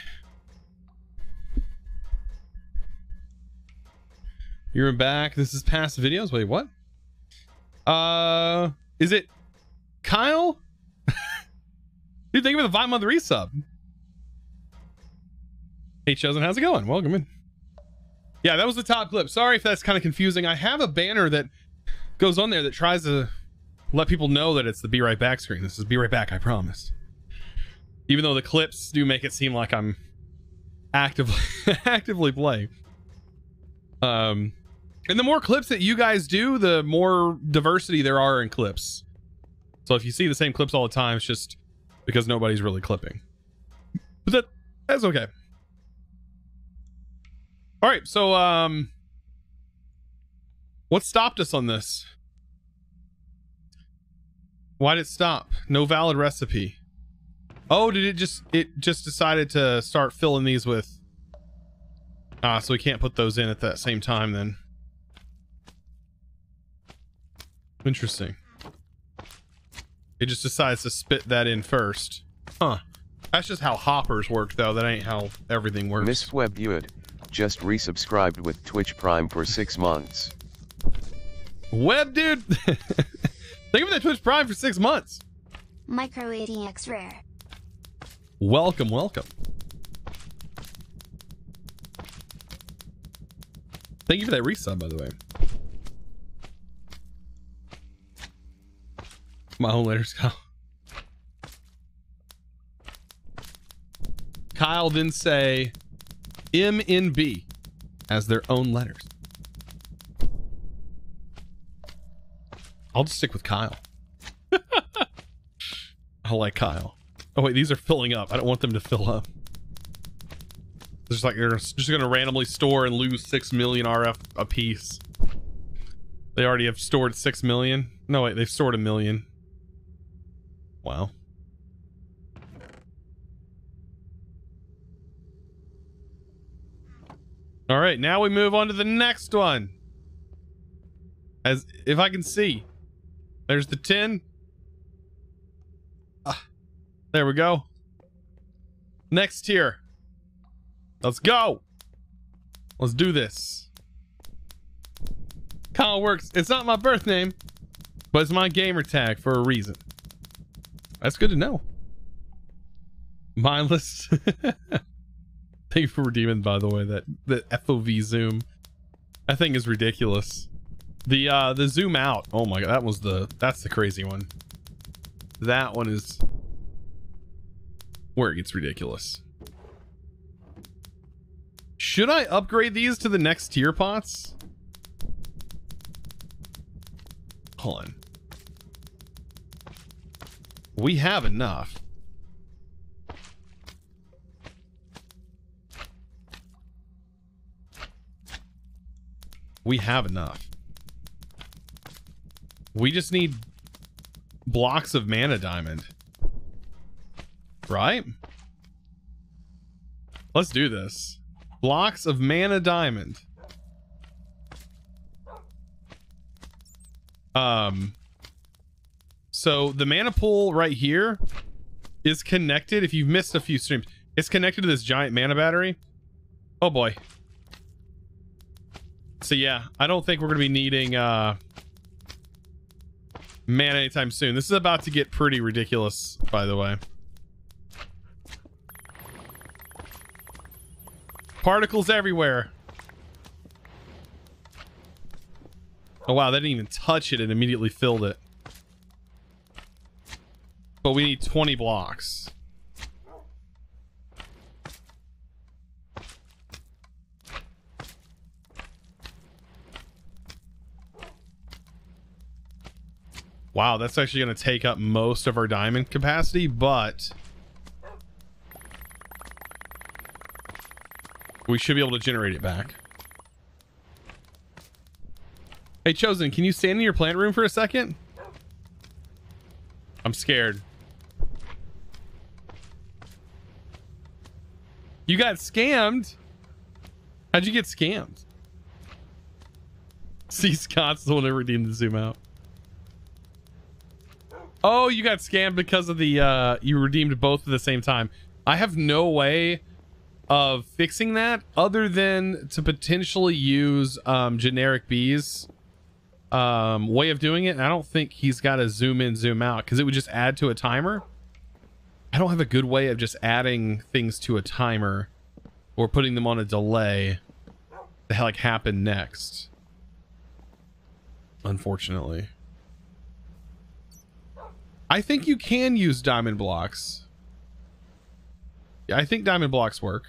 You're back. This is past videos. Wait, what? Is it Kyle? Dude, thank you for the 5-month resub. Hey, Chosen, how's it going? Welcome in. Yeah, that was the top clip. Sorry if that's kind of confusing. I have a banner that goes on there that tries to let people know that it's the Be Right Back screen. This is Be Right Back, I promise. Even though the clips do make it seem like I'm actively playing. And the more clips that you guys do, the more diversity there are in clips. So if you see the same clips all the time, it's just because nobody's really clipping. But that's okay. All right, so what stopped us on this? Why did it stop? No valid recipe. Oh, did it just decided to start filling these with... Ah, so we can't put those in at that same time then. Interesting. It just decides to spit that in first. Huh. That's just how hoppers work, though. That ain't how everything works. Miss Webbuid just resubscribed with Twitch Prime for 6 months. Web dude, thank you for that Twitch Prime for 6 months. Micro 80x rare. Welcome, welcome. Thank you for that resub, by the way. My own letters, Kyle. Kyle didn't say M and B as their own letters. I'll just stick with Kyle. I like Kyle. Oh wait, these are filling up. I don't want them to fill up. It's like they're just gonna randomly store and lose 6 million RF a piece. They already have stored 6 million. No wait, they've stored 1 million. Wow. All right, now we move on to the next one. As if I can see, there's the tin. There we go. Next tier. Let's go. Let's do this. Kyle works. It's not my birth name, but it's my gamer tag for a reason. That's good to know. Mindless. Thank you for redeeming, by the way, that FOV zoom. That thing is ridiculous. The zoom out. Oh my god, that's the crazy one. That one is where it gets ridiculous. Should I upgrade these to the next tier pots? Hold on. We have enough. We have enough. We just need blocks of mana diamond. Right? Let's do this. Blocks of mana diamond. So the mana pool right here is connected. If you've missed a few streams, it's connected to this giant mana battery. Oh boy. So yeah, I don't think we're gonna be needing mana anytime soon. This is about to get pretty ridiculous, by the way. Particles everywhere. Oh wow, that didn't even touch it and immediately filled it. But we need 20 blocks. Wow, that's actually going to take up most of our diamond capacity, but we should be able to generate it back. Hey, Chosen, can you stand in your plant room for a second? I'm scared. You got scammed? How'd you get scammed? See, Scott's the one that redeemed the zoom out. Oh, you got scammed because of the, you redeemed both at the same time. I have no way of fixing that other than to potentially use generic bees way of doing it. And I don't think he's got to zoom in, zoom out because it would just add to a timer. I don't have a good way of just adding things to a timer or putting them on a delay to like happen next. Unfortunately. I think you can use diamond blocks. Yeah, I think diamond blocks work.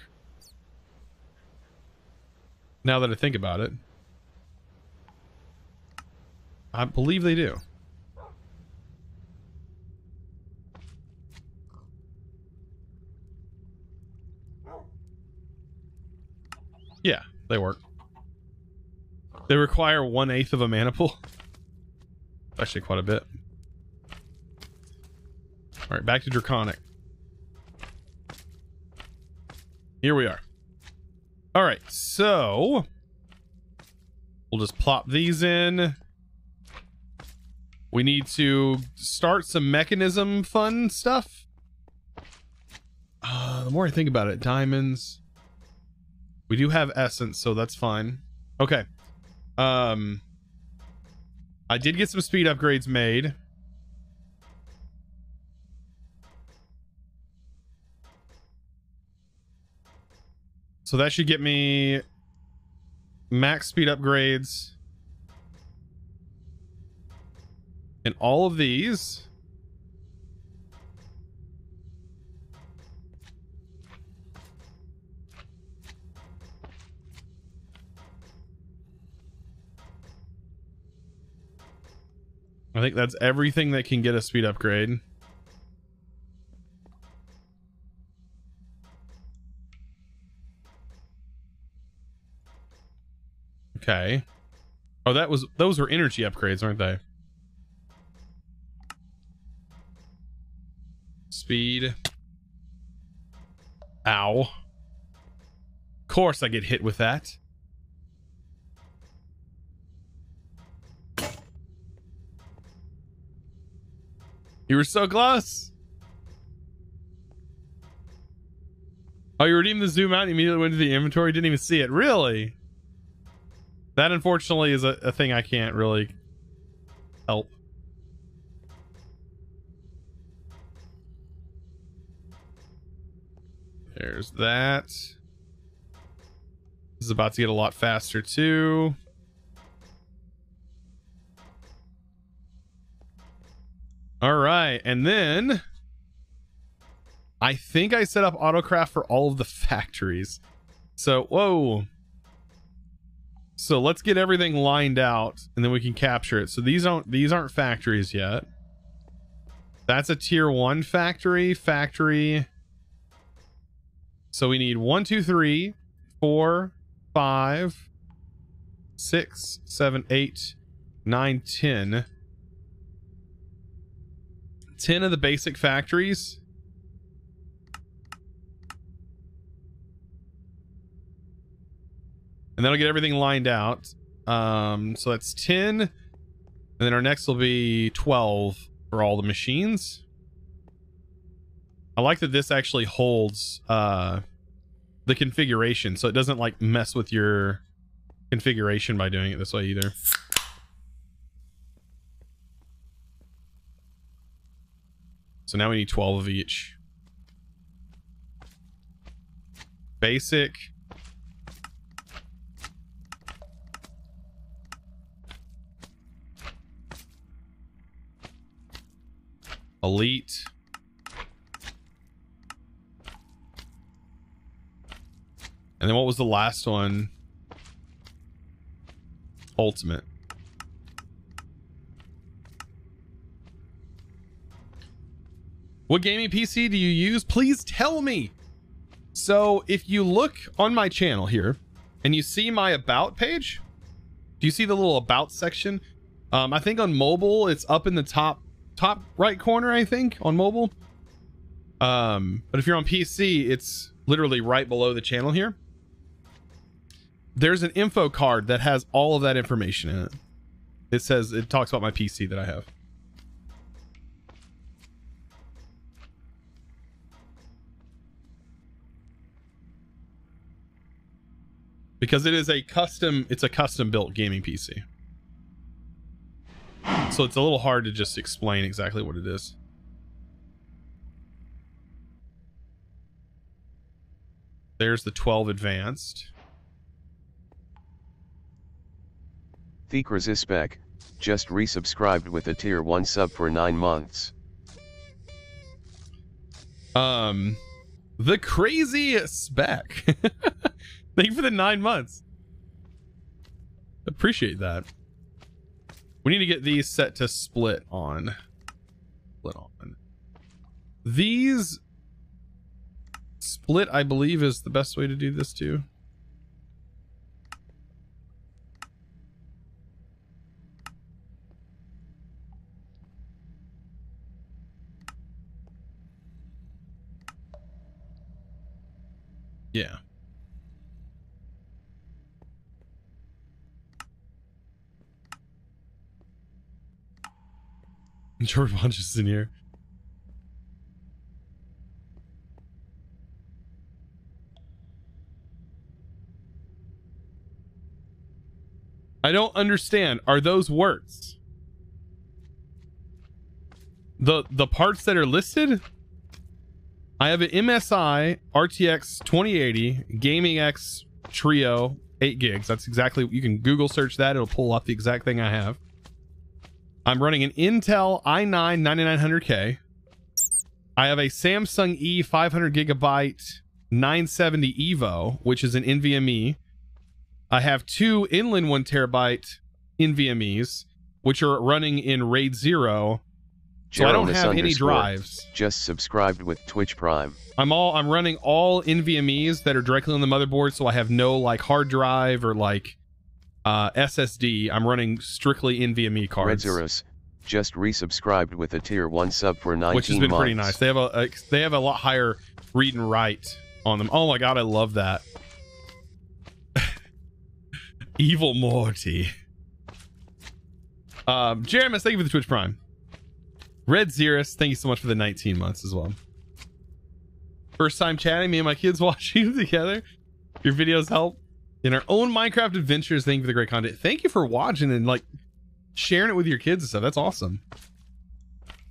Now that I think about it. I believe they do. Yeah, they work. They require 1/8 of a mana pool. Actually quite a bit. All right, back to Draconic. Here we are. All right, so we'll just plop these in. We need to start some mechanism fun stuff. The more I think about it, diamonds. We do have essence, so that's fine. Okay. I did get some speed upgrades made. So that should get me max speed upgrades in all of these. I think that's everything that can get a speed upgrade. Okay. Oh, those were energy upgrades, aren't they? Speed. Ow. Of course I get hit with that. You were so close. Oh, you redeemed the zoom out and immediately went to the inventory. Didn't even see it. Really? That unfortunately is a thing I can't really help. There's that. This is about to get a lot faster too. All right, and then I think I set up autocraft for all of the factories. So, whoa. So let's get everything lined out and then we can capture it. So these aren't factories yet. That's a tier 1 factory. So we need 1, 2, 3, 4, 5, 6, 7, 8, 9, 10. 10 of the basic factories. And that'll get everything lined out. So that's 10. And then our next will be 12 for all the machines. I like that this actually holds the configuration, so it doesn't like mess with your configuration by doing it this way either. So now we need 12 of each. Basic. Elite. And then what was the last one? Ultimate. What gaming PC do you use? Please tell me. So if you look on my channel here and you see my about page, do you see the little about section? I think on mobile, it's up in the top right corner, I think, on mobile. But if you're on PC, it's literally right below the channel here. There's an info card that has all of that information in it. It talks about my PC that I have. Because it's a custom built gaming PC. So it's a little hard to just explain exactly what it is. There's the 12 advanced. Crucible just resubscribed with a tier 1 sub for 9 months. The crazy spec. Thank you for the 9 months. Appreciate that. We need to get these set to split on. These split, I believe, is the best way to do this too. Yeah. George Bunch is in here. I don't understand. Are those words? The parts that are listed? I have an MSI RTX 2080 Gaming X Trio 8 gigs. That's exactly, you can Google search that. It'll pull up the exact thing I have. I'm running an Intel i9 9900K. I have a Samsung E 500 gigabyte 970 Evo, which is an NVMe. I have two inland 1 terabyte NVMe's, which are running in RAID 0. So I don't have any drives. Just subscribed with Twitch Prime. I'm running all NVMe's that are directly on the motherboard, so I have no like hard drive or like SSD. I'm running strictly NVMe cards. Red Zeros just resubscribed with a tier 1 sub for 19 months. Which has been pretty nice. They have a lot higher read and write on them. Oh my god, I love that. Evil Morty. Jeremus, thank you for the Twitch Prime. Red Xerus, thank you so much for the 19 months as well. First time chatting, me and my kids watching together. Your videos help in our own Minecraft adventures. Thank you for the great content. Thank you for watching and like sharing it with your kids and stuff. That's awesome.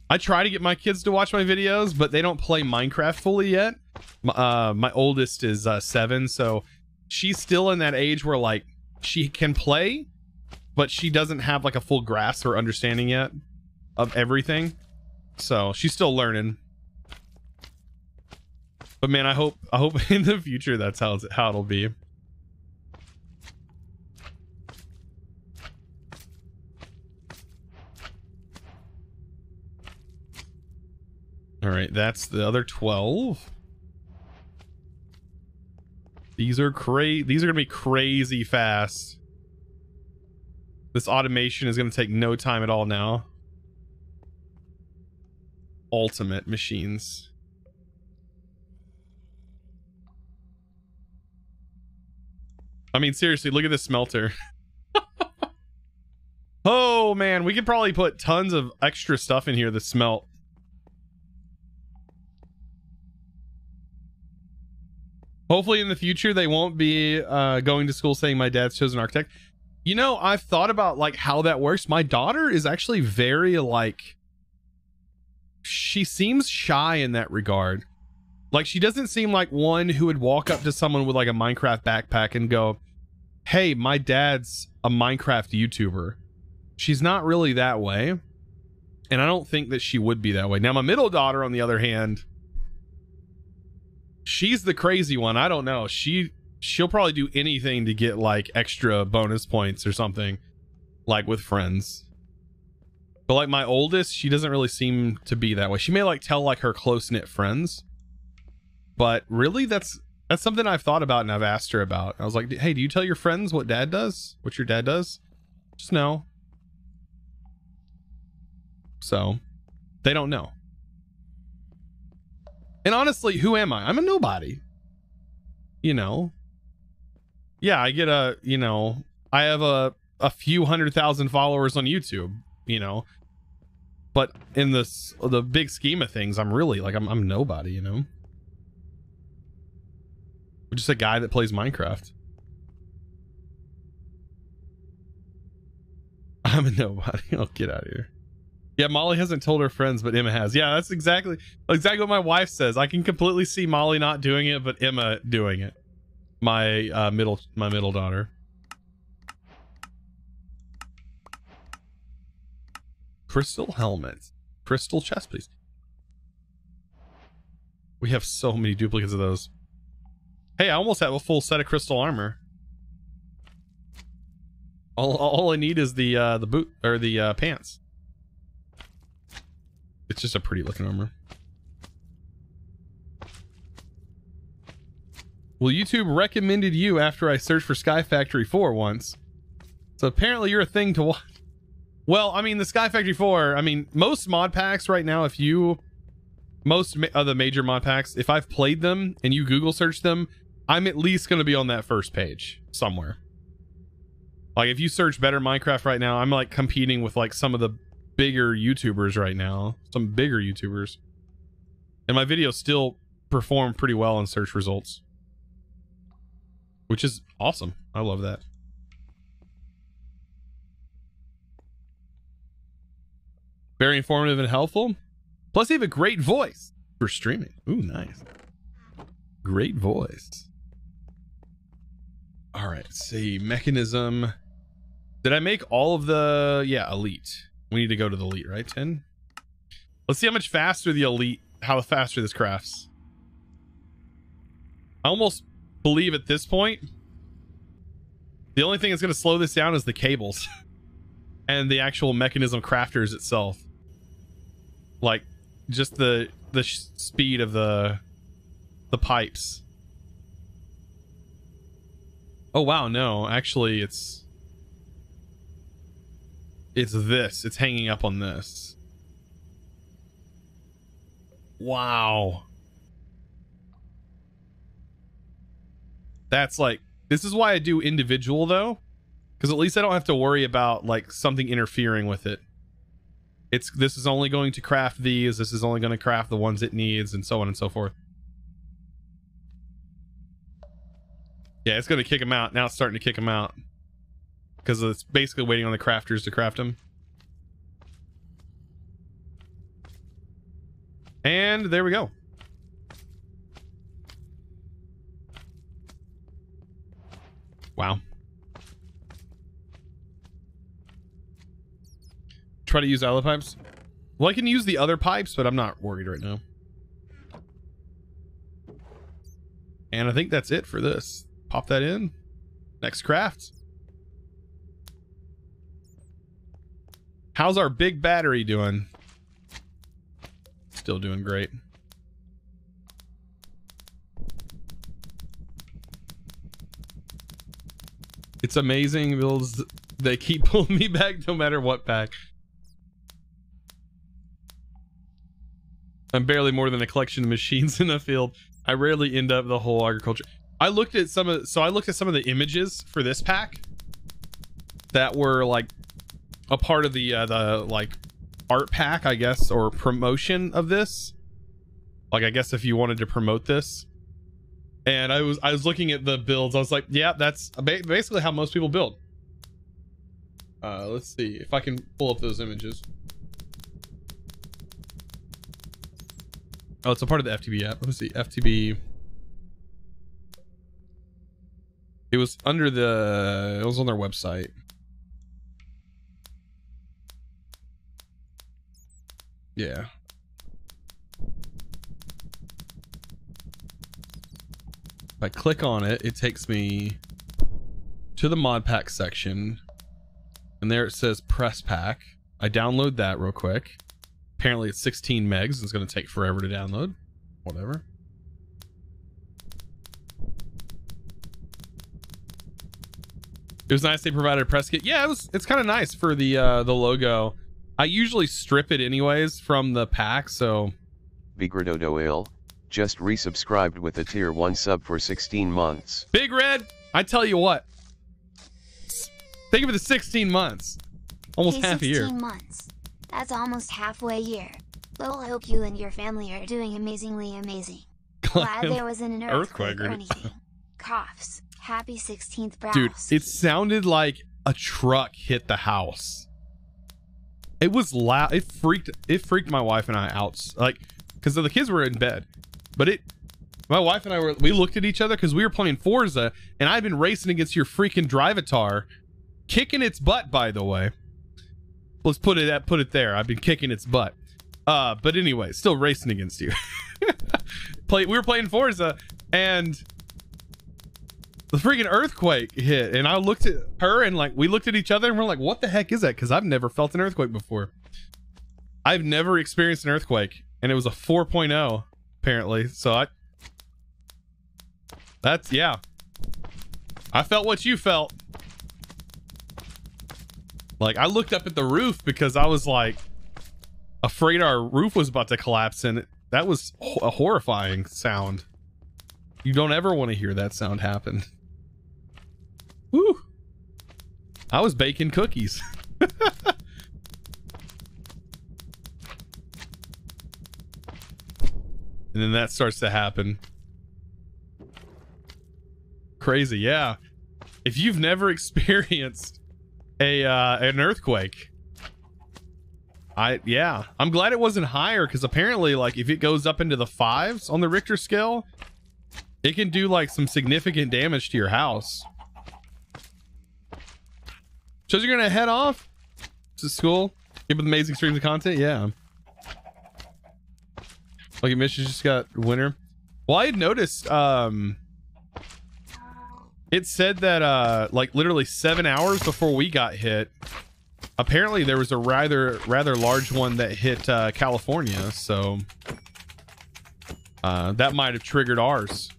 I try to get my kids to watch my videos, but they don't play Minecraft fully yet. My oldest is 7, so she's still in that age where like she can play, but she doesn't have like a full grasp or understanding yet of everything. So she's still learning. But man, I hope in the future that's how it'll be. All right, that's the other 12. These are gonna be crazy fast. This automation is gonna take no time at all now. Ultimate machines. I mean, seriously, look at this smelter. Oh man, we could probably put tons of extra stuff in here to smelt. Hopefully in the future they won't be going to school saying my dad's chosen architect. You know, I've thought about like how that works. My daughter is actually very like, she seems shy in that regard. Like she doesn't seem like one who would walk up to someone with like a Minecraft backpack and go, hey, my dad's a Minecraft YouTuber. She's not really that way. And I don't think that she would be that way. Now my middle daughter, on the other hand, she's the crazy one. I don't know. She'll probably do anything to get like extra bonus points or something, like with friends. But like my oldest, she doesn't really seem to be that way. She may like tell like her close-knit friends, but really that's something I've thought about and I've asked her about. I was like, hey, do you tell your friends what dad does? What your dad does? Just no. So they don't know. And honestly, who am I? I'm a nobody. You know? Yeah, I get I have a few 100,000 followers on YouTube, you know? But in the big scheme of things, I'm really like, I'm nobody, you know? I'm just a guy that plays Minecraft. I'm a nobody. Oh, get out of here. Yeah, Molly hasn't told her friends, but Emma has. Yeah, that's exactly what my wife says. I can completely see Molly not doing it, but Emma doing it. My middle daughter. Crystal helmet. Crystal chest, please. We have so many duplicates of those. Hey, I almost have a full set of crystal armor. All I need is the boot or the pants. It's just a pretty looking armor. Well, YouTube recommended you after I searched for Sky Factory 4 once. So apparently you're a thing to watch. Well, I mean, the Sky Factory 4, I mean, most mod packs right now, most of the major mod packs, if I've played them and you Google search them, I'm at least going to be on that first page somewhere. Like if you search better Minecraft right now, I'm like competing with like some of the bigger YouTubers right now, some bigger YouTubers. And my videos still perform pretty well in search results, which is awesome. I love that. Very informative and helpful. Plus, you have a great voice for streaming. Ooh, nice. Great voice. All right, let's see. Mechanism. Did I make all of the... Yeah, elite. We need to go to the elite, right? 10? Let's see how much faster the elite... How faster this crafts. I almost believe at this point, the only thing that's going to slow this down is the cables. And the actual mechanism crafters itself. Like, just the speed of the pipes. Oh wow, no, actually it's this. It's hanging up on this. Wow. That's like, this is why I do individual though, because at least I don't have to worry about like something interfering with it. This is only going to craft these, this is only going to craft the ones it needs, and so on and so forth. Yeah, it's going to kick them out. Now it's starting to kick them out. Because it's basically waiting on the crafters to craft them. And there we go. Wow. Try to use other pipes. Well, I can use the other pipes, but I'm not worried right now. And I think that's it for this. Pop that in. Next craft. How's our big battery doing? Still doing great. It's amazing builds. They keep pulling me back no matter what pack. I'm barely more than a collection of machines in the field. I rarely end up the whole agriculture. I looked at some of the images for this pack that were like a part of the like art pack, I guess, or promotion of this. Like, I guess if you wanted to promote this. And I was looking at the builds. I was like, yeah, that's basically how most people build. Let's see if I can pull up those images. Oh, it's a part of the FTB app. Let me see. FTB. It was under the... It was on their website. Yeah. If I click on it, it takes me to the mod pack section. And there it says press pack. I download that real quick. Apparently it's 16 megs. It's going to take forever to download. Whatever. It was nice they provided a press kit. Yeah, it's kind of nice for the logo. I usually strip it anyways from the pack, so... Bigredodoil just resubscribed with a tier 1 sub for 16 months. Big Red, I tell you what. Thank you for the 16 months. Almost half a year. 16 months. That's almost halfway year. Well, I hope you and your family are doing amazingly amazing. Glad there wasn't an earthquake or anything. Coughs. Happy 16th brows. Dude, it sounded like a truck hit the house. It was loud. It freaked my wife and I out. Like, because the kids were in bed. But my wife and I we looked at each other because we were playing Forza, and I've been racing against your freaking Drivatar. Kicking its butt, by the way. Let's put it there. I've been kicking its butt. But anyway, still racing against you. We were playing Forza, and the freaking earthquake hit, and I looked at her, and like we looked at each other, and we're like, "What the heck is that?" Because I've never felt an earthquake before. I've never experienced an earthquake, and it was a 4.0 apparently. So yeah. I felt what you felt. Like, I looked up at the roof because I was like afraid our roof was about to collapse, and that was a horrifying sound. You don't ever want to hear that sound happen. Woo! I was baking cookies. And then that starts to happen. Crazy, yeah. If you've never experienced an earthquake, Yeah, I'm glad it wasn't higher, because apparently, like, if it goes up into the 5s on the Richter scale, it can do like some significant damage to your house. So you're gonna head off to school, give them amazing streams of content. Yeah. Like your mission just got winter. Well, I had noticed it said that like literally 7 hours before we got hit, apparently there was a rather large one that hit California, so that might have triggered ours.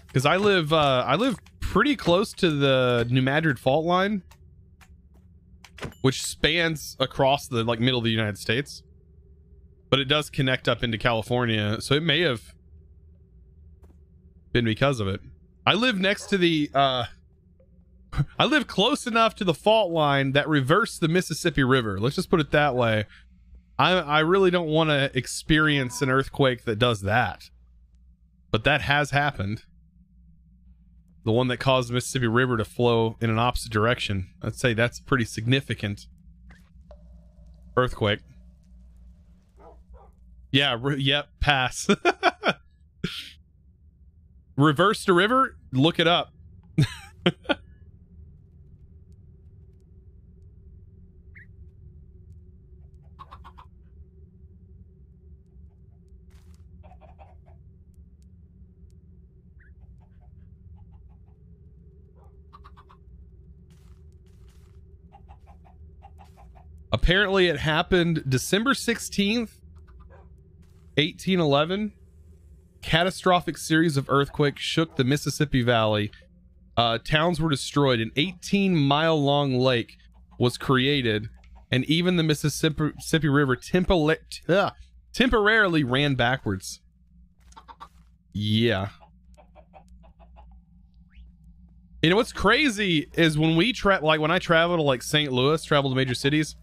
Because I live pretty close to the New Madrid fault line, which spans across the like middle of the United States, but it does connect up into California, so it may have been because of it. I live next to the I live close enough to the fault line that reversed the Mississippi River. Let's just put it that way. I really don't want to experience an earthquake that does that, but that has happened. The one that caused the Mississippi River to flow in an opposite direction. I'd say that's a pretty significant earthquake. Yeah, yep, pass. Reverse the river? Look it up. Apparently it happened December 16th, 1811. Catastrophic series of earthquakes shook the Mississippi Valley. Towns were destroyed. An 18-mile-long lake was created, and even the Mississippi River temporarily ran backwards. Yeah. You know what's crazy is when we when I travel to like St. Louis, travel to major cities,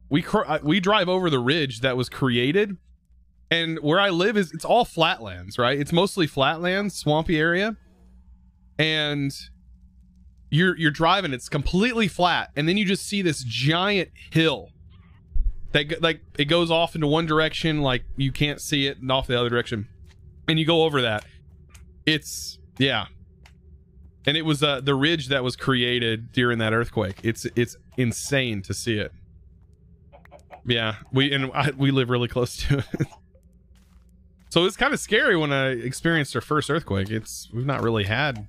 we drive over the ridge that was created, and where I live it's all flatlands, right? It's mostly flatlands, swampy area, and you're driving, it's completely flat, and then you just see this giant hill that like it goes off into one direction, like you can't see it, and off the other direction, and you go over that. It's yeah. And it was the ridge that was created during that earthquake. It's insane to see it. Yeah, we live really close to it. So it's kind of scary when I experienced our first earthquake. We've not really had,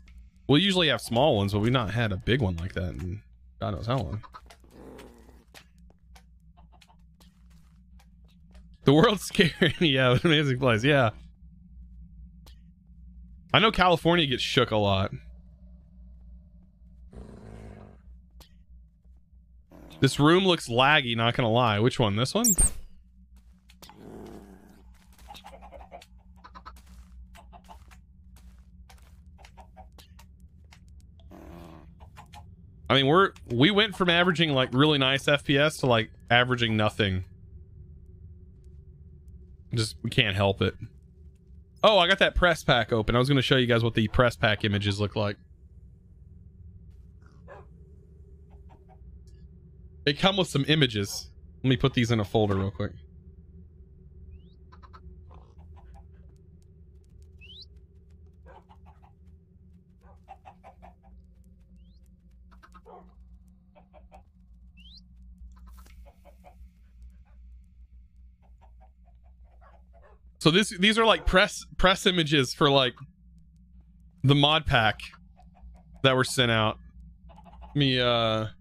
we'll usually have small ones, but we've not had a big one like that in God knows how long. The world's scary. Yeah, an amazing place. Yeah. I know California gets shook a lot. This room looks laggy, not gonna lie. Which one? This one? I mean, we went from averaging like really nice FPS to like averaging nothing. Just, we can't help it. Oh, I got that press pack open. I was gonna show you guys what the press pack images look like. They come with some images. Let me put these in a folder real quick. So these are like press images for like the mod pack that were sent out. And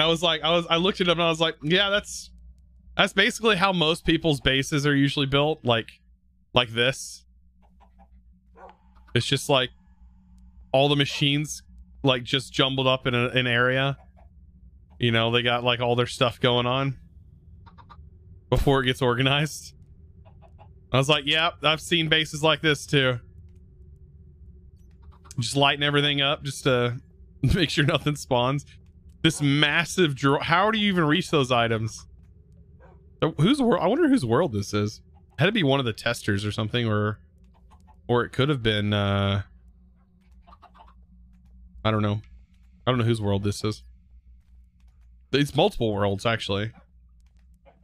I was like, I looked it up and I was like, yeah, that's basically how most people's bases are usually built, like this. It's just like all the machines like just jumbled up in an area. You know, they got like all their stuff going on before it gets organized. I was like, yeah, I've seen bases like this too. Just lighten everything up just to make sure nothing spawns. This massive draw. How do you even reach those items? I wonder whose world this is. It had to be one of the testers or something, or it could have been I don't know. I don't know whose world this is. It's multiple worlds, actually.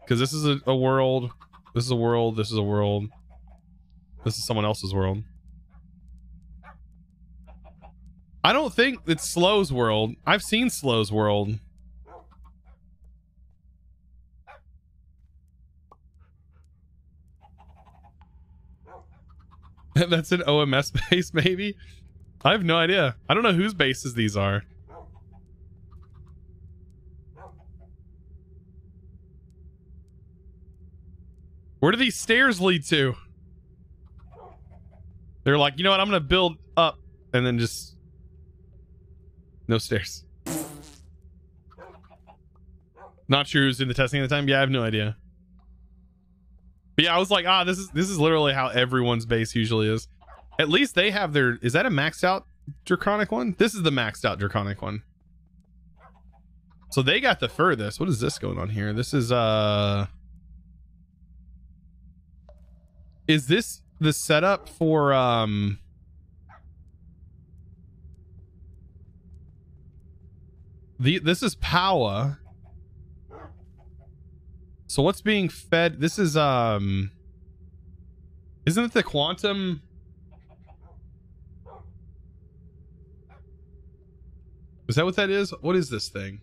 Because this is a world, this is a world, this is a world. This is someone else's world. I don't think it's Slow's world. I've seen Slow's world. That's an OMS base, maybe? I have no idea. I don't know whose bases these are. Where do these stairs lead to? They're like, you know what? I'm going to build up and then just... No stairs. Not sure who's in the testing at the time. Yeah, I have no idea. But yeah, I was like, this is literally how everyone's base usually is. At least they have their... Is that a maxed out draconic one? This is the maxed out draconic one. So they got the furthest. What is this going on here? This is this the setup for this is power. So what's being fed? This is isn't it the quantum? Is that what that is? What is this thing?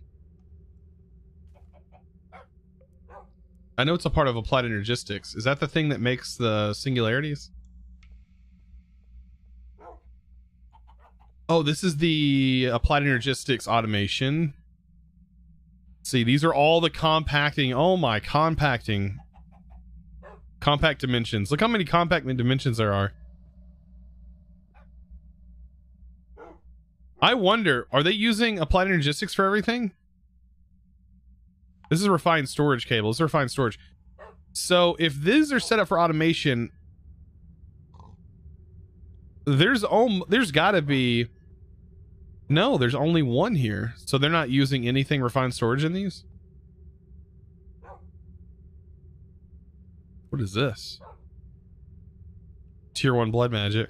I know it's a part of applied energistics. Is that the thing that makes the singularities? Oh, this is the applied energistics automation. See, these are all the compacting. Oh my, compacting. Compact dimensions. Look how many compact dimensions there are. I wonder, are they using applied energistics for everything? This is refined storage cable. This is refined storage. So if these are set up for automation, there's gotta be... No, there's only one here. So they're not using anything refined storage in these? What is this? Tier 1 blood magic.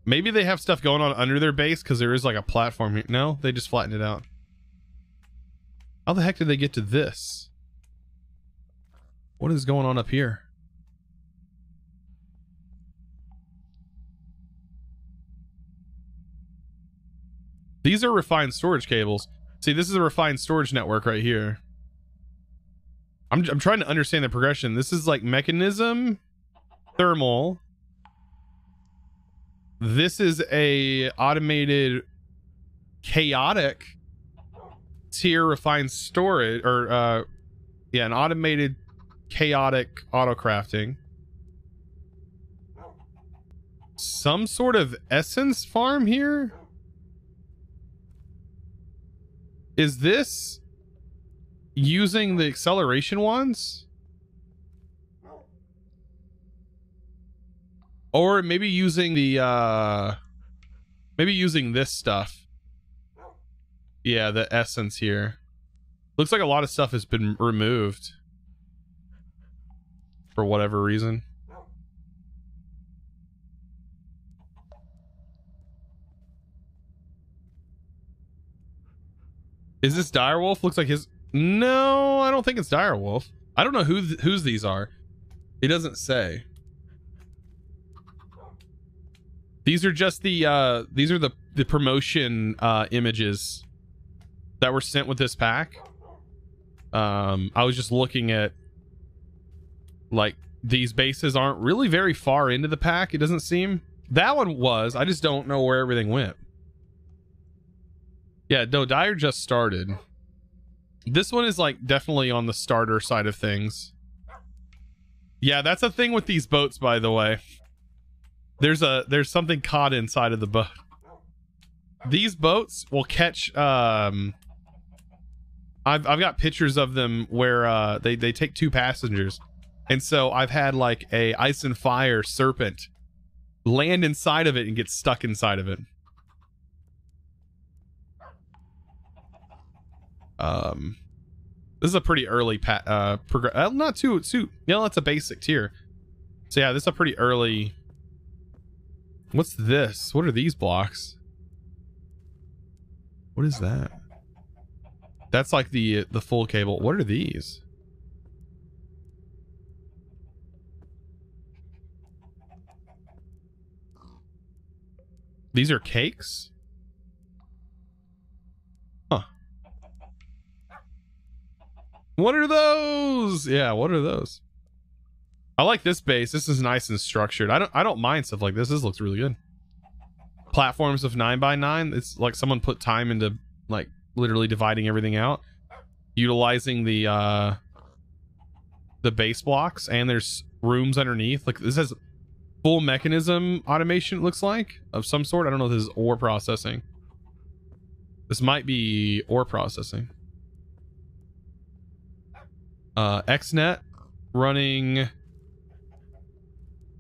Maybe they have stuff going on under their base because there is like a platform here. No, they just flattened it out. How the heck did they get to this? What is going on up here? These are refined storage cables. See, this is a refined storage network right here. I'm trying to understand the progression. This is like mechanism, thermal. This is a automated chaotic tier refined storage, or yeah, an automated chaotic auto crafting. Some sort of essence farm here. Is this using the acceleration ones? Or maybe using the maybe using this stuff. Yeah, the essence here. Looks like a lot of stuff has been removed for whatever reason. Is this Direwolf? Looks like his... No, I don't think it's Direwolf. I don't know whose these are. It doesn't say. These are just the these are the promotion images that were sent with this pack. I was just looking at, like, these bases aren't really very far into the pack, it doesn't seem. That one was. I just don't know where everything went. Yeah, no, Dire just started. This one is like definitely on the starter side of things. Yeah, that's a thing with these boats, by the way. There's something caught inside of the boat. These boats will catch I've got pictures of them where they take 2 passengers. And so I've had like a ice and fire serpent land inside of it and get stuck inside of it. This is a pretty early not too yeah, that's a basic tier. So yeah, this is a pretty early What's this? What are these blocks? What is that? That's like the full cable. What are these? These are cakes? Huh. What are those? Yeah, what are those? I like this base. This is nice and structured. I don't mind stuff like this. This looks really good. Platforms of 9x9. It's like someone put time into like literally dividing everything out, utilizing the base blocks, and there's rooms underneath. Like this has full mechanism automation, it looks like, of some sort. I don't know if this is ore processing. This might be ore processing. XNet running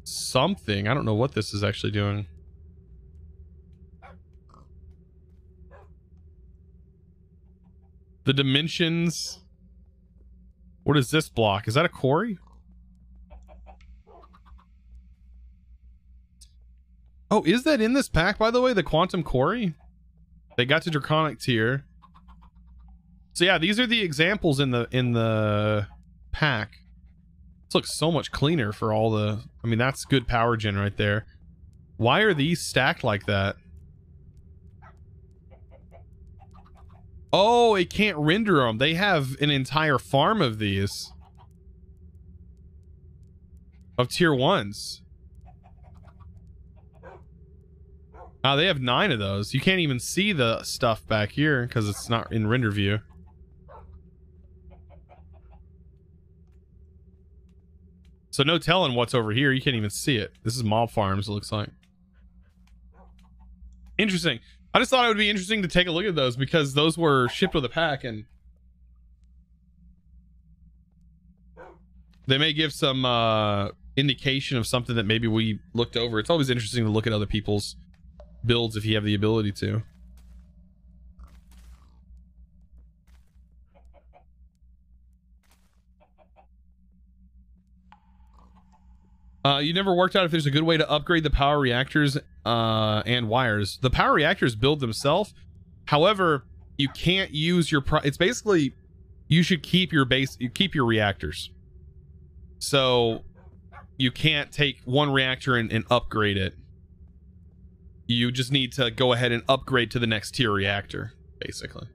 something. I don't know what this is actually doing. The dimensions. What is this block? Is that a quarry? Oh, is that in this pack, by the way? The quantum quarry? They got to draconic tier. So yeah, these are the examples in the pack. This looks so much cleaner for all the... I mean, that's good power gen right there. Why are these stacked like that? Oh, it can't render them. They have an entire farm of these. Of tier 1s. Oh, they have 9 of those. You can't even see the stuff back here because it's not in render view. So no telling what's over here. You can't even see it. This is mob farms, it looks like. Interesting. I just thought it would be interesting to take a look at those because those were shipped with a pack and they may give some indication of something that maybe we looked over. It's always interesting to look at other people's builds if you have the ability to. You never worked out if there's a good way to upgrade the power reactors and wires. The power reactors build themselves. However, you can't use your it's basically you should keep your reactors. So you can't take one reactor and upgrade it. You just need to go ahead and upgrade to the next tier reactor, basically.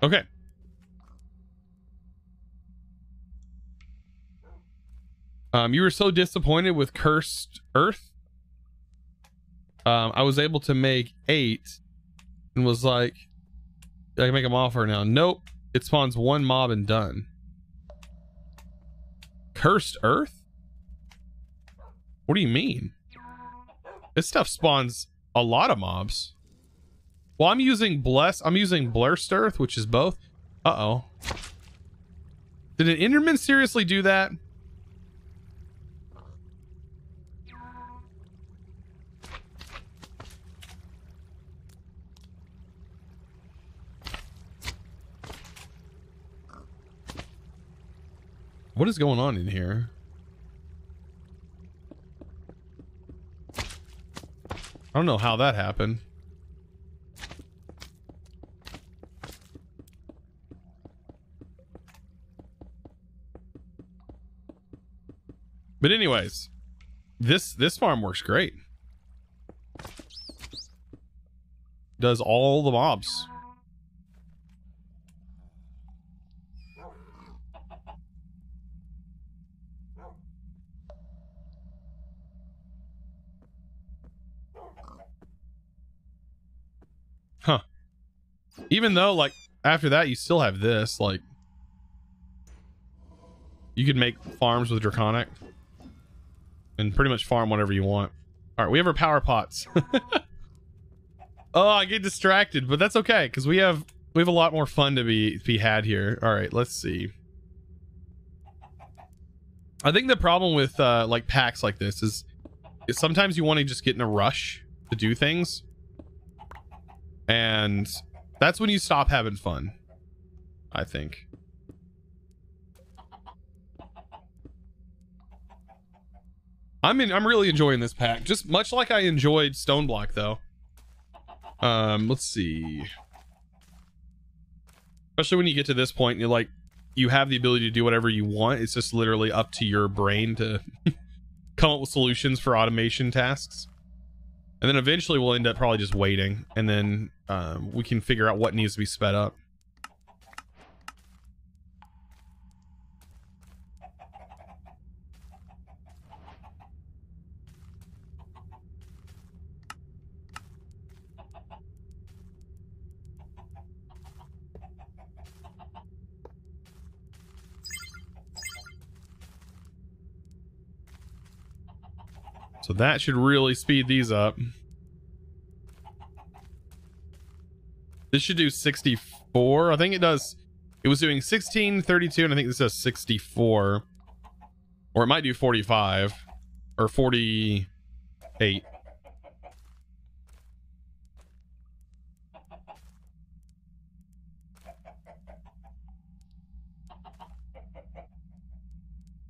Okay. You were so disappointed with Cursed Earth. I was able to make 8 and was like, I can make them offer now. Nope. It spawns 1 mob and done. Cursed Earth? What do you mean? This stuff spawns a lot of mobs. Well, I'm using Blessed Earth, which is both. Uh-oh. Did an Enderman seriously do that? What is going on in here? I don't know how that happened. But anyways, this farm works great. Does all the mobs. Huh. Even though, like, after that, you still have this, like... You could make farms with Draconic. And pretty much farm whatever you want. Alright, we have our power pots. Oh, I get distracted, but that's okay, because we have a lot more fun to be had here. Alright, let's see. I think the problem with, like, packs like this is sometimes you want to just get in a rush to do things. And that's when you stop having fun, I think. I'm really enjoying this pack, just much like I enjoyed Stone Block though. Let's see. Especially when you get to this point, you're like, you have the ability to do whatever you want. It's just literally up to your brain to come up with solutions for automation tasks. And then eventually we'll end up probably just waiting, and then we can figure out what needs to be sped up. So that should really speed these up. This should do 64. I think it does. It was doing 16, 32, and I think this does 64. Or it might do 45 or 48.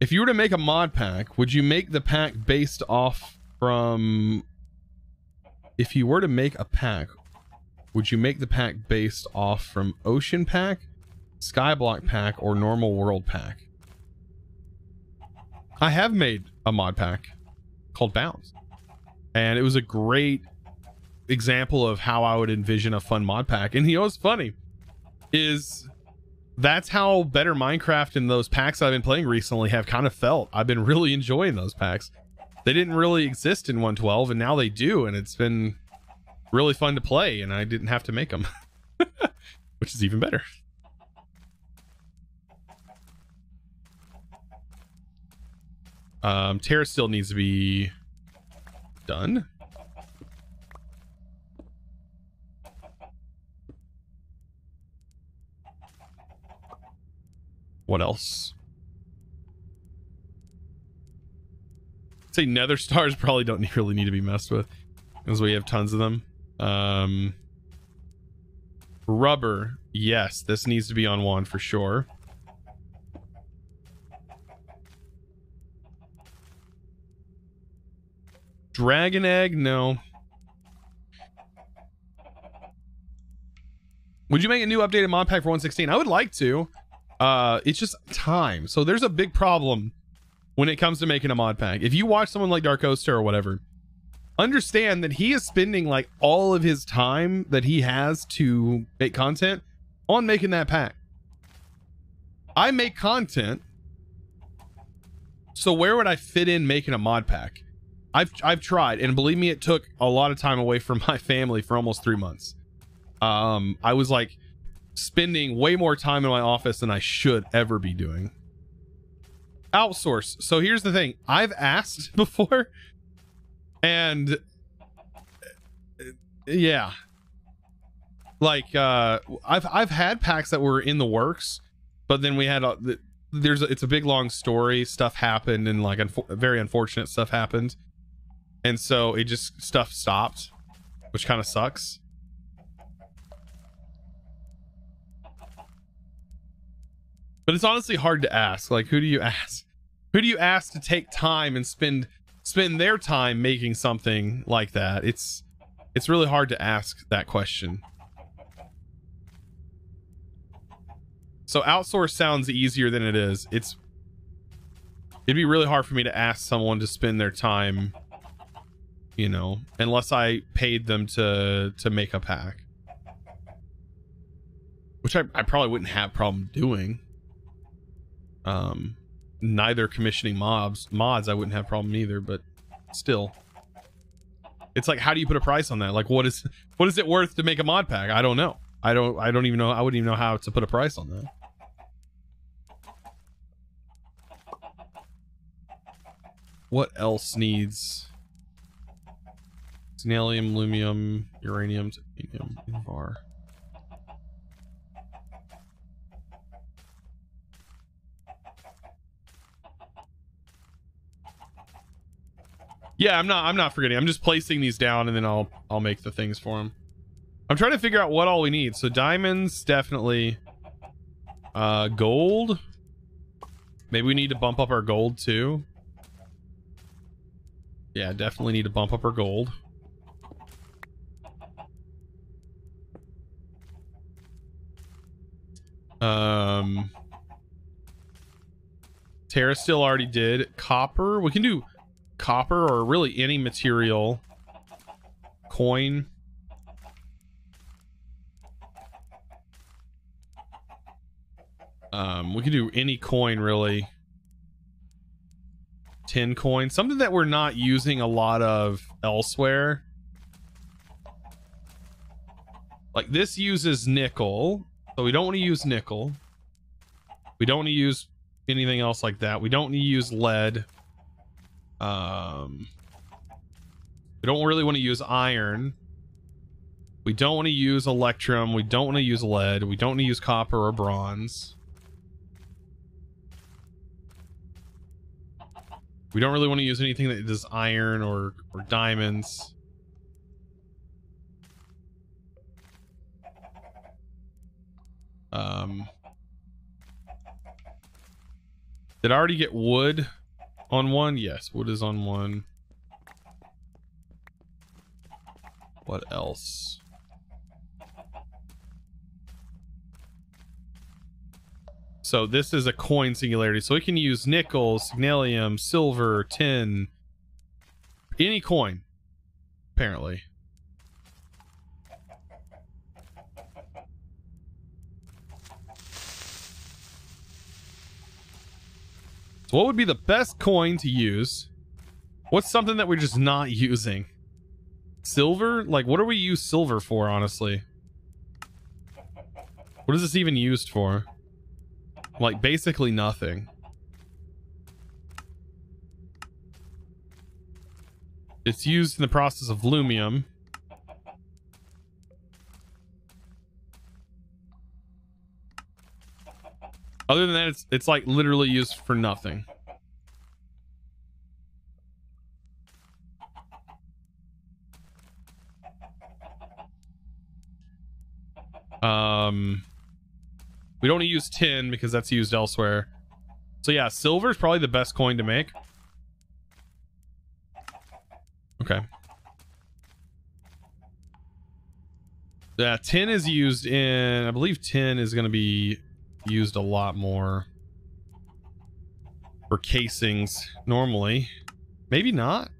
If you were to make a mod pack, would you make the pack based off from... If you were to make a pack, would you make the pack based off from Ocean Pack, Skyblock Pack, or Normal World Pack? I have made a mod pack called Bounce, and it was a great example of how I would envision a fun mod pack. And you know what's funny is that's how Better Minecraft and those packs I've been playing recently have kind of felt. I've been really enjoying those packs. They didn't really exist in 1.12, and now they do, and it's been really fun to play, and I didn't have to make them, which is even better. Terra still needs to be done. What else? I'd say nether stars probably don't really need to be messed with, because we have tons of them. Rubber, yes, this needs to be on 1 for sure. Dragon egg, no. Would you make a new updated mod pack for 1.16? I would like to. It's just time. So there's a big problem when it comes to making a mod pack. If you watch someone like Darkosta or whatever, understand that he is spending like all of his time that he has to make content on making that pack. I make content, so where would I fit in making a mod pack? I've tried, and believe me, it took a lot of time away from my family for almost 3 months. I was like spending way more time in my office than I should ever be doing. Outsource. So here's the thing. I've asked before, and yeah, like I've had packs that were in the works, but then we had it's a big long story. Stuff happened, and like very unfortunate stuff happened, and so it just stuff stopped, which kind of sucks. But it's honestly hard to ask. Like, who do you ask? Who do you ask to take time and spend their time making something like that? It's really hard to ask that question. So outsource sounds easier than it is. It'd be really hard for me to ask someone to spend their time, you know, unless I paid them to make a pack, which I probably wouldn't have a problem doing. Neither commissioning mods I wouldn't have a problem either, but still, it's like, how do you put a price on that? Like, what is it worth to make a mod pack? I don't know. I don't even know. I wouldn't even know how to put a price on that. What else needs Xenalium, Lumium, Uranium, Titanium, Invar? Yeah, I'm not forgetting. I'm just placing these down, and then I'll make the things for them. I'm trying to figure out what all we need. So diamonds, definitely. Gold. Maybe we need to bump up our gold too. Yeah, definitely need to bump up our gold. Terra still already did. Copper. We can do copper or really any material. Coin. We can do any coin really. 10 coin. Something that we're not using a lot of elsewhere. Like this uses nickel. So we don't want to use nickel. We don't want to use anything else like that. We don't need to use lead. We don't really want to use iron. We don't want to use electrum. We don't want to use lead. We don't want to use copper or bronze. We don't really want to use anything that does iron or diamonds. Did I already get wood on one? Yes, wood is on one. What else? So this is a coin singularity. So we can use nickel, signalium, silver, tin, any coin, apparently. So what would be the best coin to use? What's something that we're just not using? Silver? Like, what do we use silver for, honestly? What is this even used for? Like, basically nothing. It's used in the process of lumium. Other than that, it's like literally used for nothing. We don't use tin because that's used elsewhere. So yeah, silver is probably the best coin to make. Okay. Yeah, tin is used in, I believe tin is going to be used a lot more for casings normally. Maybe not.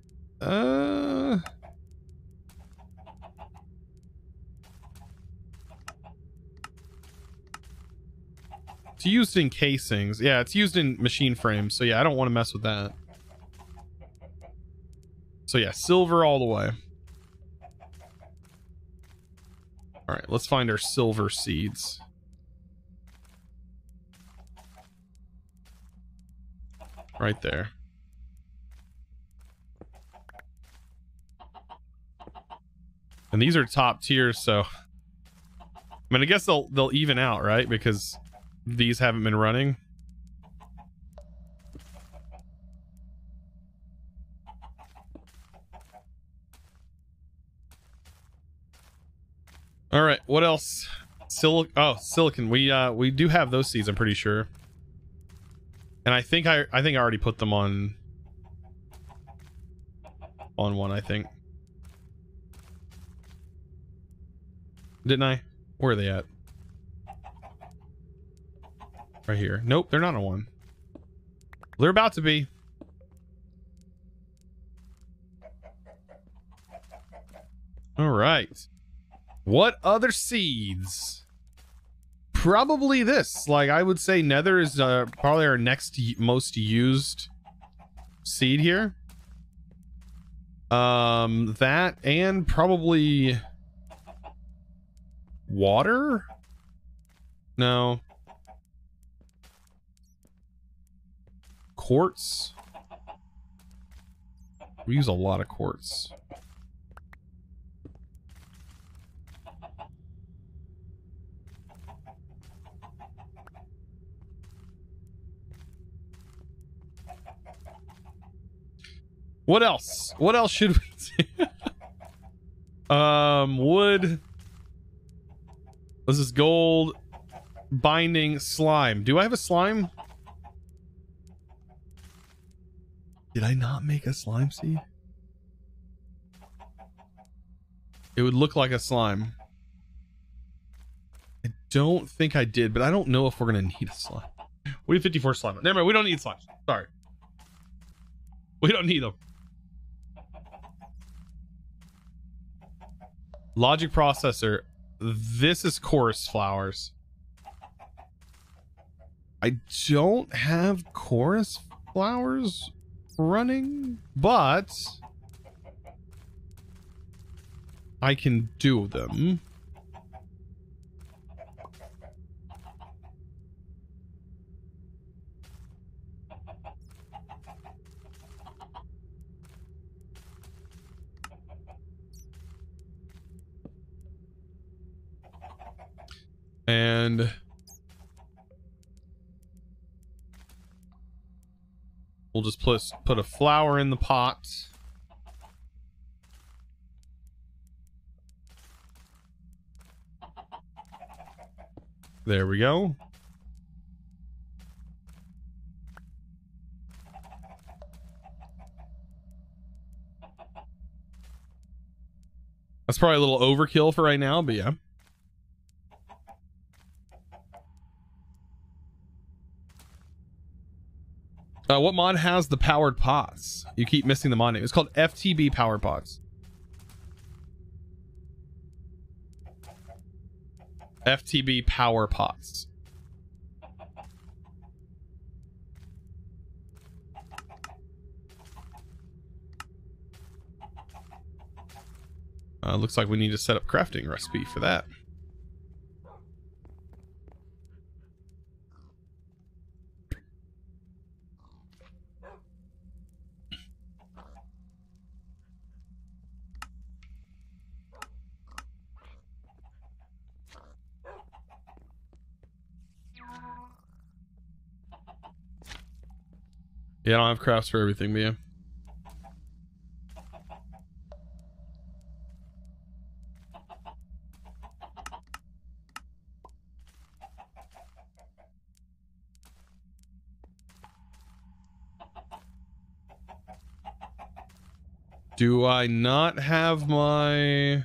It's used in casings. Yeah, it's used in machine frames. So yeah, I don't want to mess with that. So yeah, silver all the way. All right, let's find our silver seeds. Right there. And these are top tiers, so I mean, I guess they'll even out, right? Because these haven't been running. All right, what else? Silicon. We do have those seeds, I'm pretty sure. And I think I already put them on one, I think. Didn't I? Where are they at? Right here. Nope, they're not on one. They're about to be. All right. What other seeds? Probably this. Like, I would say nether is probably our next most used seed here. That and probably water? No. Quartz. We use a lot of quartz. What else? What else should we do? Wood. This is gold. Binding. Slime. Do I have a slime? Did I not make a slime seed? It would look like a slime. I don't think I did, but I don't know if we're gonna need a slime. We have 54 slime. Never mind, we don't need slime. Sorry. We don't need them. Logic processor. This is chorus flowers. I don't have chorus flowers running, but I can do them. And we'll just put a flower in the pot. There we go. That's probably a little overkill for right now, but yeah. What mod has the powered pots? You keep missing the mod name. It's called FTB Power Pots. FTB Power Pots. Looks like we need to set up crafting recipe for that. Yeah, I don't have crafts for everything, but yeah. Do I not have my...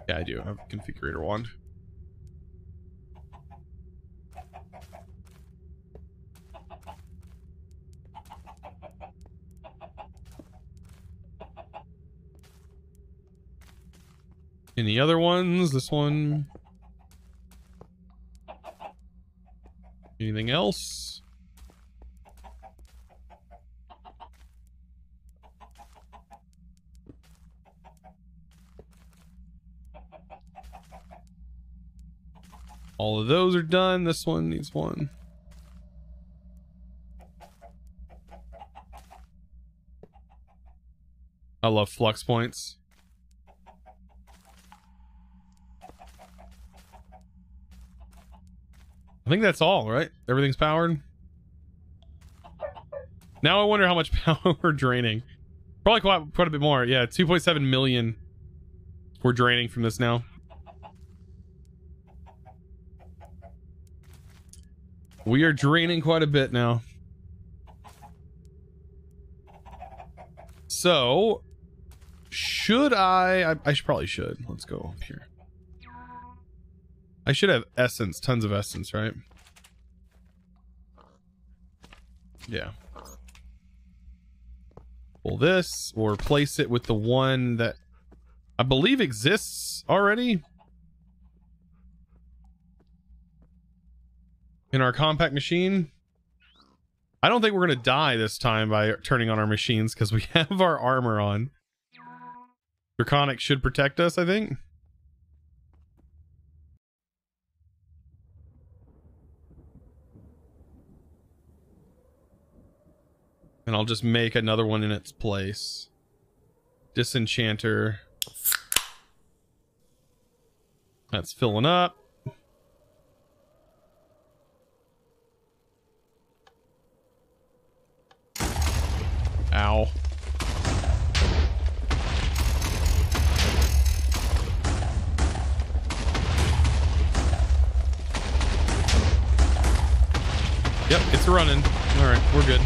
Yeah, I do. I have a configurator wand. Any other ones? This one? Anything else? All of those are done. This one needs one. I love flux points. I think that's all, right? Everything's powered. Now I wonder how much power we're draining. Probably quite a bit more. Yeah, 2.7 million we're draining from this now. We are draining quite a bit now. So, should I probably should. Let's go up here. I should have essence, tons of essence, right? Yeah. Pull this or replace it with the one that I believe exists already in our compact machine. I don't think we're going to die this time by turning on our machines because we have our armor on. Draconic should protect us, I think. And I'll just make another one in its place. Disenchanter. That's filling up. Ow. Yep, it's running. All right, we're good.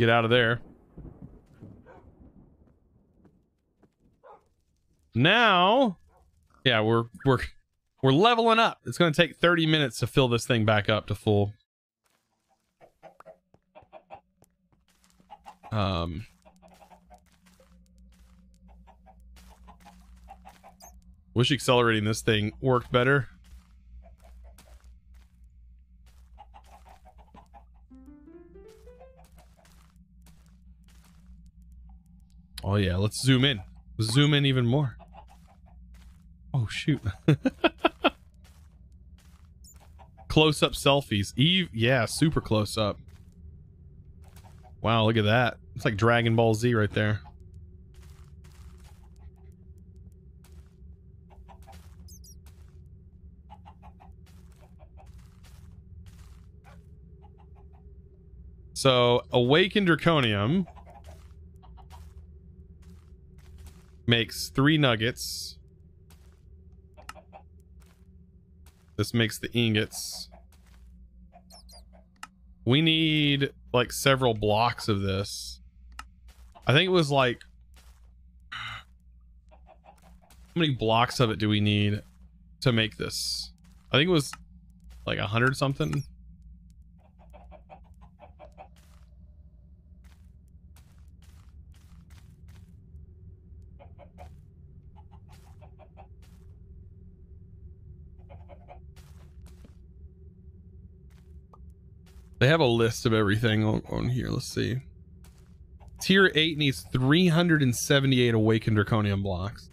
Get out of there. Now, yeah, we're leveling up. It's going to take 30 minutes to fill this thing back up to full. Wish accelerating this thing worked better. Oh yeah, let's zoom in. Zoom in even more. Oh shoot. Close-up selfies. Yeah, super close up. Wow, look at that. It's like Dragon Ball Z right there. So, Awakened Draconium makes 3 nuggets. This makes the ingots. We need like several blocks of this. I think it was like, how many blocks of it do we need to make this? I think it was like 100 something. They have a list of everything on here. Let's see. Tier 8 needs 378 Awakened Draconium blocks.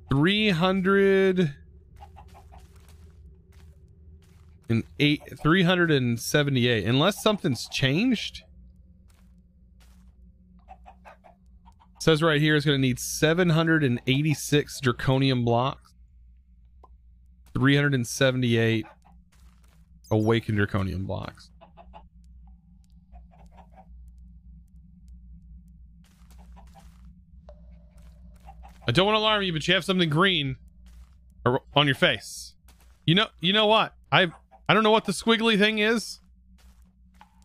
$378 unless something's changed. It says right here it's going to need 786 Draconium blocks. 378 Awakened Draconium blocks. I don't want to alarm you, but you have something green on your face. You know what? I don't know what the squiggly thing is,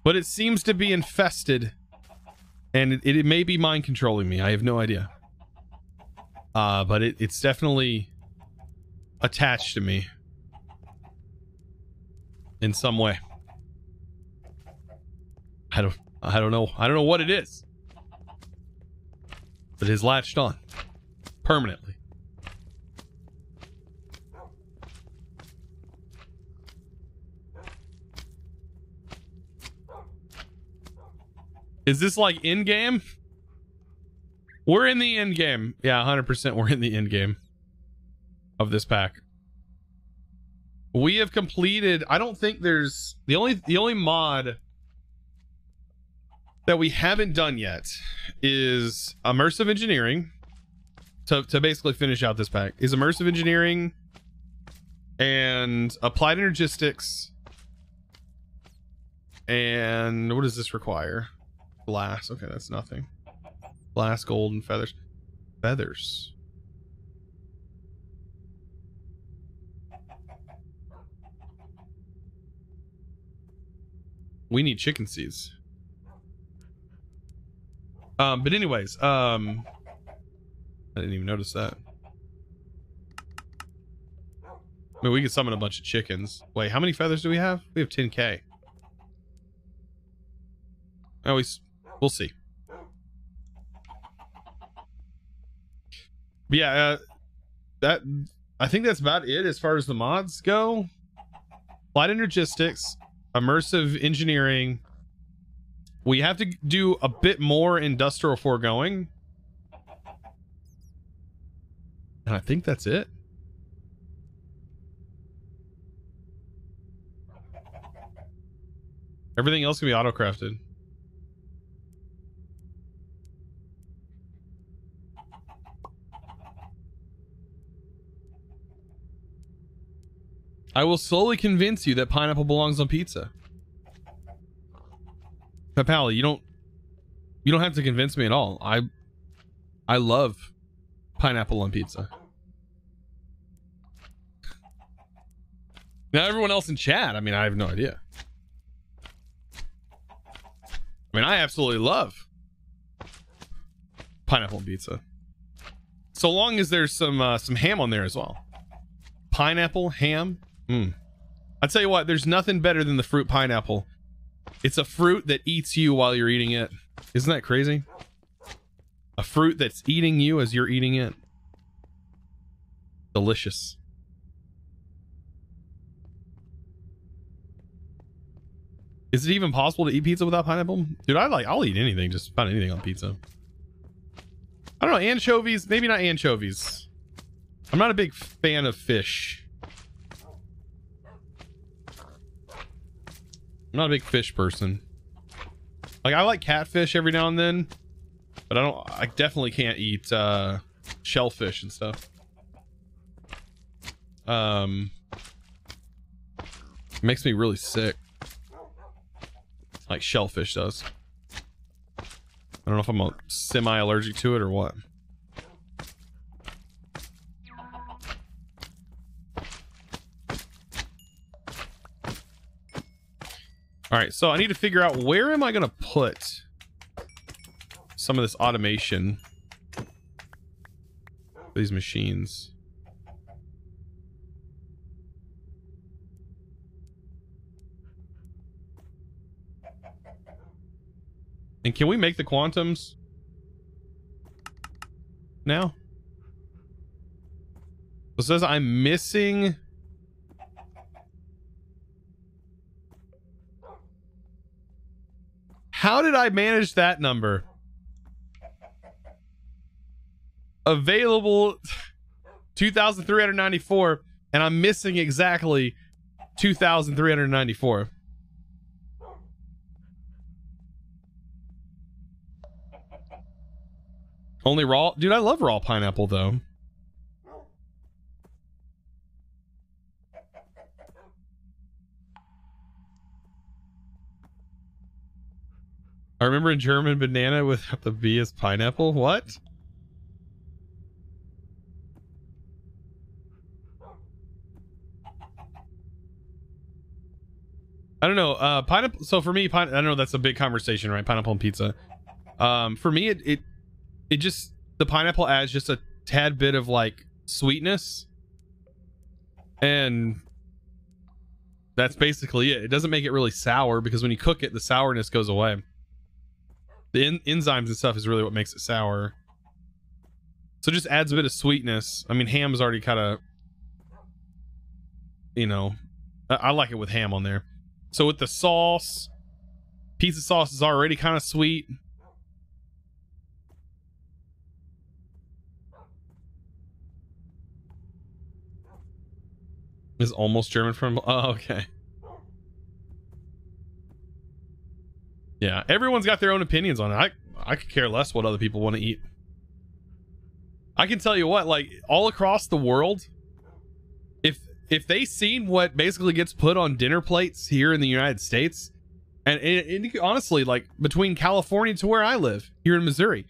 but it seems to be infested, and it may be mind controlling me. I have no idea. But it's definitely attached to me in some way. I don't know what it is, but it is latched on permanently. Is this like in game? We're in the end game. Yeah, 100% we're in the end game of this pack. We have completed, I don't think there's the only mod that we haven't done yet is immersive engineering to basically finish out this pack. Is immersive engineering and applied energistics, and what does this require? Glass. Okay, that's nothing. Glass, gold, and feathers. Feathers. We need chicken seeds. But anyways, I didn't even notice that. I mean, we could summon a bunch of chickens. Wait, how many feathers do we have? We have 10k. Oh, we'll see. But yeah, I think that's about it as far as the mods go. Applied energistics, immersive engineering. We have to do a bit more industrial foregoing. And I think that's it. Everything else can be auto-crafted. I will slowly convince you that pineapple belongs on pizza. Papali, you don't have to convince me at all. I love pineapple on pizza. Now everyone else in chat, I mean, I have no idea. I mean, I absolutely love pineapple and pizza. So long as there's some ham on there as well. Pineapple, ham. I tell you what, there's nothing better than the fruit pineapple. It's a fruit that eats you while you're eating it. Isn't that crazy? A fruit that's eating you as you're eating it. Delicious. Is it even possible to eat pizza without pineapple? Dude, I'll eat anything, just about anything on pizza. I don't know, anchovies, maybe not anchovies. I'm not a big fan of fish. I'm not a big fish person. Like, I like catfish every now and then, but I definitely can't eat shellfish and stuff. It makes me really sick. Like shellfish does. I don't know if I'm semi-allergic to it or what. All right, so I need to figure out where am I going to put some of this automation for these machines. And can we make the quantums now? It says I'm missing. How did I manage that number? Available 2,394, and I'm missing exactly 2,394. Only raw? Dude, I love raw pineapple, though. I remember in German banana without the B as pineapple. What? I don't know. Pineapple. So for me, I don't know. That's a big conversation, right? Pineapple and pizza. For me, it just, the pineapple adds just a tad bit of like sweetness, and that's basically it. It doesn't make it really sour because when you cook it, the sourness goes away. The enzymes and stuff is really what makes it sour. So it just adds a bit of sweetness. I mean, ham's already kind of, you know, I like it with ham on there. So with the sauce, pizza sauce is already kind of sweet. Is almost German from, oh, okay. Yeah, everyone's got their own opinions on it. I could care less what other people want to eat. I can tell you what, like, all across the world, if they seen what basically gets put on dinner plates here in the United States, and honestly, like, between California to where I live, here in Missouri,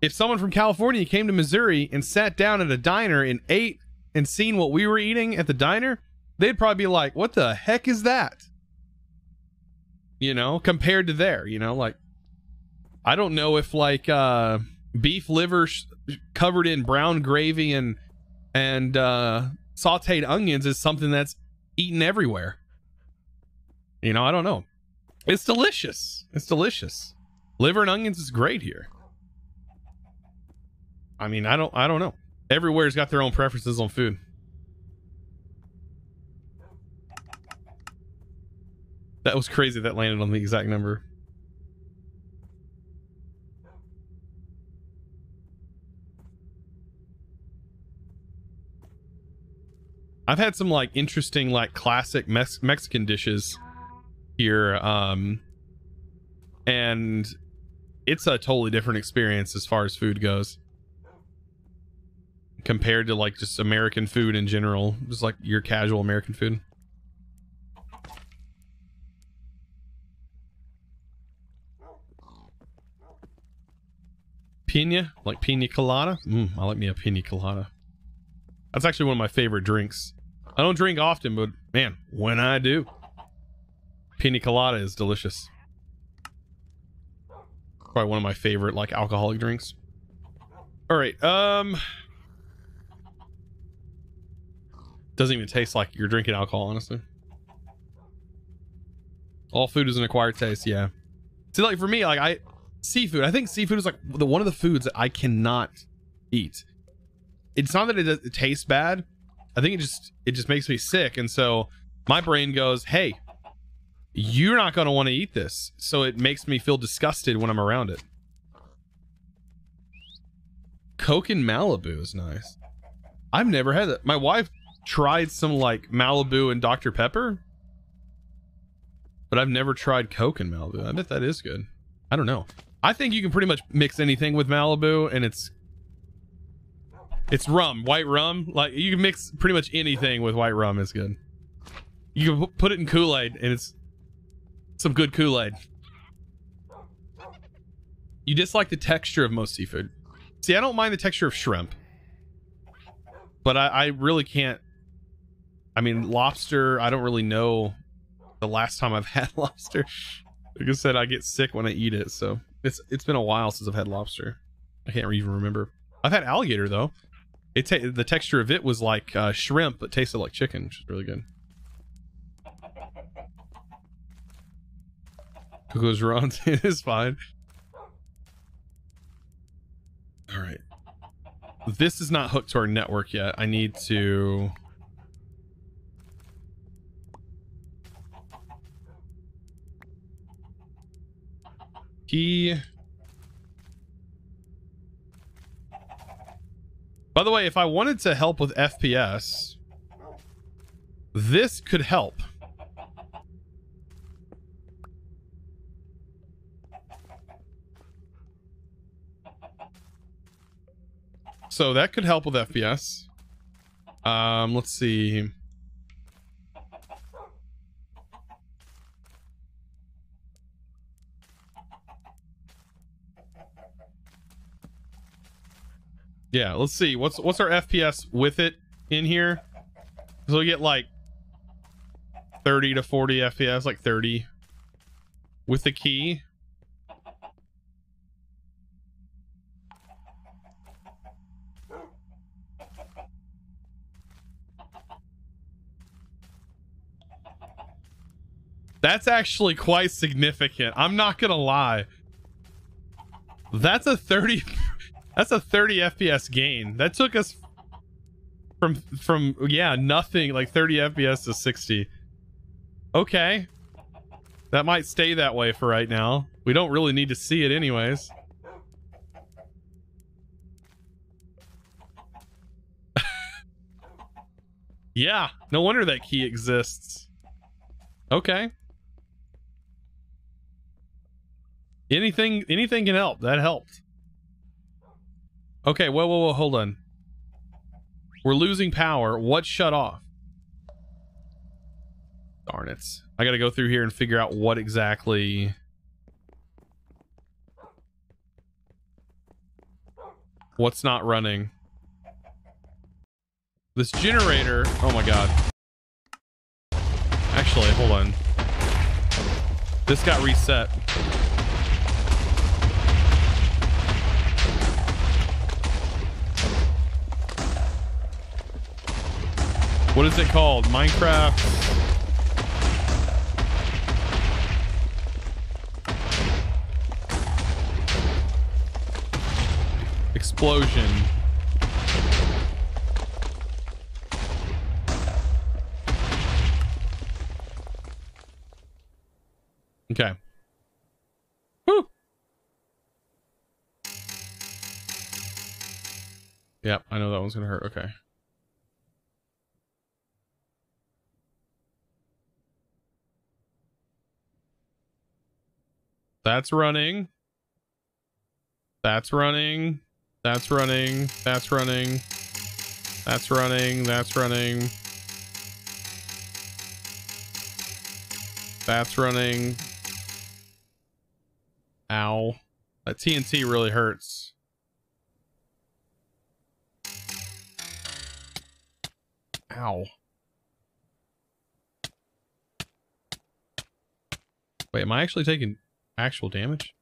if someone from California came to Missouri and sat down at a diner and ate and seen what we were eating at the diner, they'd probably be like, what the heck is that? You know, compared to there, you know, like, I don't know if like beef liver covered in brown gravy and sauteed onions is something that's eaten everywhere. You know, I don't know. It's delicious. It's delicious. Liver and onions is great here. I mean, I don't know. Everywhere's got their own preferences on food. That was crazy that landed on the exact number. I've had some like interesting like classic Mexican dishes here, and it's a totally different experience as far as food goes compared to like just American food in general, just like your casual American food. Pina, like pina colada. I like me a pina colada. That's actually one of my favorite drinks. I don't drink often, but man, when I do, pina colada is delicious. Probably one of my favorite like alcoholic drinks. All right, doesn't even taste like you're drinking alcohol, honestly. All food is an acquired taste, yeah. See, like for me, like seafood, I think seafood is like one of the foods that I cannot eat. It's not that it tastes bad. I think it just makes me sick, and so my brain goes, hey, you're not going to want to eat this, so it makes me feel disgusted when I'm around it. Coke in Malibu is nice. I've never had that. My wife tried some like Malibu and Dr. Pepper, but I've never tried Coke in Malibu. I bet that is good. I don't know. I think you can pretty much mix anything with Malibu, and it's rum, white rum. Like you can mix pretty much anything with white rum. It's good. You can put it in Kool-Aid, and it's some good Kool-Aid. You dislike the texture of most seafood. See, I don't mind the texture of shrimp, but I really can't. I mean, lobster, I don't really know the last time I've had lobster. Like I said, I get sick when I eat it, so it's been a while since I've had lobster. I can't even remember. I've had alligator though. The texture of it was like shrimp, but tasted like chicken, which is really good. Goes wrong. It is fine. All right. This is not hooked to our network yet. I need to. Key. By the way, if I wanted to help with FPS, this could help. So that could help with FPS. Let's see. Yeah, let's see. What's our FPS with it in here? So we get like 30 to 40 FPS, like 30 with the key. That's actually quite significant. I'm not gonna lie. That's a 30 FPS gain. That took us from yeah, nothing, like 30 FPS to 60. Okay. That might stay that way for right now. We don't really need to see it anyways. Yeah, no wonder that key exists. Okay. Anything can help. That helped. Okay, whoa, hold on. We're losing power. What shut off? Darn it. I gotta go through here and figure out what exactly. What's not running? This generator. Oh my god. Actually, hold on. This got reset. What is it called? Minecraft. Explosion. Okay. Woo. Yep, I know that one's gonna hurt. Okay. That's running. That's running. That's running. That's running. That's running. That's running. That's running. Ow. That TNT really hurts. Ow. Wait, am I actually taking actual damage?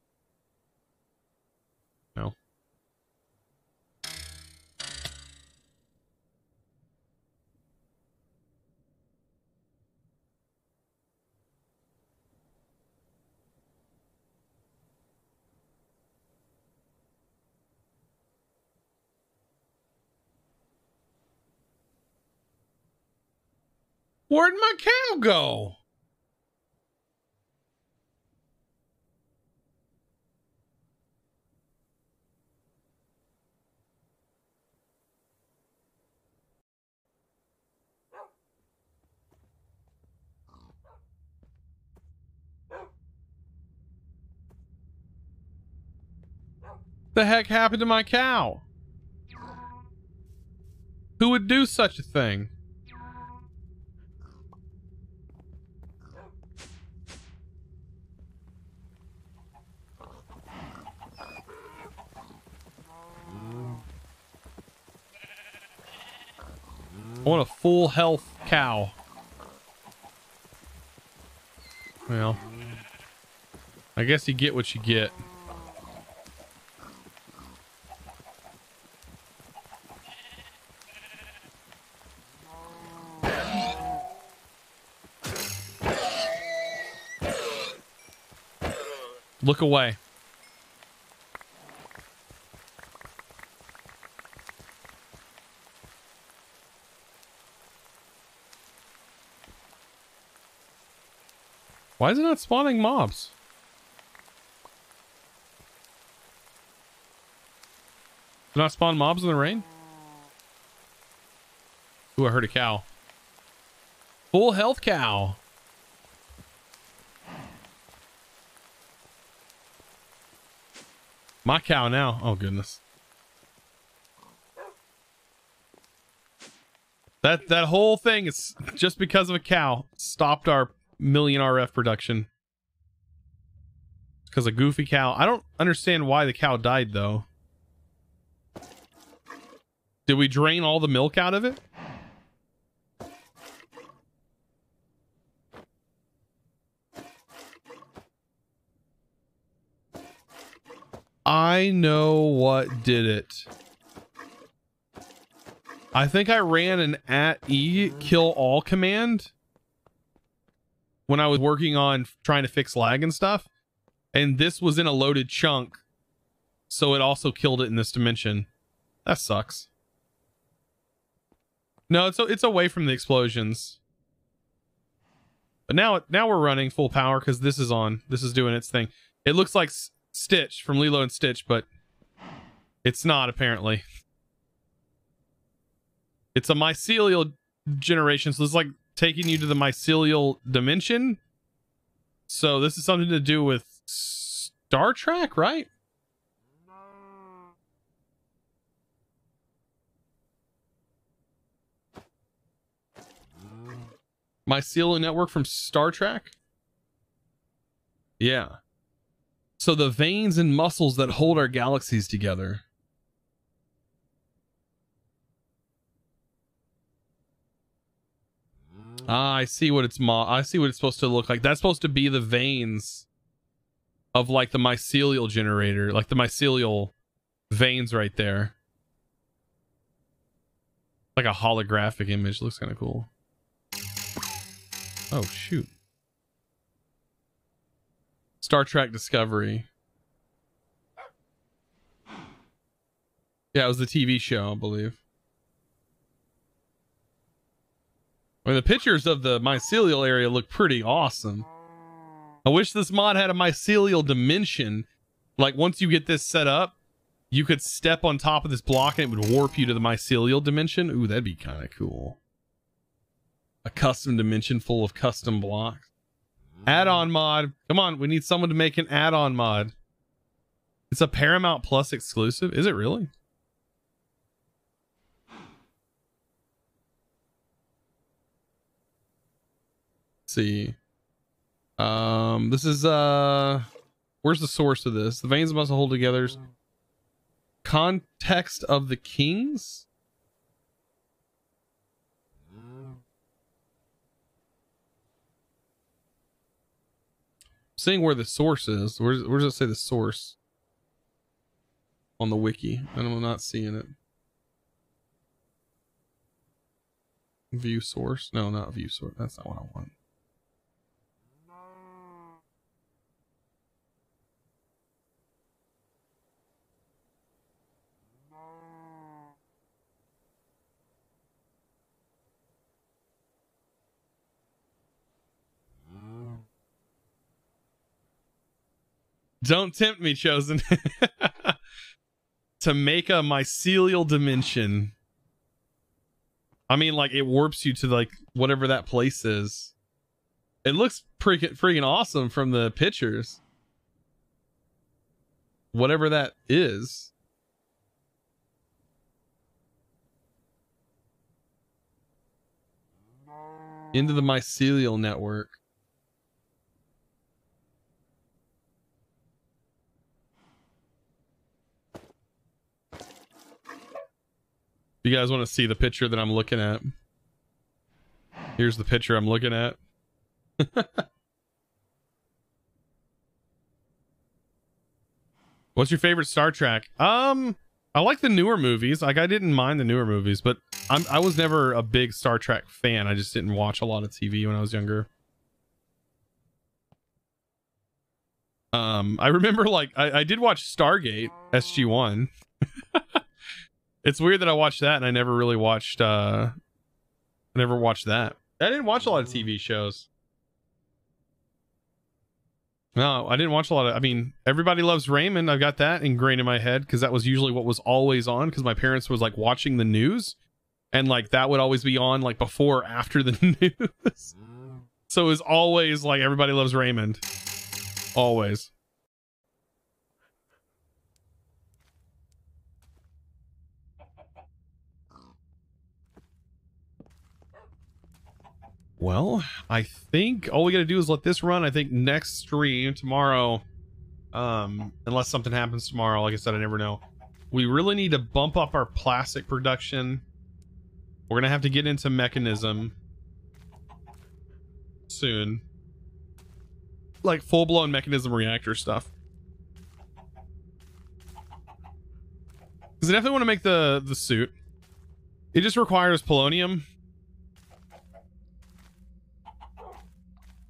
No. Where'd my cow go? The heck happened to my cow? Who would do such a thing? I want a full health cow. Well, I guess you get what you get. Look away. Why is it not spawning mobs? Did it not spawn mobs in the rain? Ooh, I heard a cow. Full health cow. My cow now. Oh, goodness. That whole thing is just because of a cow. Stopped our million RF production. Because a goofy cow. I don't understand why the cow died, though. Did we drain all the milk out of it? I know what did it. I think I ran an @E kill all command when I was working on trying to fix lag and stuff. And this was in a loaded chunk. So it also killed it in this dimension. That sucks. No, it's away from the explosions. But now we're running full power because this is on. This is doing its thing. It looks like Stitch from Lilo and Stitch, but it's not apparently. It's a mycelial generation, so it's like taking you to the mycelial dimension. So this is something to do with Star Trek, right? Mycelial network from Star Trek? Yeah. So the veins and muscles that hold our galaxies together. Ah, I see what I see what it's supposed to look like. That's supposed to be the veins of like the mycelial generator, like the mycelial veins right there. Like a holographic image. Looks kind of cool. Oh, shoot. Star Trek Discovery. Yeah, it was the TV show, I believe. I mean, the pictures of the mycelial area look pretty awesome. I wish this mod had a mycelial dimension. Like, once you get this set up, you could step on top of this block and it would warp you to the mycelial dimension. Ooh, that'd be kind of cool. A custom dimension full of custom blocks. Add-on mod. Come on, we need someone to make an add-on mod. It's a Paramount Plus exclusive. Is it really? Let's see. This is where's the source of this? The veins must hold together. Context of the Kings? Seeing where the source is. Where does it say the source on the wiki? I'm not seeing it. View source? No, not view source. That's not what I want. Don't tempt me, Chosen. To make a mycelial dimension. I mean, like, it warps you to, like, whatever that place is. It looks freaking awesome from the pictures. Whatever that is. Into the mycelial network. You guys want to see the picture that I'm looking at? Here's the picture I'm looking at. What's your favorite Star Trek? I like the newer movies. Like, I didn't mind the newer movies, but I was never a big Star Trek fan. I just didn't watch a lot of TV when I was younger. I remember, like, I did watch Stargate SG-1. It's weird that I watched that and I never really watched I never watched that. I didn't watch a lot of TV shows. No, I didn't watch a lot of, I mean, Everybody Loves Raymond. I've got that ingrained in my head because that was usually what was always on because my parents was like watching the news and like that would always be on like before or after the news. So it was always like Everybody Loves Raymond. Always. Well, I think all we gotta do is let this run. I think next stream tomorrow, unless something happens tomorrow, like I said, I never know. We really need to bump up our plastic production. We're gonna have to get into mechanism soon. Like full-blown mechanism reactor stuff. Because I definitely want to make the suit. It just requires polonium.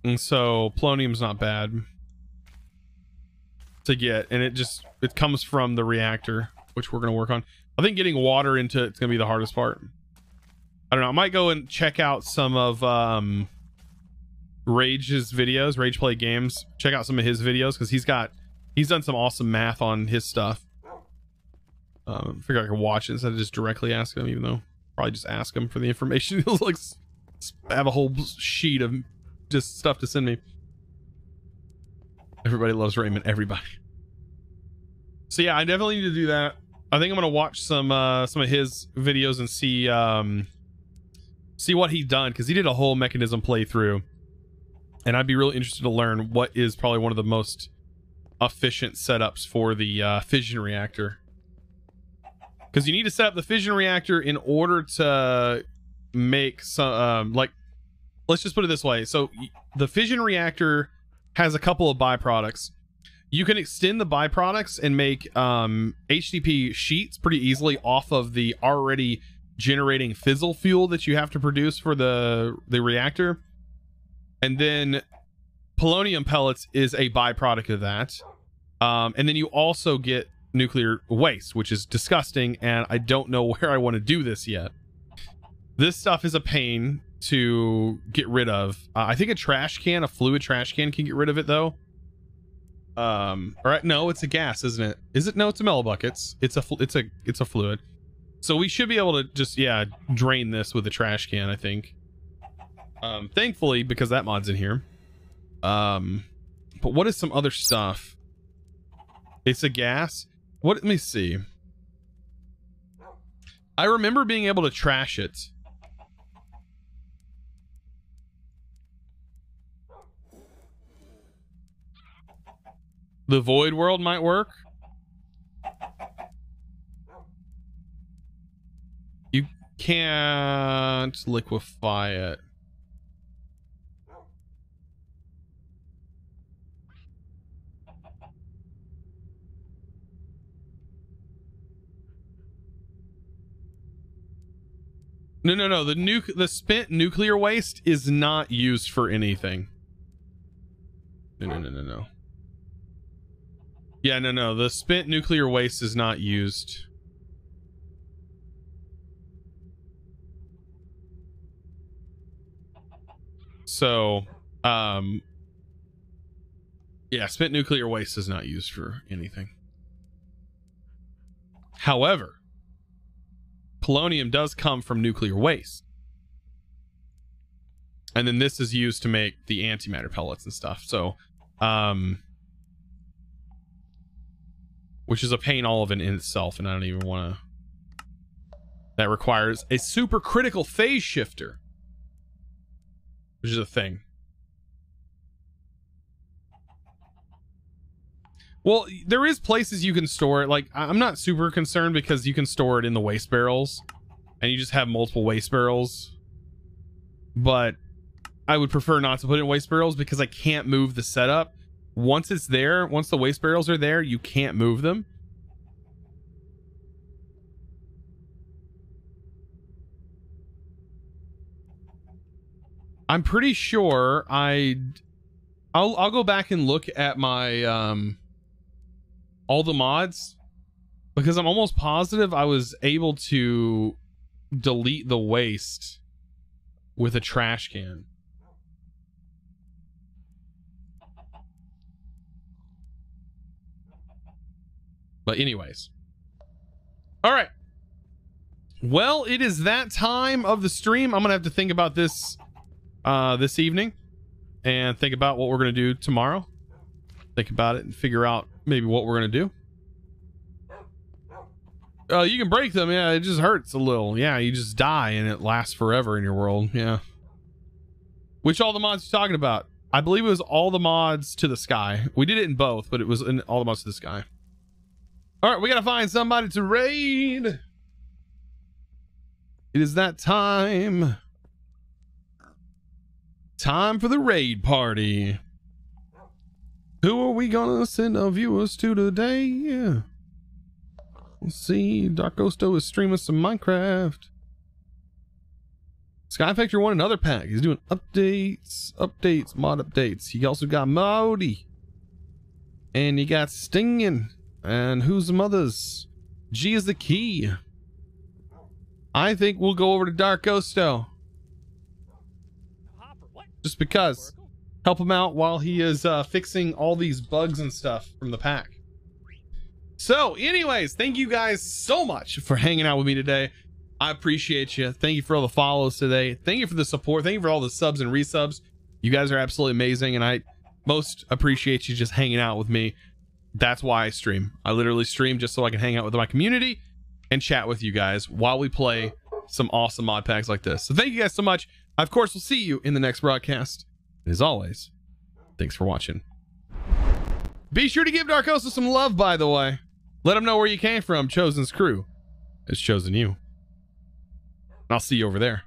And so polonium's not bad to get, and it comes from the reactor, which we're gonna work on. I think getting water into it's gonna be the hardest part. I don't know. I might go and check out some of Rage's videos, Rage Play Games. Check out some of his videos because he's done some awesome math on his stuff. Figure I can watch it instead of just directly ask him, even though probably just ask him for the information. He'll like have a whole sheet of just stuff to send me. Everybody Loves Raymond. Everybody. So yeah, I definitely need to do that. I think I'm gonna watch some of his videos and see what he's done because he did a whole mechanism playthrough, and I'd be really interested to learn what is probably one of the most efficient setups for the fission reactor. Because you need to set up the fission reactor in order to make some like. Let's just put it this way. So the fission reactor has a couple of byproducts. You can extend the byproducts and make HDP sheets pretty easily off of the already generating fissile fuel that you have to produce for the reactor. And then polonium pellets is a byproduct of that. And then you also get nuclear waste, which is disgusting. And I don't know where I want to do this yet. This stuff is a pain to get rid of. I think a fluid trash can get rid of it though. All right, no, it's a gas, isn't it? Is it? No, it's a mellow buckets. It's a fluid. So we should be able to just drain this with a trash can, I think. Thankfully, because that mod's in here. But what is some other stuff? It's a gas. What? Let me see. I remember being able to trash it. The void world might work. You can't liquefy it. No. The spent nuclear waste is not used for anything. No. Yeah, no. The spent nuclear waste is not used. So, yeah, spent nuclear waste is not used for anything. However, polonium does come from nuclear waste. And then this is used to make the antimatter pellets and stuff. So, which is a pain all of it in itself, and I don't even want to... That requires a supercritical phase shifter, which is a thing. Well, there is places you can store it. Like, I'm not super concerned because you can store it in the waste barrels, and you just have multiple waste barrels. But I would prefer not to put it in waste barrels because I can't move the setup. Once it's there, once the waste barrels are there, you can't move them. I'm pretty sure I'll go back and look at my all the mods, because I'm almost positive I was able to delete the waste with a trash can. But anyways. All right. Well, it is that time of the stream. I'm going to have to think about this this evening and think about what we're going to do tomorrow. Think about it and figure out maybe what we're going to do. You can break them. Yeah, it just hurts a little. Yeah, you just die and it lasts forever in your world. Yeah. Which all the mods you're talking about? I believe it was all the mods to the sky. We did it in both, but it was in all the mods to the sky. All right, we got to find somebody to raid. It is that time. Time for the raid party. Who are we gonna send our viewers to today? Yeah. Let's see. Dark Ghosto is streaming some Minecraft. Sky Factor won another pack. He's doing updates, mod updates. He also got Modi. And you got Stinging. And who's the mothers? G is the key. I think we'll go over to Dark Ghosto. Just because. Help him out while he is fixing all these bugs and stuff from the pack. So anyways, thank you guys so much for hanging out with me today. I appreciate you. Thank you for all the follows today. Thank you for the support. Thank you for all the subs and resubs. You guys are absolutely amazing, and I most appreciate you just hanging out with me. That's why I stream. I literally stream just so I can hang out with my community and chat with you guys while we play some awesome mod packs like this. So thank you guys so much. Of course, we'll see you in the next broadcast. And as always, thanks for watching. Be sure to give Dark Ghosto some love, by the way. Let him know where you came from. Chosen's crew has chosen you. I'll see you over there.